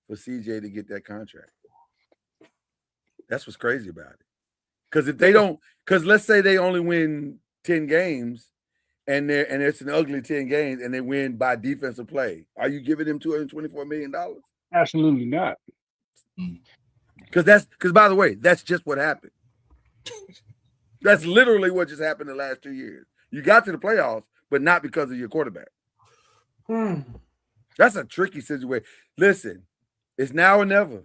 for CJ to get that contract. That's what's crazy about it. Because if they don't, because let's say they only win 10 games and it's an ugly 10 games and they win by defensive play, are you giving them $224 million? Absolutely not. Because by the way, that's just what happened. That's literally what just happened the last 2 years. You got to the playoffs, but not because of your quarterback. That's a tricky situation. Listen, it's now or never.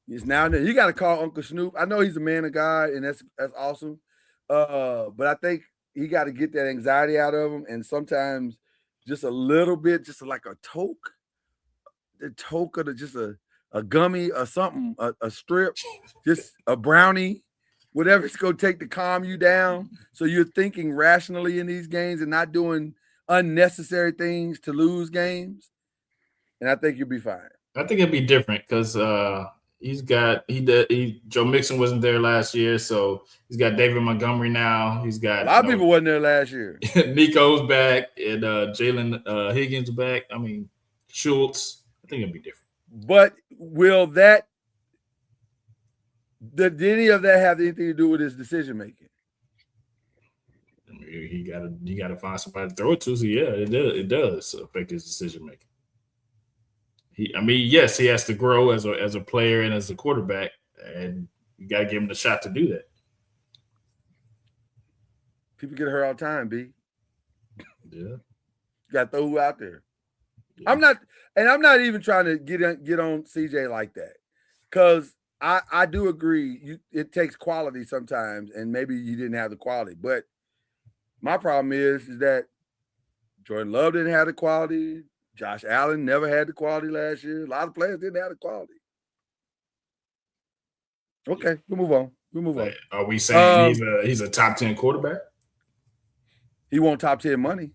It's now or never. You got to call Uncle Snoop. I know he's a man of God, and that's awesome. But I think he got to get that anxiety out of him, and sometimes just a little bit, just like a toke, or just a gummy or something, a strip, just a brownie, whatever it's going to take to calm you down. So you're thinking rationally in these games and not doing unnecessary things to lose games. And I think you'll be fine. I think it'd be different because Joe Mixon wasn't there last year, so he's got David Montgomery now. He's got A lot of people wasn't there last year. Nico's back and Jalen Higgins back. I mean, Schultz. I think it'll be different. But did any of that have anything to do with his decision making? I mean, you gotta find somebody to throw it to. So yeah, it does affect his decision making. Yes, he has to grow as a player and as a quarterback, and you got to give him the shot to do that. People get hurt all the time, B. Yeah, you got to throw who out there. Yeah. I'm not even trying to get on CJ like that, because I do agree. It takes quality sometimes, and maybe you didn't have the quality. But my problem is that Jordan Love didn't have the quality. Josh Allen never had the quality last year. A lot of players didn't have the quality. Okay, we'll move on. Are we saying he's a top 10 quarterback? He won't top 10 money.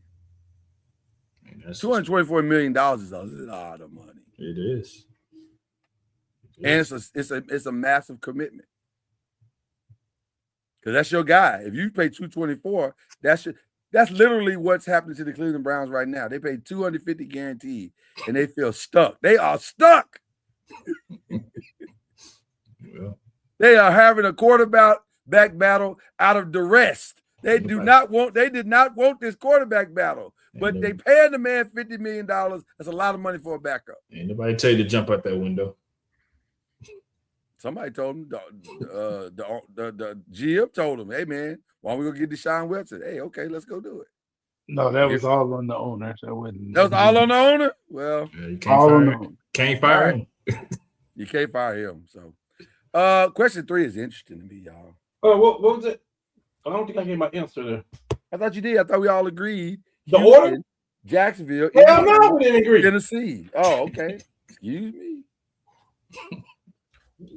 $224 million is a lot of money. It is. And it's a massive commitment. Because that's your guy. If you pay $224, that's literally what's happening to the Cleveland Browns right now. They pay $250 guaranteed, and they feel stuck. They are stuck. Well, they are having a quarterback battle out of duress. They did not want this quarterback battle, but they paying the man $50 million. That's a lot of money for a backup. Ain't nobody tell you to jump out that window. Somebody told him, the GM told him, hey, man, why don't we go get Deshaun Watson? Hey, okay, let's go do it. No, that was all on the owner. That was all on the owner? Well, you can't fire him. You can't fire him. So, question 3 is interesting to me, y'all. What was it? I don't think I gave my answer there. I thought you did. I thought we all agreed. The order? Jacksonville. Hell no, we didn't agree. Tennessee. Oh, okay. Excuse me.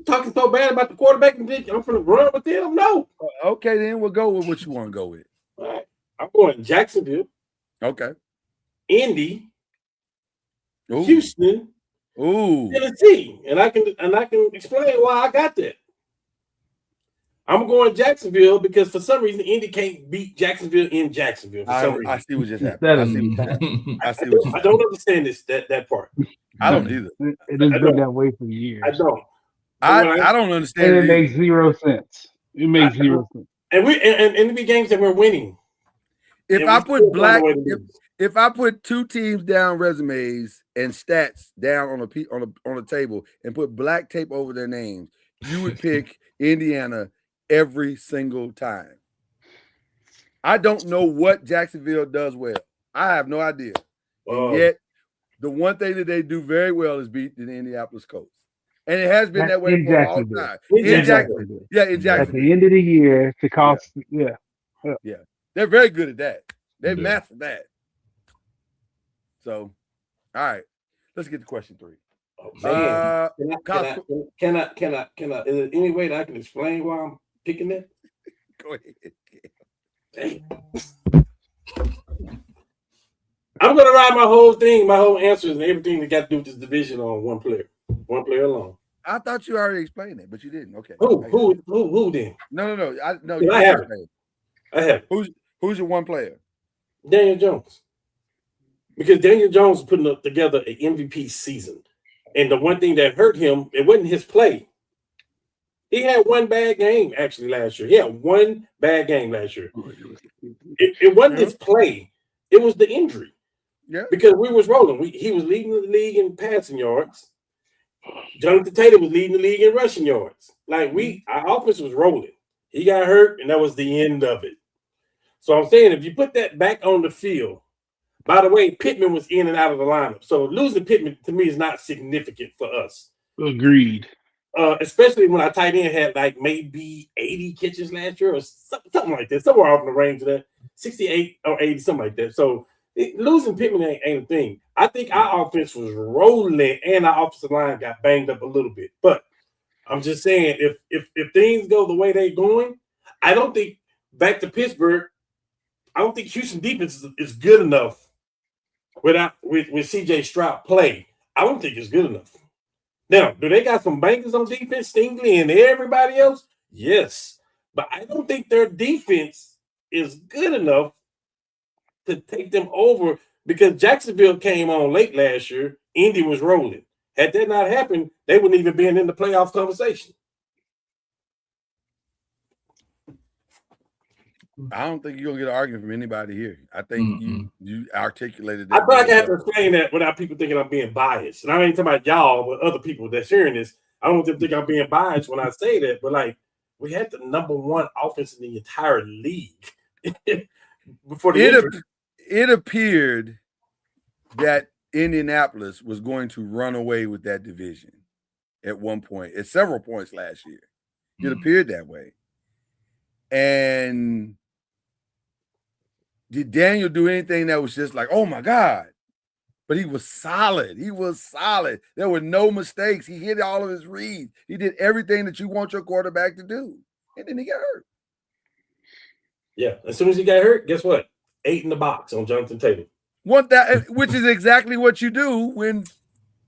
Talking so bad about the quarterback and I'm going to run with them? No. Okay, then we'll go with what you want to go with. All right. I'm going Jacksonville. Okay. Indy. Ooh. Houston. Ooh. Tennessee. And I can explain why I got that. I'm going Jacksonville because for some reason Indy can't beat Jacksonville in Jacksonville. I see what just happened. I don't understand that part. I don't either. It has been that way for years. I don't. I don't understand. And it makes 0 sense. It makes 0 sense. And it be games that we're winning. If I put 2 teams down resumes and stats down on a table and put black tape over their names, you would pick Indiana every single time. I don't know what Jacksonville does well. I have no idea. And yet, the one thing that they do very well is beat the Indianapolis Colts. And it has been that way for a long time. In Jacksonville. Yeah, in Jacksonville. At the end of the year, to cost, yeah. They're very good at that. They've mastered that. So, all right. Let's get to question 3. Can I? Is there any way that I can explain why I'm picking that? Go ahead. Dang. I'm gonna ride my whole answers and everything that got to do with this division on one player alone. I thought you already explained it, but you didn't. Okay. Who then? No. I have. Who's your one player? Daniel Jones. Because Daniel Jones is putting together an MVP season. And the one thing that hurt him, it wasn't his play. He had one bad game actually last year. He had one bad game last year. It wasn't his play. It was the injury. Yeah. Because we was rolling. He was leading the league in passing yards. Jonathan Taylor was leading the league in rushing yards. Like our offense was rolling. He got hurt, and that was the end of it. So I'm saying if you put that back on the field, by the way, Pittman was in and out of the lineup. So losing Pittman to me is not significant for us. Agreed. Especially when our tight end had like maybe 80 catches last year or something like that. Somewhere off in the range of that. 68 or 80, something like that. So losing Pittman ain't a thing. I think our offense was rolling and our offensive line got banged up a little bit. But I'm just saying, if things go the way they're going, I don't think back to Pittsburgh, I don't think Houston defense is good enough with CJ Stroud play. I don't think it's good enough. Now, do they got some bangers on defense, Stingley and everybody else? Yes. But I don't think their defense is good enough to take them over because Jacksonville came on late last year. Indy was rolling. Had that not happened, they wouldn't even been in the playoff conversation. I don't think you're gonna get an argument from anybody here. I think you articulated I that. feel like I have to explain that without people thinking I'm being biased. And I ain't talking about y'all, but other people that's hearing this. I don't want them to think I'm being biased when I say that, but like we had the number one offense in the entire league before the it appeared that Indianapolis was going to run away with that division at one point, at several points last year. It appeared that way. And did Daniel do anything that was just like, oh my God? But he was solid. He was solid. There were no mistakes. He hit all of his reads. He did everything that you want your quarterback to do. And then he got hurt. Yeah. As soon as he got hurt, guess what? 8 in the box on Jonathan Taylor. Which is exactly what you do when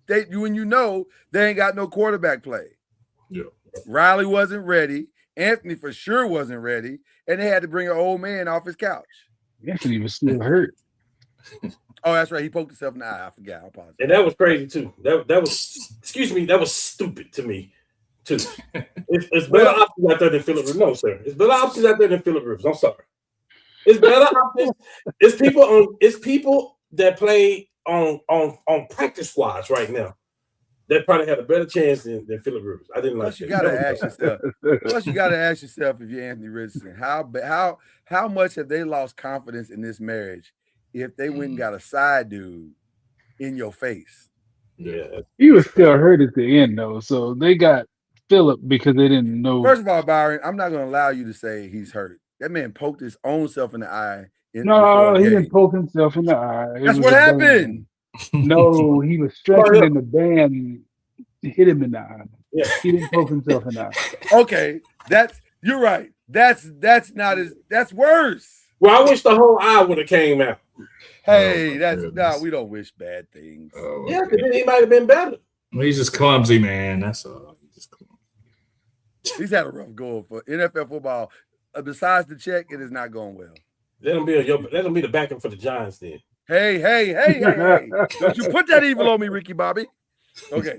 you know they ain't got no quarterback play. Yeah. Riley wasn't ready. Anthony for sure wasn't ready. And they had to bring an old man off his couch. Anthony was still hurt. Oh, that's right. He poked himself in the eye. I forgot. I apologize. And that was crazy too. That was, excuse me, that was stupid to me too. It's better options out there than Phillip Rivers. No, sir. It's better options out there than Phillip Rivers. I'm sorry. It's better options. It's people that play on practice squads right now that probably had a better chance than Phillip Rivers. I didn't like Plus, you gotta ask yourself. Plus, you gotta ask yourself if you're Anthony Richardson, how much have they lost confidence in this marriage if they went and got a side dude in your face? Yeah, he was still hurt at the end though, so they got Phillip because they didn't know. First of all, Byron, I'm not gonna allow you to say he's hurt. That man poked his own self in the eye. No, he didn't poke himself in the eye. That's what happened. No, he was stretching and the band hit him in the eye. Yeah. He didn't poke himself in the eye. Okay, you're right. That's worse. Well, I wish the whole eye would have came out. Hey, we don't wish bad things. Yeah, because then he might have been better. Well, he's just clumsy, man. That's all. He's had a rough go for NFL football. Besides the check, it is not going well. Let him be the backing for the Giants then. Hey. Don't you put that evil on me, Ricky Bobby. Okay.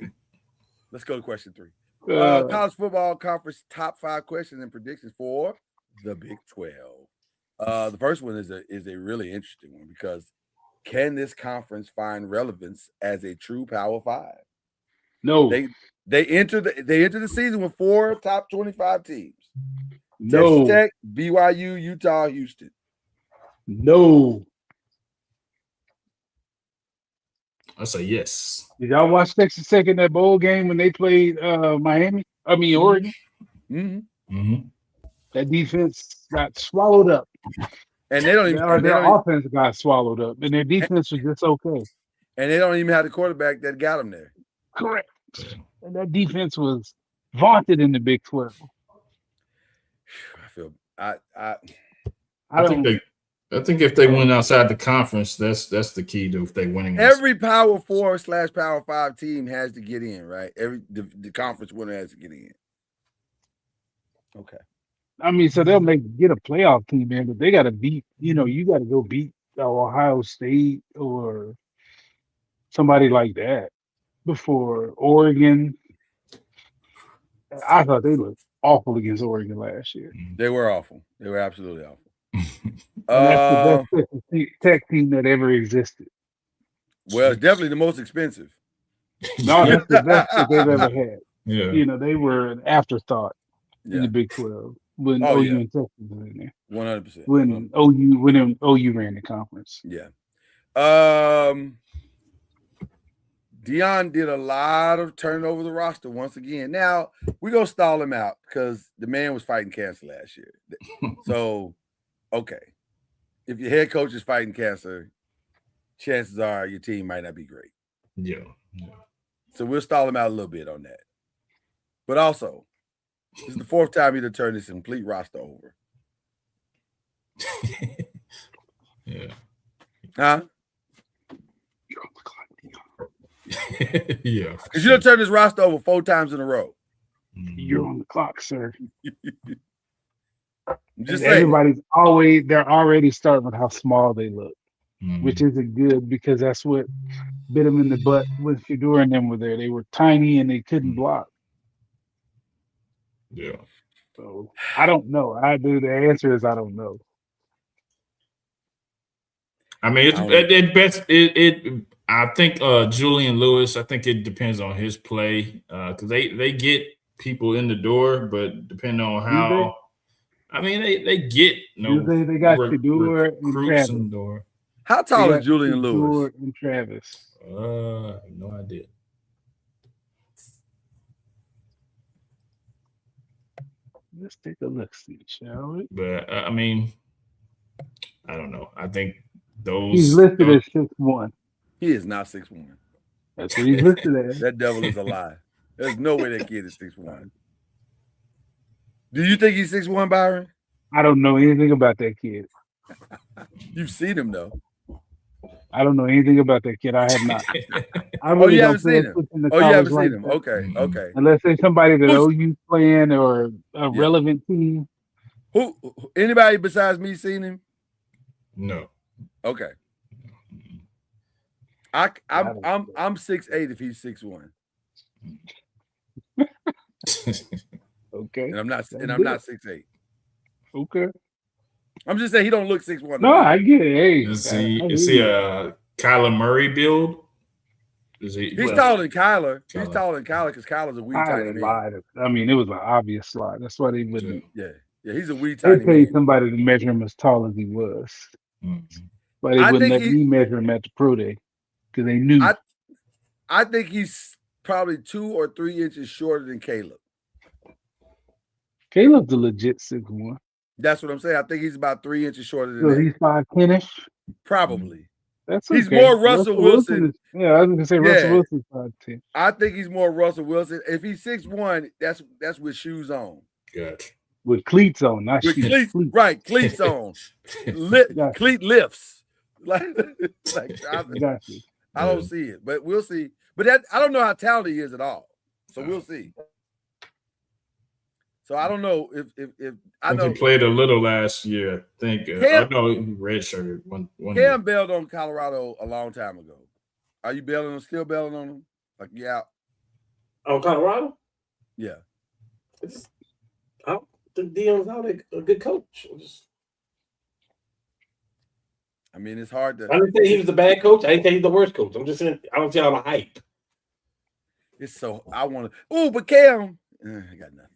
Let's go to question 3. College football conference top 5 questions and predictions for the Big 12. The first one is a really interesting one because can this conference find relevance as a true Power 5? No. They enter the season with 4 top 25 teams. No. Texas Tech, BYU, Utah, Houston. No. I say yes. Did y'all watch Texas Tech in that bowl game when they played Oregon? Mm-hmm. That defense got swallowed up. And they don't even their offense got swallowed up, and their defense was just okay. And they don't even have the quarterback that got them there. Correct. And that defense was vaunted in the Big 12. I think if they win outside the conference, that's the key to if they winning. Every Power 4/Power 5 team has to get in, right? The conference winner has to get in. Okay. I mean, so they'll get a playoff team in, but they got to beat. You got to go beat Ohio State or somebody like that before Oregon. I thought they looked awful against Oregon last year. They were awful. They were absolutely awful. That's the best Tech team that ever existed. Well, it's definitely the most expensive. No, that's the best that they've ever had. Yeah. They were an afterthought in the Big 12 when OU and Texas were in there. 100%. When OU ran the conference. Yeah. Deion did a lot of turning over the roster once again. Now, we're going to stall him out because the man was fighting cancer last year. So, okay. If your head coach is fighting cancer, chances are your team might not be great. Yeah. So we'll stall him out a little bit on that. But also, this is the 4th time he'd have turned this complete roster over. Yeah. Huh? Yeah. Because you don't turn this roster over 4 times in a row. You're on the clock, sir. I'm just And saying. they're already starting with how small they look, which isn't good because that's what bit them in the butt when Fedor and them were there. They were tiny and they couldn't block. Yeah. So I don't know. The answer is I don't know. I mean, I think Julian Lewis. I think it depends on his play because they get people in the door, but depending on how, I mean, they get They got Fedor and recruits Travis. in the door. How tall is Julian Lewis? And Travis. I have no idea. Let's take a look, see, shall we? But I mean, I don't know. I think those. He's listed as 6'1". He is not 6'1". That's what he's listed as. That devil is a lie. There's no way that kid is 6'1". Do you think he's 6'1", Byron? I don't know anything about that kid. You've seen him though. I don't know anything about that kid. I have not. You haven't seen him. You haven't seen him. Okay, okay. Unless there's somebody that OU's playing or a relevant team. Who? Anybody besides me seen him? No. Okay. I'm 6'8" if he's 6'1". Okay. And I'm not 6'8". Okay. I'm just saying he don't look 6'1". No, I get it. Hey, is he a Kyler Murray build? He's taller than Kyler. He's taller than Kyler because Kyler's a wee tiny man. I mean, it was an obvious slide. That's why they wouldn't. Yeah, he's a wee tiny They paid man. somebody to measure him as tall as he was. But they wouldn't let me measure him at the pro day because they knew. I think he's probably 2 or 3 inches shorter than Caleb. Caleb's a legit 6'1". That's what I'm saying. I think he's about 3 inches shorter than So that. he's 5'10"ish. Probably. That's he's okay. more Russell Wilson. I was gonna say Russell Wilson's 5'10". I think he's more Russell Wilson. If he's 6'1", that's with shoes on. Gotcha. With cleats on, not with shoes. Cleats. Right, cleats on. Cleat lifts. I don't see it, but we'll see. But I don't know how talented he is at all. So we'll see. So I don't know if I know he played a little last year. I think. No, he redshirted one. Cam bailed on Colorado a long time ago. Are you still bailing on him? Like on Colorado? Yeah. I don't think Dion's not a good coach. I mean, it's hard to. I didn't say he was a bad coach. I didn't say he's the worst coach. I'm just saying I don't see all the hype. It's so I want to. Oh, but Cam, I got nothing.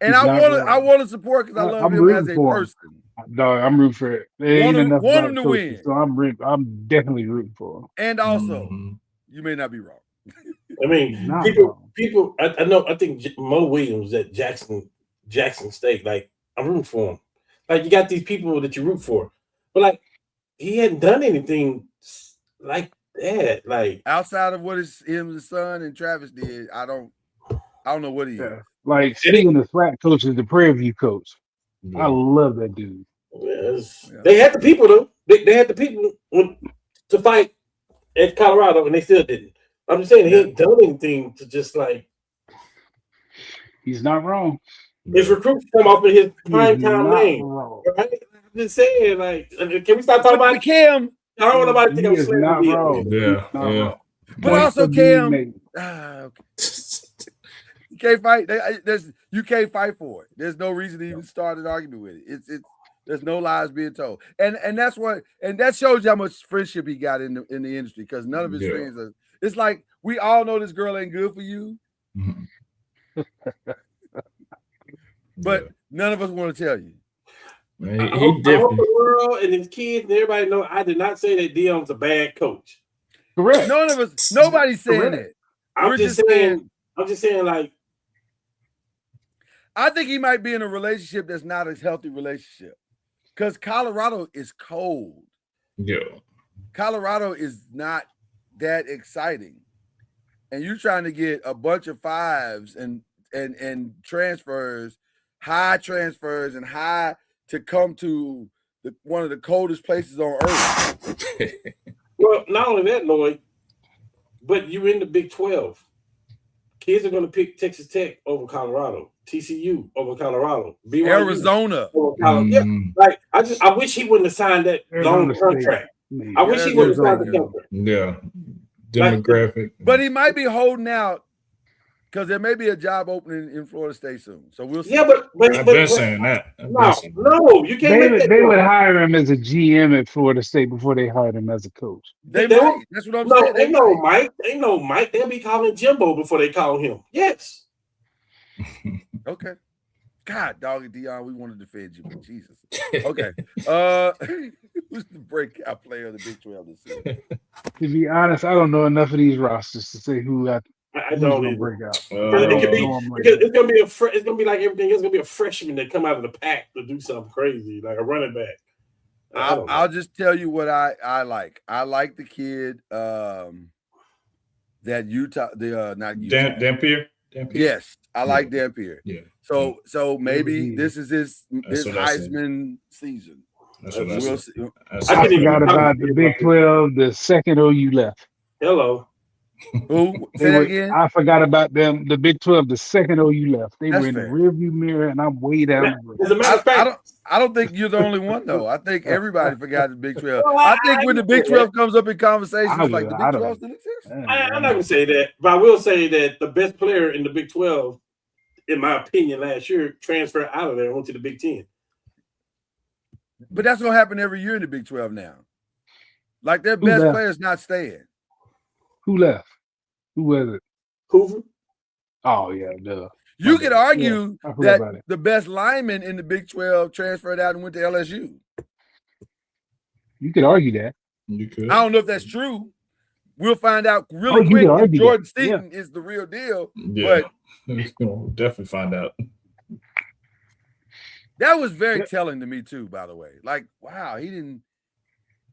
And I want to support because I love him as a person. Dog, I'm rooting for it. There ain't enough want him to win, so I'm definitely rooting for him. And also, you may not be wrong. I mean, people. I know. I think Mo Williams at Jackson State. Like I'm rooting for him. Like you got these people that you root for, but like he hadn't done anything like that. Like outside of what his son and Travis did, I don't know what he is. Like speaking of flat coaches, the Prairie View coach. Yeah. I love that dude. Yes. Yeah. They had the people though. They had the people to fight at Colorado, and they still didn't. I'm just saying he ain't done anything to just like. He's not wrong. His recruits come off in his prime time name. Right? I'm just saying, like, can we stop talking about Cam? I don't want nobody to think I'm slandering wrong. Yeah. But also Cam. You can't fight. You can't fight for it. There's no reason to even start an argument with it. It's there's no lies being told, and that's what, and that shows you how much friendship he got in the industry because none of his friends are. It's like we all know this girl ain't good for you, but none of us want to tell you. I hope the world and his kids and everybody know I did not say that Dion's a bad coach. Correct. None of us. Nobody's saying it. I'm just saying, like. I think he might be in a relationship that's not a healthy relationship because Colorado is cold. Yeah. Colorado is not that exciting. And you're trying to get a bunch of fives and transfers, high transfers and high to come to one of the coldest places on earth. Well, not only that, Lloyd, but you're in the Big 12. Kids are going to pick Texas Tech over Colorado, TCU over Colorado, BYU Arizona. over Colorado. Yeah, like I wish he wouldn't have signed that long Arizona State. contract. Man, I wish he wouldn't have signed the Arizona. contract. Yeah. Demographic. But he might be holding out because there may be a job opening in Florida State soon. So we'll see. Yeah, but I've been saying that. no, you can't make that. They would hire him as a GM at Florida State before they hired him as a coach. They They might. That's what I'm No, saying. they know Mike. They know Mike. They'll be calling Jimbo before they call him. Yes. Okay. God, doggy Dion, we want to defend you, but Jesus. Okay. Who's the breakout player of the Big 12 this season? To be honest, I don't know enough of these rosters to say who's I going don't to either. break out. It could be because it's gonna be it's gonna be like everything. It's gonna be a freshman that come out of the pack to do something crazy, like a running back. I'll just tell you what I like. I like the kid that Utah, not Utah. Dampier? Yes, I like Dampier. Yeah. So maybe this is his That's what I said. Heisman season. That's what I We'll said. see. I forgot about the Big 12, the second OU left. Hello. Who? Say that again? I forgot about them. The Big 12, the second OU left. They That's were in fair. the rearview mirror, and I'm way down the road. As a matter of fact, I don't think you're the only one though. I think everybody forgot the Big 12. I think when the Big 12 comes up in conversation, it's like the Big 12 still exists. I'm not gonna say that, but I will say that the best player in the Big 12, in my opinion, last year transferred out of there and went to the Big 10. But that's gonna happen every year in the Big 12 now. Like their Who best left? players not staying. Who left? Who was it? Hoover. Oh, yeah, duh. You could argue I forgot about that it. the best lineman in the Big 12 transferred out and went to LSU. You could argue that. You could. I don't know if that's true. We'll find out Oh, really you quick could if argue Jordan that. Yeah. Steaton is the real deal. Yeah. But We'll definitely find out. that was very telling to me too, by the way. Like, wow, he didn't.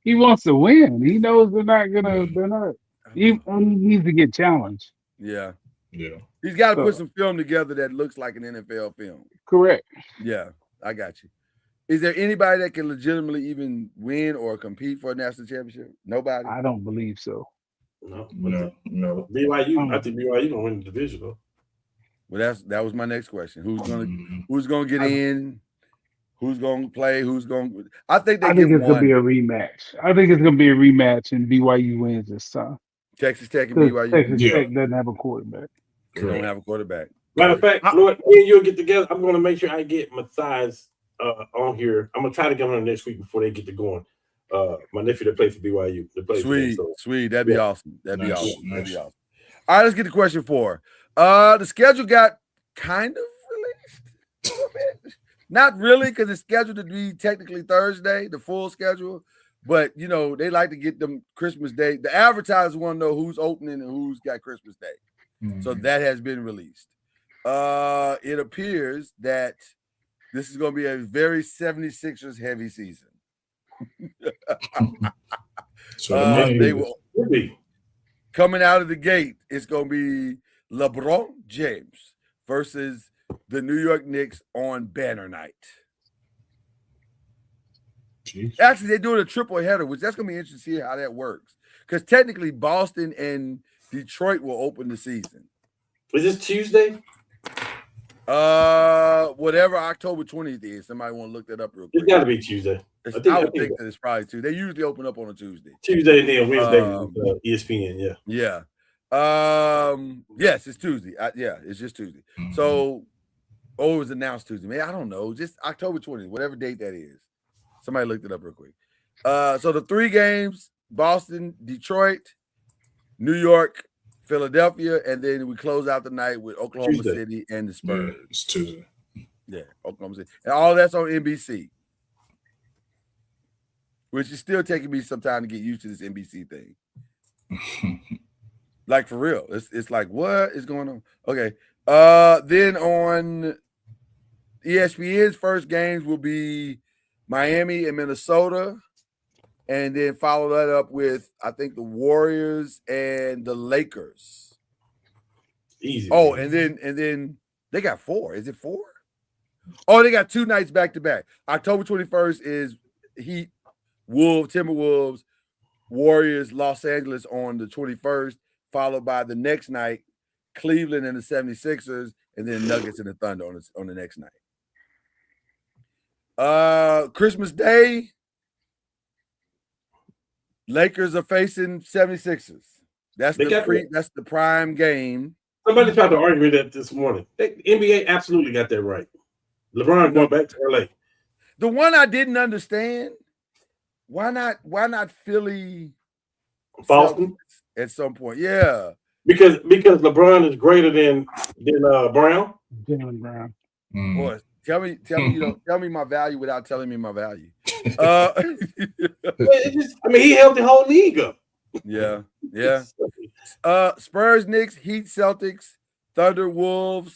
He wants to win. He knows they're not gonna. They're not. He needs to get challenged. Yeah. Yeah. He's got to put So- some film together that looks like an NFL film. Correct. Yeah, I got you. Is there anybody that can legitimately even win or compete for a national championship? Nobody. I don't believe so. No. No. BYU. I think BYU gonna win the division though. Well, that was my next question. Who's Mhm. gonna get in? Who's gonna play? Who's gonna? I think they I get think it's one. gonna be a rematch. I think it's gonna be a rematch, and BYU wins this time. Texas Tech and 'Cause BYU. Texas Yeah. Tech doesn't have a quarterback. They don't have a quarterback. Matter of fact, Lord, me and you'll get together. I'm gonna make sure I get Matthias on here. I'm gonna try to get on next week before they get to going. My nephew that plays for BYU. That plays for them, Sweet, so. sweet. That'd be Yeah. awesome. That'd be Nice, awesome. That'd be nice. awesome. All right, let's get to question 4. The schedule got kind of released a little bit. Not really, because it's scheduled to be technically Thursday, the full schedule. But you know, they like to get them Christmas Day. The advertisers want to know who's opening and who's got Christmas Day. So that has been released. It appears that this is going to be a very 76ers heavy season. So the money They is- will Could be. coming out of the gate. It's going to be LeBron James versus the New York Knicks on banner night. Jeez. Actually, they're doing a triple header, which that's going to be interesting to see how that works. Because technically, Boston and Detroit will open the season. Is this Tuesday? Whatever October 20th is. Somebody want to look that up real It's quick. got to be Tuesday. I I think- would think that it's probably Tuesday. They usually open up on a Tuesday. Tuesday and then Wednesday Um, with ESPN. Yeah. Yeah. Yes, it's Tuesday. Yeah, it's just Tuesday. So, it was announced Tuesday. Man, I don't know. Just October 20th, whatever date that is. Somebody looked it up real quick. So the 3 games: Boston, Detroit, New York, Philadelphia, and then we close out the night with Oklahoma Tuesday. City and the Yeah, Spurs. it's Tuesday. Yeah, Oklahoma City. And all that's on NBC. Which is still taking me some time to get used to this NBC thing. Like for real. It's like, what is going on? Okay. Then on ESPN's first games will be Miami and Minnesota. And then follow that up with, I think, the Warriors and the Lakers. Easy. Oh, man. and then they got 4. Is it 4? Oh, they got 2 nights back to back. October 21st is Heat, Timberwolves, Warriors, Los Angeles on the 21st, followed by the next night, Cleveland and the 76ers, and then Nuggets and the Thunder on the next night. Christmas Day, Lakers are facing 76ers. That's the prime game. Somebody tried to argue that this morning. The NBA absolutely got that right. LeBron going back to LA. The one I didn't understand, why not Philly Boston at some point? Yeah. Because LeBron is greater than Brown. Jaylen Brown. Boy, tell me you don't tell me my value without telling me my value. He held the whole league up. Yeah. Spurs, Knicks, Heat, Celtics, Thunder, Wolves,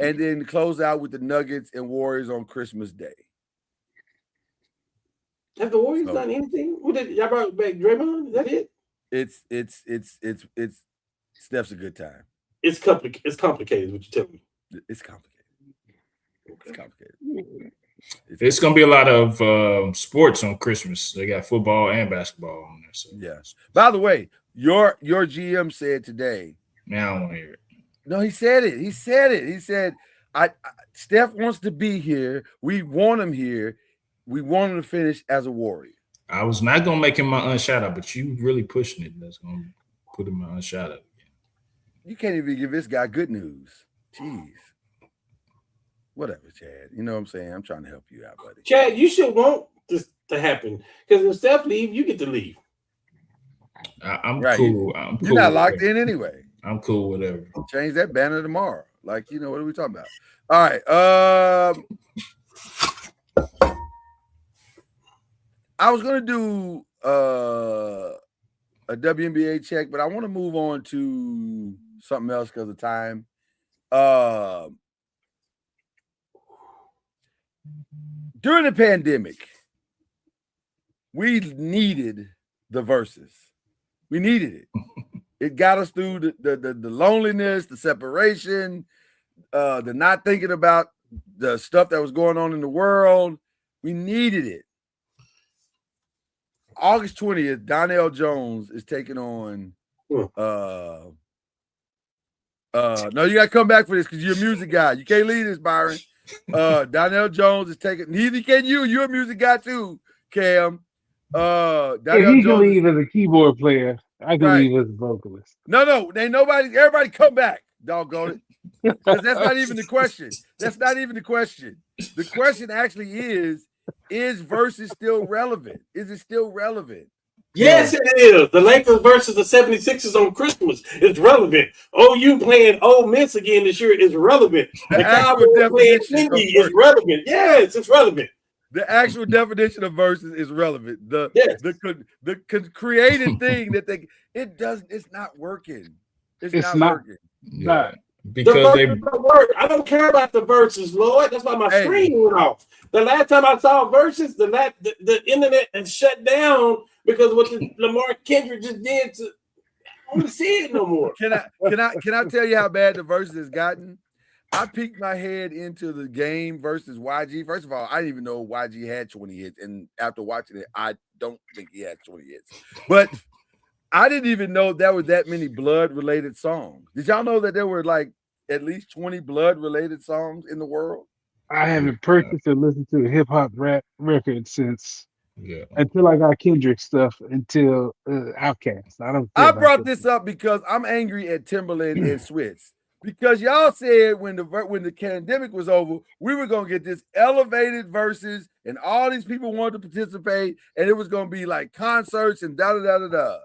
and then close out with the Nuggets and Warriors on Christmas Day. Have the Warriors done anything? Y'all brought back Draymond? Is that it? It's Steph's a good time. It's complicated. It's complicated. What you tell me? It's complicated. It's complicated. It's gonna be a lot of sports on Christmas. They got football and basketball on there. So. Yeah. By the way, your GM said today. Man, I don't want to hear it. No, he said it. He said, Steph wants to be here. We want him here. We want him to finish as a Warrior. I was not gonna make him my unshout out, but you really pushing it. That's gonna put him my unshout out again. You can't even give this guy good news. Jeez. Whatever, Chad. You know what I'm saying? I'm trying to help you out, buddy. Chad, you should want this to happen because if Steph leave, you get to leave. I'm right. cool. You're not locked in anyway. I'm cool, whatever. Change that banner tomorrow. Like, what are we talking about? All right. I was gonna do a WNBA check, but I want to move on to something else because of time. During the pandemic, we needed the verses. We needed it. It got us through the loneliness, the separation, the not thinking about the stuff that was going on in the world. We needed it. August 20th, Donnell Jones is taking on no, you gotta come back for this because you're a music guy. You can't leave this, Byron. Donnell Jones is taking, neither can you. You're a music guy too, Cam. If he can leave as a keyboard player, I can leave as a vocalist. No, ain't nobody, everybody come back, doggone it. Because that's not even the question. That's not even the question. The question actually is versus still relevant? Is it still relevant? Yes, it is. The Lakers versus the 76ers on Christmas is relevant. OU playing Ole Miss again this year is relevant. The Cowboys playing Indy is relevant. Yes, it's relevant. The actual definition of versus is relevant. The creative thing that it's not working. It's not working. Not. Because they work. I don't care about the verses, Lord. That's why my screen went off. The last time I saw verses, the internet had shut down because what Lamar Kendrick just did to. I don't see it no more. Can I tell you how bad the verses has gotten? I peeked my head into the game versus YG. First of all, I didn't even know YG had 20 hits, and after watching it, I don't think he had 20 hits. But I didn't even know there were that many blood-related songs. Did y'all know that there were like at least 20 blood-related songs in the world? I haven't purchased or listened to a hip-hop rap record since until I got Kendrick stuff until Outkast. I brought this up because I'm angry at Timberland and Switz. Because y'all said when the pandemic was over, we were gonna get this elevated verses, and all these people wanted to participate, and it was gonna be like concerts and da da da da da.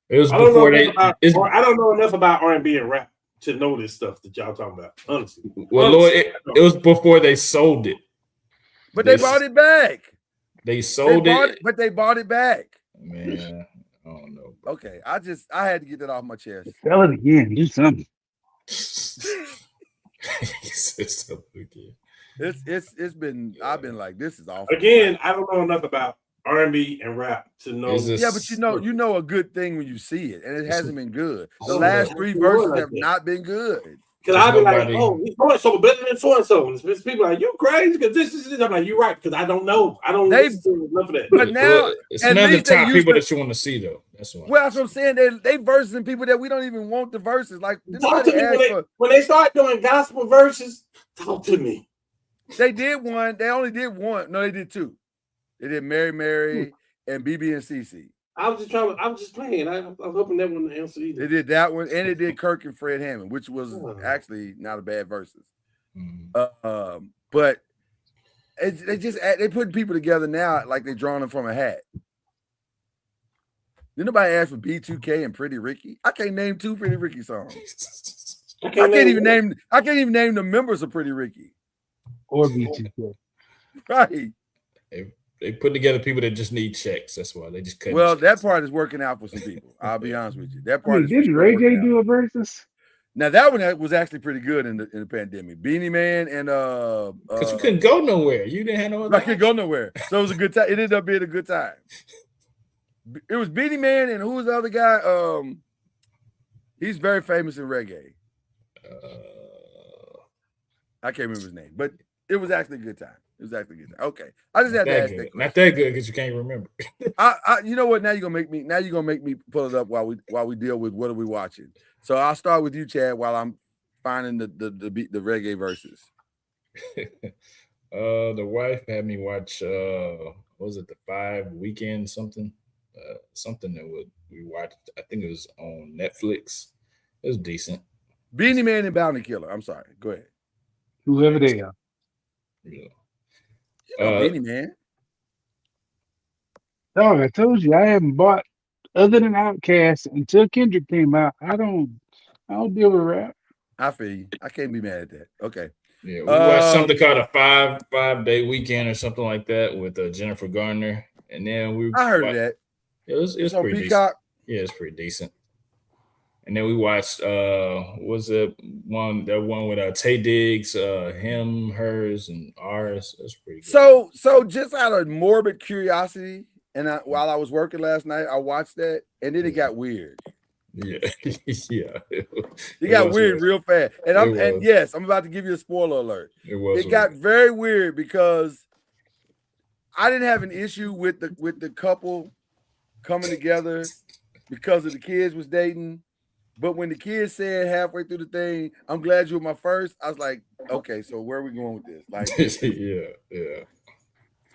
It was before I don't know enough about R&B and rap to know this stuff that y'all talking about. Honestly, Lord, it was before they sold it. But they bought it back. They sold it, but they bought it back. Man, I don't know. Okay, I had to get that off my chest. Sell it again. Do something. It's been. I've been like, this is awful. Again, I don't know enough about R&B and rap to know. Yeah, but you know a good thing when you see it, and it hasn't been good. The last three verses have not been good. Because I'd be like, oh, he's so and so better than so and so. And people are like, you crazy? Because this is this. I'm like, you're right. Because I don't know. I don't listen to enough of that. But now, it's not the top people that you want to see, though. That's why. Well, that's what I'm saying. They versing people that we don't even want the verses. Like, talk to me when they start doing gospel verses. Talk to me. They did one. They only did one. No, they did two. They did Mary and BB and CC. I was just playing. I was hoping that one to answer either. They did that one, and they did Kirk and Fred Hammond, which was actually not a bad verses. But they putting people together now like they're drawing them from a hat. Did nobody ask for B2K and Pretty Ricky? I can't name two Pretty Ricky songs. I can't even name the members of Pretty Ricky or B2K. Right. They put together people that just need checks. That's why they just cut. Well, that part is working out for some people. I'll be honest with you. That part. Didn't Ray J do a versus? Now that one was actually pretty good in the pandemic. Beanie Man and because you couldn't go nowhere. You didn't have no other. I couldn't go nowhere. So it was a good time. It ended up being a good time. It was Beanie Man and who was the other guy? He's very famous in reggae. I can't remember his name, but it was actually a good time. It was actually good. Okay, I just had to ask that. Not that good because you can't remember. You know what? Now you're gonna make me pull it up while we deal with what are we watching. So I'll start with you, Chad, while I'm finding the reggae verses. The wife had me watch. What was it, the 5 Weekend something? Something that we watched. I think it was on Netflix. It was decent. Beanie Man and Bounty Killer. I'm sorry. Go ahead. Whoever they are. Yeah. Beanie Man. Dog, I told you I haven't bought other than Outkast until Kendrick came out. I don't deal with rap. I feel you. I can't be mad at that. Okay. Yeah, we watched something called a 5-day weekend or something like that with Jennifer Garner, and then I heard of that. It was pretty decent. Yeah, it's pretty decent. And then we watched was it one with Tay Diggs, him, hers, and ours. That's pretty good. So just out of morbid curiosity, and while I was working last night, I watched that, and then it got weird. Yeah, yeah. It got weird real fast. And yes, I'm about to give you a spoiler alert. It got very weird because I didn't have an issue with the couple coming together because of the kids was dating. But when the kids said halfway through the thing, I'm glad you were my first, I was like, okay, so where are we going with this? Like, yeah.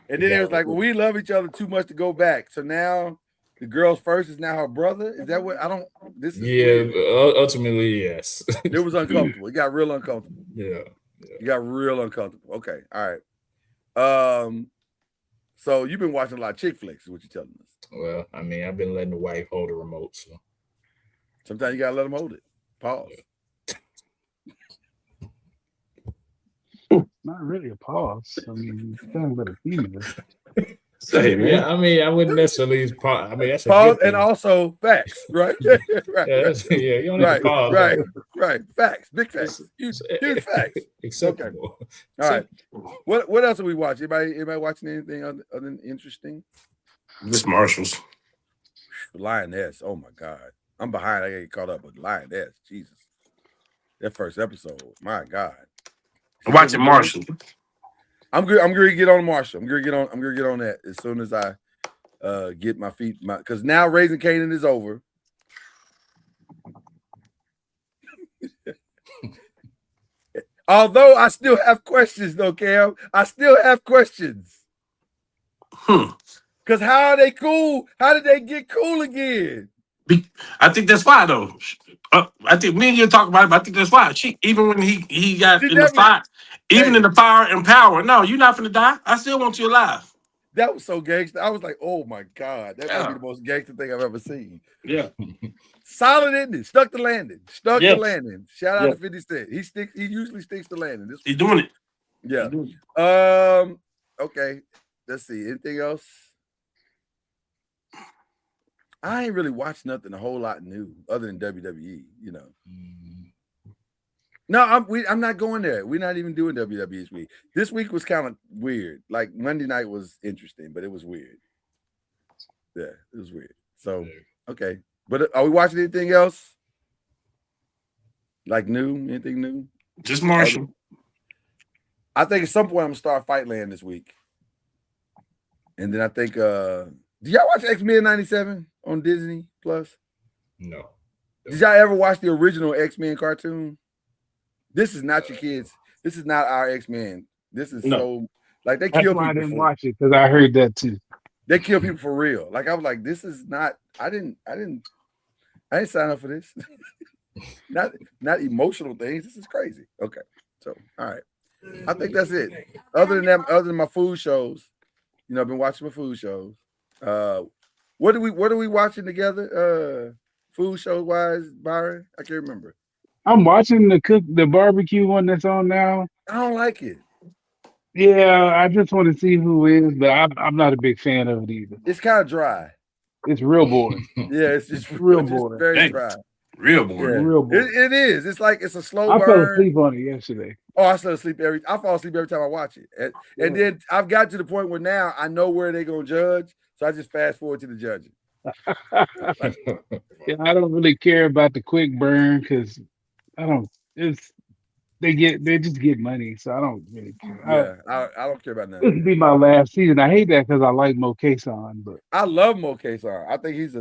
And then it was like, well, we love each other too much to go back. So now the girl's first is now her brother. Is that what this is ultimately, yes. It was uncomfortable. It got real uncomfortable. Yeah. It got real uncomfortable. Okay. All right. So you've been watching a lot of chick flicks, is what you're telling us. Well, I mean, I've been letting the wife hold the remote, so sometimes you gotta let them hold it. Pause. Not really a pause. I mean, you kind of let a female. Say, man. Yeah, I mean, I wouldn't necessarily pause. I mean, that's a pause and also facts, right? right. Yeah, you don't need to pause. Right. Facts, big facts. Huge facts. Acceptable. Okay. All right. What else are we watching? Anybody watching anything other than interesting? Miss Marshalls. Lioness. Oh my God. I'm behind. I get caught up with Lioness. Jesus. That first episode. My God. I'm watching Marshall. I'm good. I'm gonna get on Marshall. I'm gonna get on that as soon as I get my feet. Because now Raising Canaan is over. Although I still have questions, though, Cam. I still have questions. Because how are they cool? How did they get cool again? I think that's why, though. I think me and you talk about it, but I think that's why. Even when he got in the fire, in the fire and power. No, you're not finna die. I still want you alive. That was so gangster. I was like, oh my God, that might be the most gangster thing I've ever seen. Yeah. Solid ending. Stuck the landing. The landing. Shout out to 50 Cent. He usually sticks the landing. He's doing it. Yeah. Okay. Let's see. Anything else? I ain't really watched nothing a whole lot new other than WWE, you know. No, I'm not going there. We're not even doing WWE this week. This week was kind of weird. Like Monday night was interesting, but it was weird. Yeah, it was weird. So, okay. But are we watching anything else? Like new? Anything new? Just Marshall. I think at some point I'm gonna start Fightland this week. And then I think did y'all watch X-Men 97 on Disney Plus? No. Did y'all ever watch the original X-Men cartoon? This is not your kids. This is not our X-Men. This is No. so like they That's kill why I people. didn't watch it, because I heard that too. They kill people for real. Like I was like, this is not. I didn't sign up for this. not emotional things. This is crazy. Okay, so all right. I think that's it. Other than that, other than my food shows, you know, I've been watching my food shows. What are we watching together? Food shows wise, Byron? I can't remember. I'm watching the barbecue one that's on now. I don't like it. Yeah, I just want to see who is, but I'm not a big fan of it either. It's kind of dry. It's real boring. Yeah, it's just Real it's just boring. very Dang. dry. Real boring. Yeah. Real boring. It is. It's like it's a slow I burn. fell asleep on it yesterday. Oh, I fall asleep every time I watch it. And then I've got to the point where now I know where they're gonna judge, so I just fast forward to the judging. Yeah, I don't really care about the quick burn because I don't. They just get money, so I don't really care. Yeah, I don't care about This nothing. would be my last season. I hate that because I like Mo Kason, but I love Mo Kason. I think he's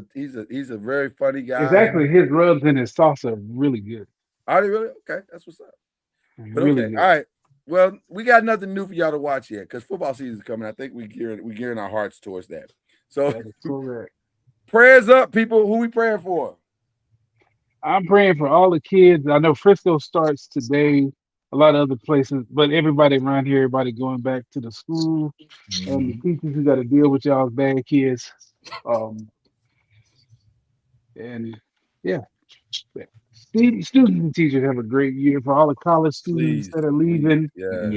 a very funny guy. it's actually his rubs and his sauce are really good. Are they really? Okay, that's what's up. But Really okay, good. all right. Well, we got nothing new for y'all to watch yet because football season is coming. I think we gearing our hearts towards that. So That is correct. prayers up, people. Who we praying for? I'm praying for all the kids. I know Frisco starts today, a lot of other places, but everybody around here, everybody going back to the school, and the teachers who got to deal with y'all's bad kids. And yeah, students and teachers have a great year. For all the college students that are leaving, Yeah.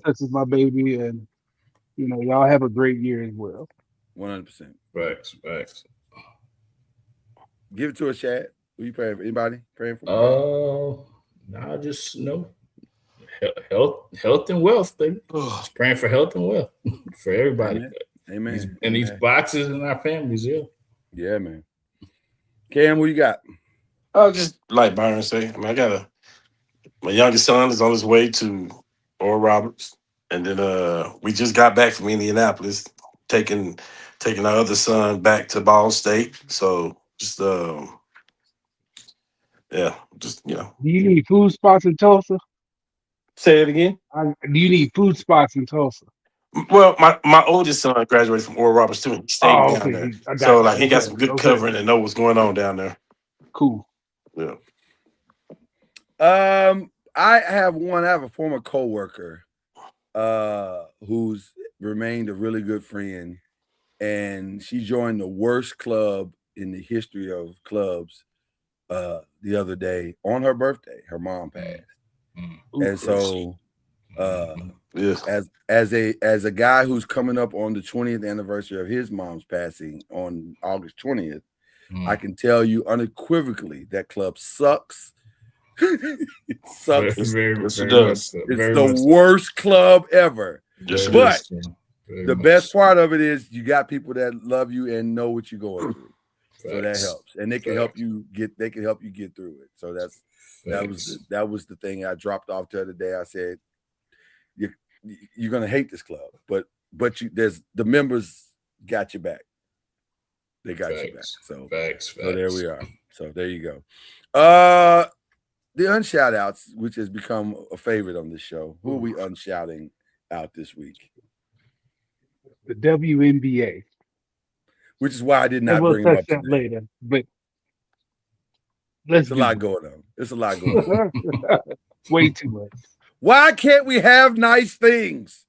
such as my baby, and y'all have a great year as well. 100%. Facts. Give it to us, Chad. Who you praying for? Anybody praying for? Nah, just health and wealth, baby. Just praying for health and wealth for everybody. Amen. And these boxes and our families, Yeah, man. Cam, what you got? Just like Byron say, I mean, my youngest son is on his way to Oral Roberts, and then we just got back from Indianapolis, taking our other son back to Ball State. So just Do you need food spots in Tulsa? Say it again. Do you need food spots in Tulsa? Well, my oldest son graduated from Oral Roberts too. He stayed down there, so like he got some good covering and know what's going on down there. Cool. Yeah. I have a former coworker who's remained a really good friend, and she joined the worst club in the history of clubs the other day on her birthday. Her mom passed. And so as a guy who's coming up on the 20th anniversary of his mom's passing on August 20th, I can tell you unequivocally that club sucks. It sucks. Yes, it It's does. the worst club ever. Yes, it But is. the best part of it is you got people that love you and know what you're going through. So that helps. And they can help you get through it. So that was the thing I dropped off the other day. I said, you're gonna hate this club, but there's the members got your back. They got your back. So there we are. So there you go. The unshout outs, which has become a favorite on this show. Who are we unshouting out this week? The WNBA. Which is why I did not And we'll bring them touch up that today. later. But It's a lot going on. It's a lot going on. Way too much. Why can't we have nice things?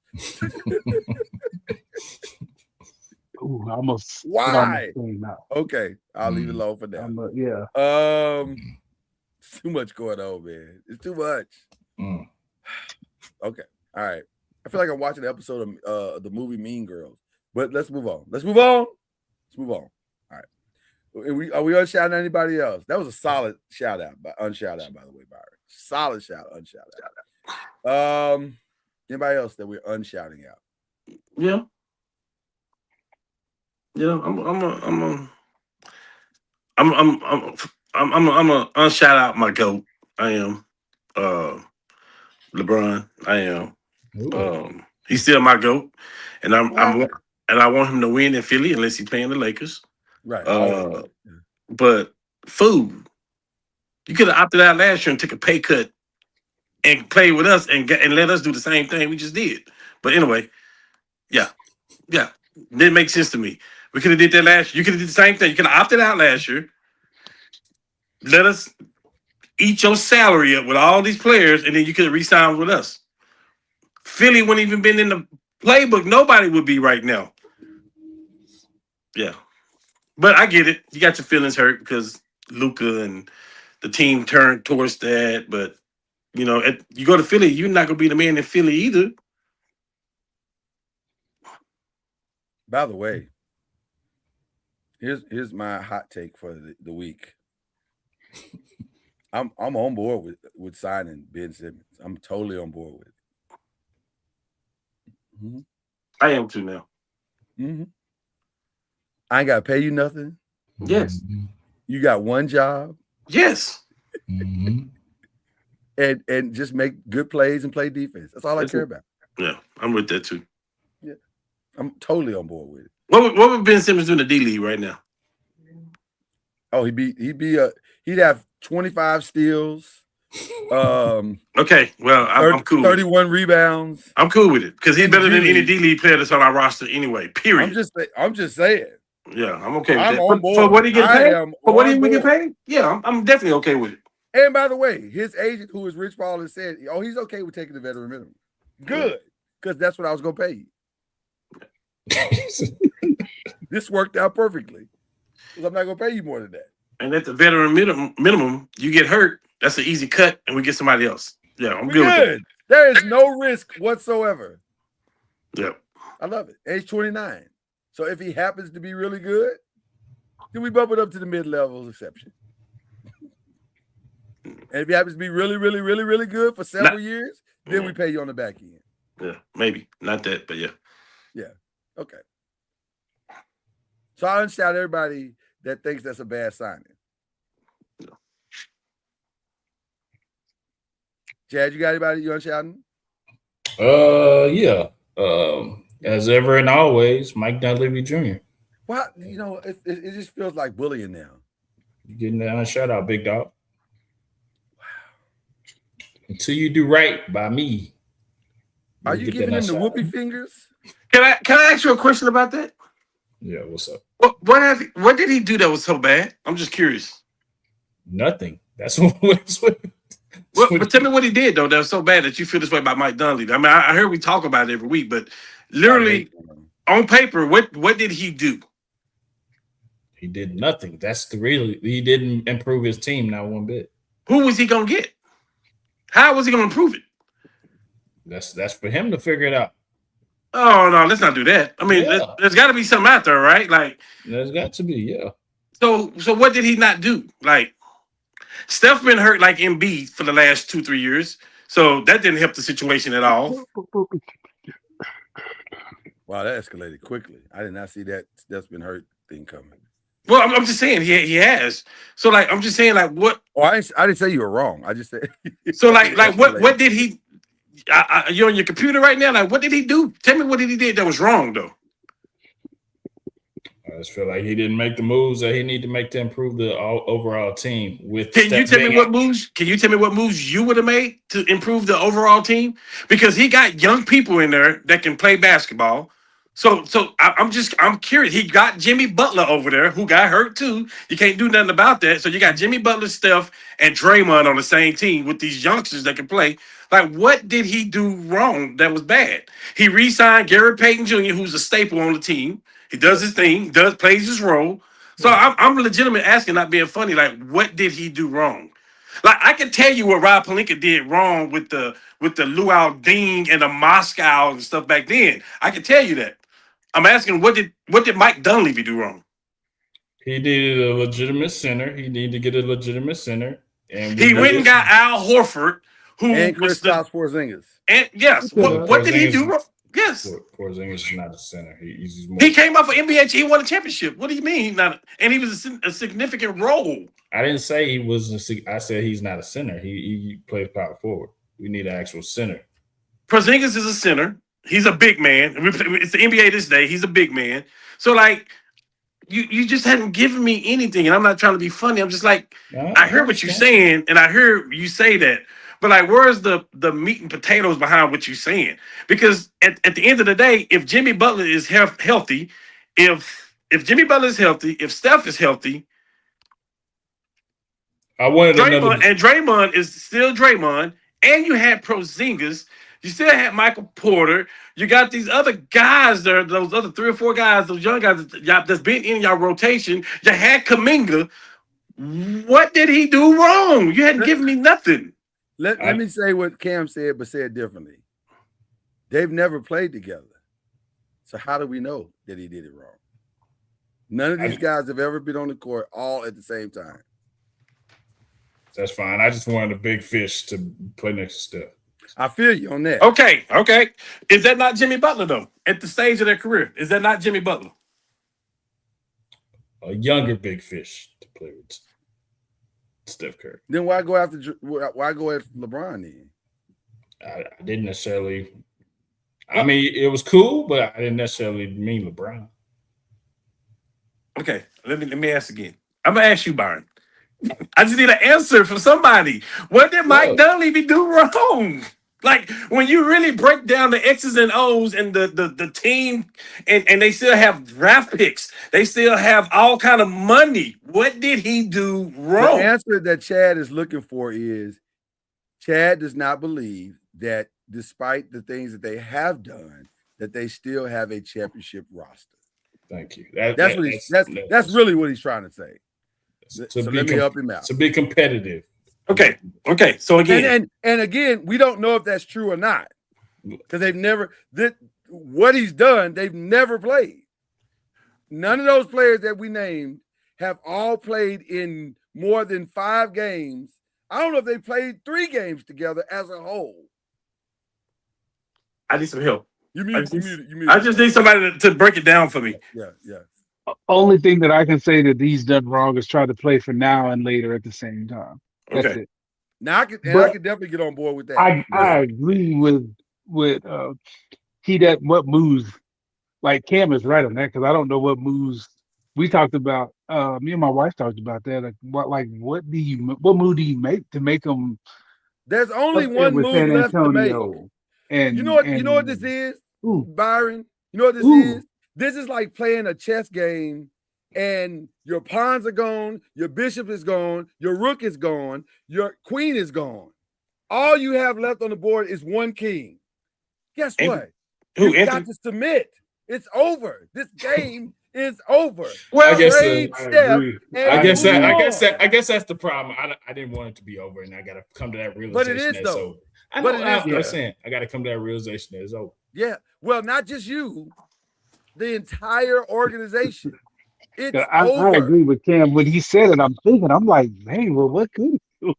Ooh, I almost. Why? Now. Okay, I'll leave it alone for now. Yeah. It's too much going on, man. It's too much. Okay, all right. I feel like I'm watching an episode of the movie Mean Girls, but let's move on. All right. Are we unshouting anybody else? That was a solid shout out, unshout out, by the way, Byron. Solid shout, unshout out. Anybody else that we're unshouting out? Yeah. I'm a unshout out my goat, I am. LeBron, I am. Ooh. He's still my GOAT, and I want him to win in Philly unless he's playing the Lakers. Right. But food, you could have opted out last year and took a pay cut and play with us and let us do the same thing we just did. But anyway, yeah, didn't make sense to me. We could have did that last year. You could have did the same thing. You could have opted out last year. Let us eat your salary up with all these players, and then you could have re-signed with us. Philly wouldn't even been in the playbook. Nobody would be right now. Yeah. But I get it. You got your feelings hurt because Luka and the team turned towards that. But, you know, you go to Philly, you're not going to be the man in Philly either. By the way, here's my hot take for the week. I'm on board with signing Ben Simmons. I'm totally on board with it. Mm-hmm. I am too now. Mm-hmm. I ain't got to pay you nothing. Yes. You got one job. Yes. And just make good plays and play defense. That's all I care about. Yeah, I'm with that too. Yeah, I'm totally on board with it. What would Ben Simmons do in the D League right now? Oh, he'd have 25 steals. Okay, well, I'm cool. 31 rebounds. I'm cool with it because he's better than any D League player that's on our roster anyway. Period. I'm just saying. Yeah, I'm okay with I'm that. on board. For what he get paid? For what he board. get paid? Yeah, I'm definitely okay with it. And by the way, his agent, who is Rich Paul, has said, "Oh, he's okay with taking the veteran minimum." Good, because that's what I was going to pay you. This worked out perfectly because I'm not going to pay you more than that. And at the veteran minimum, you get hurt. That's an easy cut, and we get somebody else. Yeah, I'm good with that. There is no risk whatsoever. Yeah, I love it. Age 29. So if he happens to be really good, then we bump it up to the mid-level exception. And if he happens to be really, really, really, really good for several years, then we pay you on the back end. Yeah, maybe. Not that, but yeah. Yeah. Okay. So I understand everybody that thinks that's a bad signing. No. Chad, you got anybody you understand? Yeah. As ever and always, Mike Dunleavy Jr. Well, you know, it just feels like bullying now. You getting that shout out, big dog. Until you do right by me. Are you giving him the whoopee fingers? Can I ask you a question about that? Yeah, what's up? What did he do that was so bad? I'm just curious. Nothing. That's But tell me what he did though that was so bad that you feel this way about Mike Dunleavy. I mean, I heard we talk about it every week, but literally on paper, what did he do? He did nothing. That's the real. He didn't improve his team not one bit. Who was he gonna get? How was he gonna improve it? That's for him to figure it out. Oh no, let's not do that. I mean, there's got to be something out there, right? Like, there's got to be, yeah. So what did he not do? Like, Steph been hurt like Embiid for the last 2-3 years, so that didn't help the situation at all. Wow, that escalated quickly. I did not see that Steph's been hurt thing coming. Well, I'm just saying he has. So like, I'm just saying like what? Oh, I didn't say you were wrong. I just said. So like what did he? You're on your computer right now. Like, what did he do? Tell me what did he did that was wrong though. I just feel like he didn't make the moves that he needed to make to improve the overall team. Can you tell me what moves? Can you tell me what moves you would have made to improve the overall team? Because he got young people in there that can play basketball. So I'm curious. He got Jimmy Butler over there, who got hurt too. You can't do nothing about that. So you got Jimmy Butler, Steph, and Draymond on the same team with these youngsters that can play. Like, what did he do wrong that was bad? He re-signed Gary Payton Jr., who's a staple on the team. He does his thing, plays his role. So I'm legitimate asking, not being funny. Like, what did he do wrong? Like, I can tell you what Rob Pelinka did wrong with the Luau Ding and the Moscow and stuff back then. I can tell you that. I'm asking, what did Mike Dunleavy do wrong? He needed a legitimate center. He needed to get a legitimate center. And he went and got Al Horford, who and was Kristaps Porzingis. And yes, what did he do wrong? Yes. Porzingis is not a center. He's more. He came off of NBA. He won a championship. What do you mean he's not? And he was a significant role. I didn't say he was. I said he's not a center. He plays power forward. We need an actual center. Porzingis is a center. He's a big man. It's the NBA this day. He's a big man. So like, you just hadn't given me anything, and I'm not trying to be funny. I'm just like, I hear what you're saying, and I hear you say that, but like, where's the meat and potatoes behind what you're saying? Because at the end of the day, if Jimmy Butler is healthy, if Jimmy Butler is healthy, if Steph is healthy, I wanted Draymond is still Draymond, and you had Porzingis. You still had Michael Porter. You got these other guys there, those other 3 or 4 guys, those young guys that's been in your rotation. You had Kuminga. What did he do wrong? You hadn't given me nothing. Let me say what Cam said, but say it differently. They've never played together. So how do we know that he did it wrong? None of these guys have ever been on the court all at the same time. That's fine. I just wanted a big fish to play next to Steph. I feel you on that. Okay. Is that not Jimmy Butler, though, at the stage of their career? Is that not Jimmy Butler? A younger big fish to play with Steph Curry. Then why go after LeBron then? I didn't necessarily. I mean, it was cool, but I didn't necessarily mean LeBron. Okay, let me ask again. I'm gonna ask you, Byron. I just need an answer from somebody. What did Mike Dunleavy do wrong? Like, when you really break down the X's and O's and the team, and they still have draft picks, they still have all kind of money. What did he do wrong? The answer that Chad is looking for is Chad does not believe that despite the things that they have done, that they still have a championship roster. Thank you. That's really what he's trying to say. So let me help him out. To be competitive. Okay. So again, and again, we don't know if that's true or not because they've never. What he's done, they've never played. None of those players that we named have all played in more than 5 games. I don't know if they played 3 games together as a whole. I need some help. You just need somebody to break it down for me. Yeah. Only thing that I can say that he's done wrong is try to play for now and later at the same time. That's it. Now I can definitely get on board with that. I agree with what moves. Like Cam is right on that because I don't know what moves we talked about. Me and my wife talked about that. Like what move do you make to make them? There's only one move left to make. And you know what this is, Byron? You know what this is? This is like playing a chess game and your pawns are gone, your bishop is gone, your rook is gone, your queen is gone. All you have left on the board is one king. Guess what? You got to submit. It's over. This game is over. Well, I guess that's the problem. I didn't want it to be over, and I got to come to that realization. But it is though. I'm saying I got to come to that realization that it's over. Yeah. Well, not just you, the entire organization. I agree with Cam when he said it. I'm like, man, well, what could he have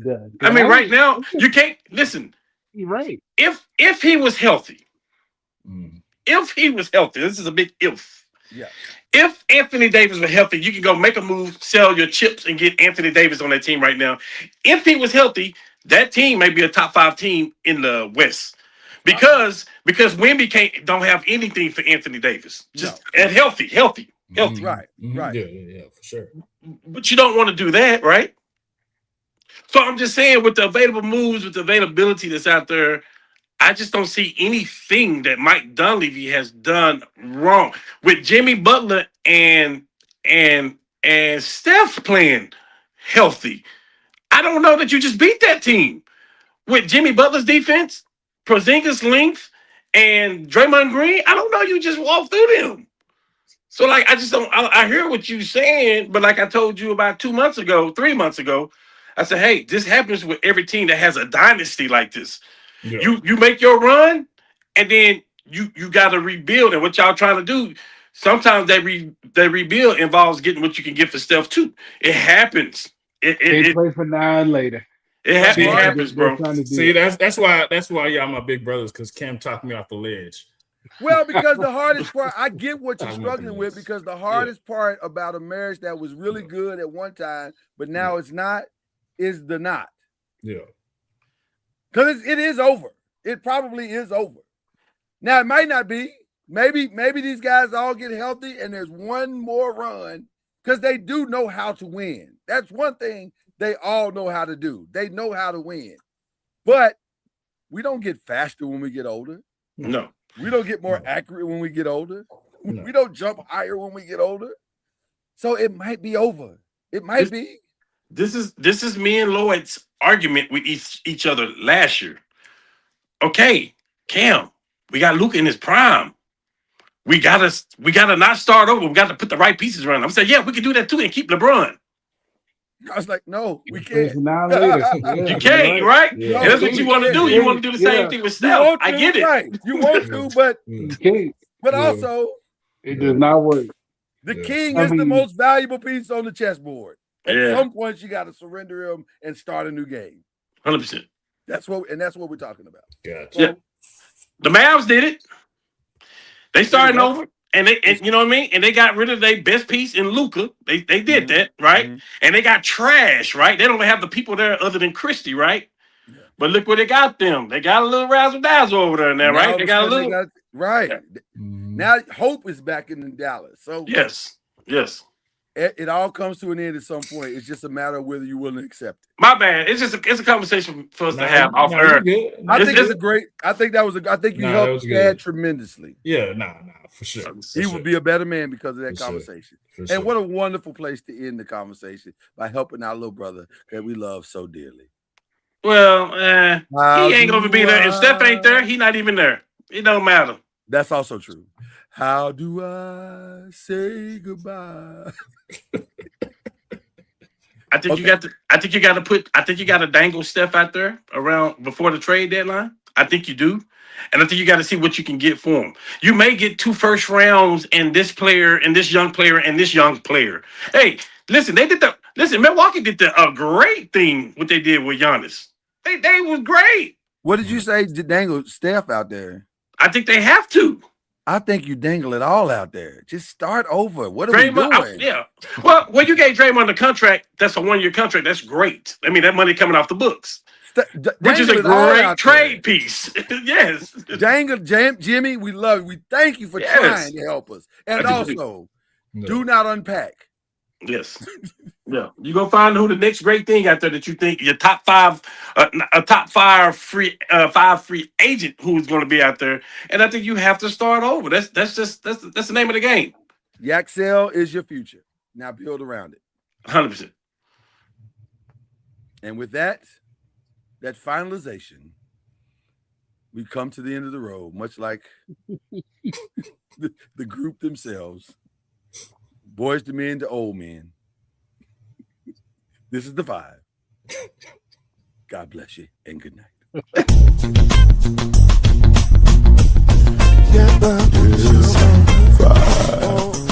done? I mean, right now you can't listen. You're right. If he was healthy, this is a big if. Yeah. If Anthony Davis was healthy, you can go make a move, sell your chips, and get Anthony Davis on that team right now. If he was healthy, that team may be a top 5 team in the West. Because Wemby don't have anything for Anthony Davis. Just and healthy. Right. Yeah, for sure. But you don't want to do that, right? So I'm just saying, with the available moves, with the availability that's out there, I just don't see anything that Mike Dunleavy has done wrong. With Jimmy Butler and Steph playing healthy, I don't know that you just beat that team. With Jimmy Butler's defense, Porzingis' length, and Draymond Green, I don't know you just walk through them. So, like, I just don't. I hear what you're saying, but like I told you about 3 months ago, I said, hey, this happens with every team that has a dynasty like this. Yeah. You make your run, and then you got to rebuild. And what y'all trying to do, sometimes that rebuild involves getting what you can get for Steph too. It happens. They play for now and later. It happens, bro. See, that's why y'all my big brothers, because Cam talked me off the ledge. Well, because the hardest part, I get what you're struggling with, because the hardest part about a marriage that was really good at one time, but now it's not, is the knot. Yeah. Because it is over. It probably is over. Now, it might not be. Maybe these guys all get healthy and there's one more run, because they do know how to win. That's one thing they all know how to do. They know how to win. But we don't get faster when we get older. No. We don't get more accurate when we get older. No. We don't jump higher when we get older. So it might be over. It might be. This is me and Lloyd's argument with each other last year. Okay, Cam, we got Luka in his prime. We gotta not start over. We got to put the right pieces around. I'm saying, yeah, we can do that too and keep LeBron. I was like, no, we can't. You can't, right? Yeah. And that's what you want to do. You want to do the same thing with Steph. I get it. Right. You want to, but You can't. but also It does not work. the king is the most valuable piece on the chessboard. At Yeah. some point, you got to surrender him and start a new game. 100%. That's what we're talking about. Gotcha. Yeah. The Mavs did it. They started over, and you know what I mean? And they got rid of their best piece in Luka. They did that, right? And they got trash, right? They don't have the people there other than Christie, right? Yeah. But look where they got them. They got a little razzle dazzle over there now, right? They got a little. right. Yeah. Now Hope is back in Dallas. So Yes. it all comes to an end at some point. It's just a matter of whether you're willing to accept it. My bad. It's a conversation for us to have off air. I think it's a great. I think you helped Chad tremendously. Yeah, for sure. He would be a better man because of that For sure. conversation. For And sure. what a wonderful place to end the conversation by helping our little brother that we love so dearly. Well, he ain't gonna be there. If Steph ain't there, he not even there. It don't matter. That's also true. How do I say goodbye? I think you got to dangle Steph out there around before the trade deadline. I think you do. And I think you got to see what you can get for him. You may get 2 first rounds and this player and this young player and this young player. Hey, listen, Milwaukee did a great thing what they did with Giannis. They was great. What did you say? Dangle Steph out there. I think they have to. I think you dangle it all out there. Just start over. What are we doing? Yeah. Well, when you gave Draymond the contract, that's a 1-year contract. That's great. I mean, that money coming off the books, which is a great trade piece. Yes. Dangle, Jimmy, we love you. We thank you for trying to help us. And also, do not unpack. Yes. Yeah. You're going to find who the next great thing out there that you think your top 5, a top 5 free agent who's going to be out there. And I think you have to start over. That's the name of the game. Yaxel is your future. Now build around it. 100%. And with that finalization, we come to the end of the road, much like the group themselves. Boys to men to old men. This is the 5. God bless you and good night. Yeah, 5.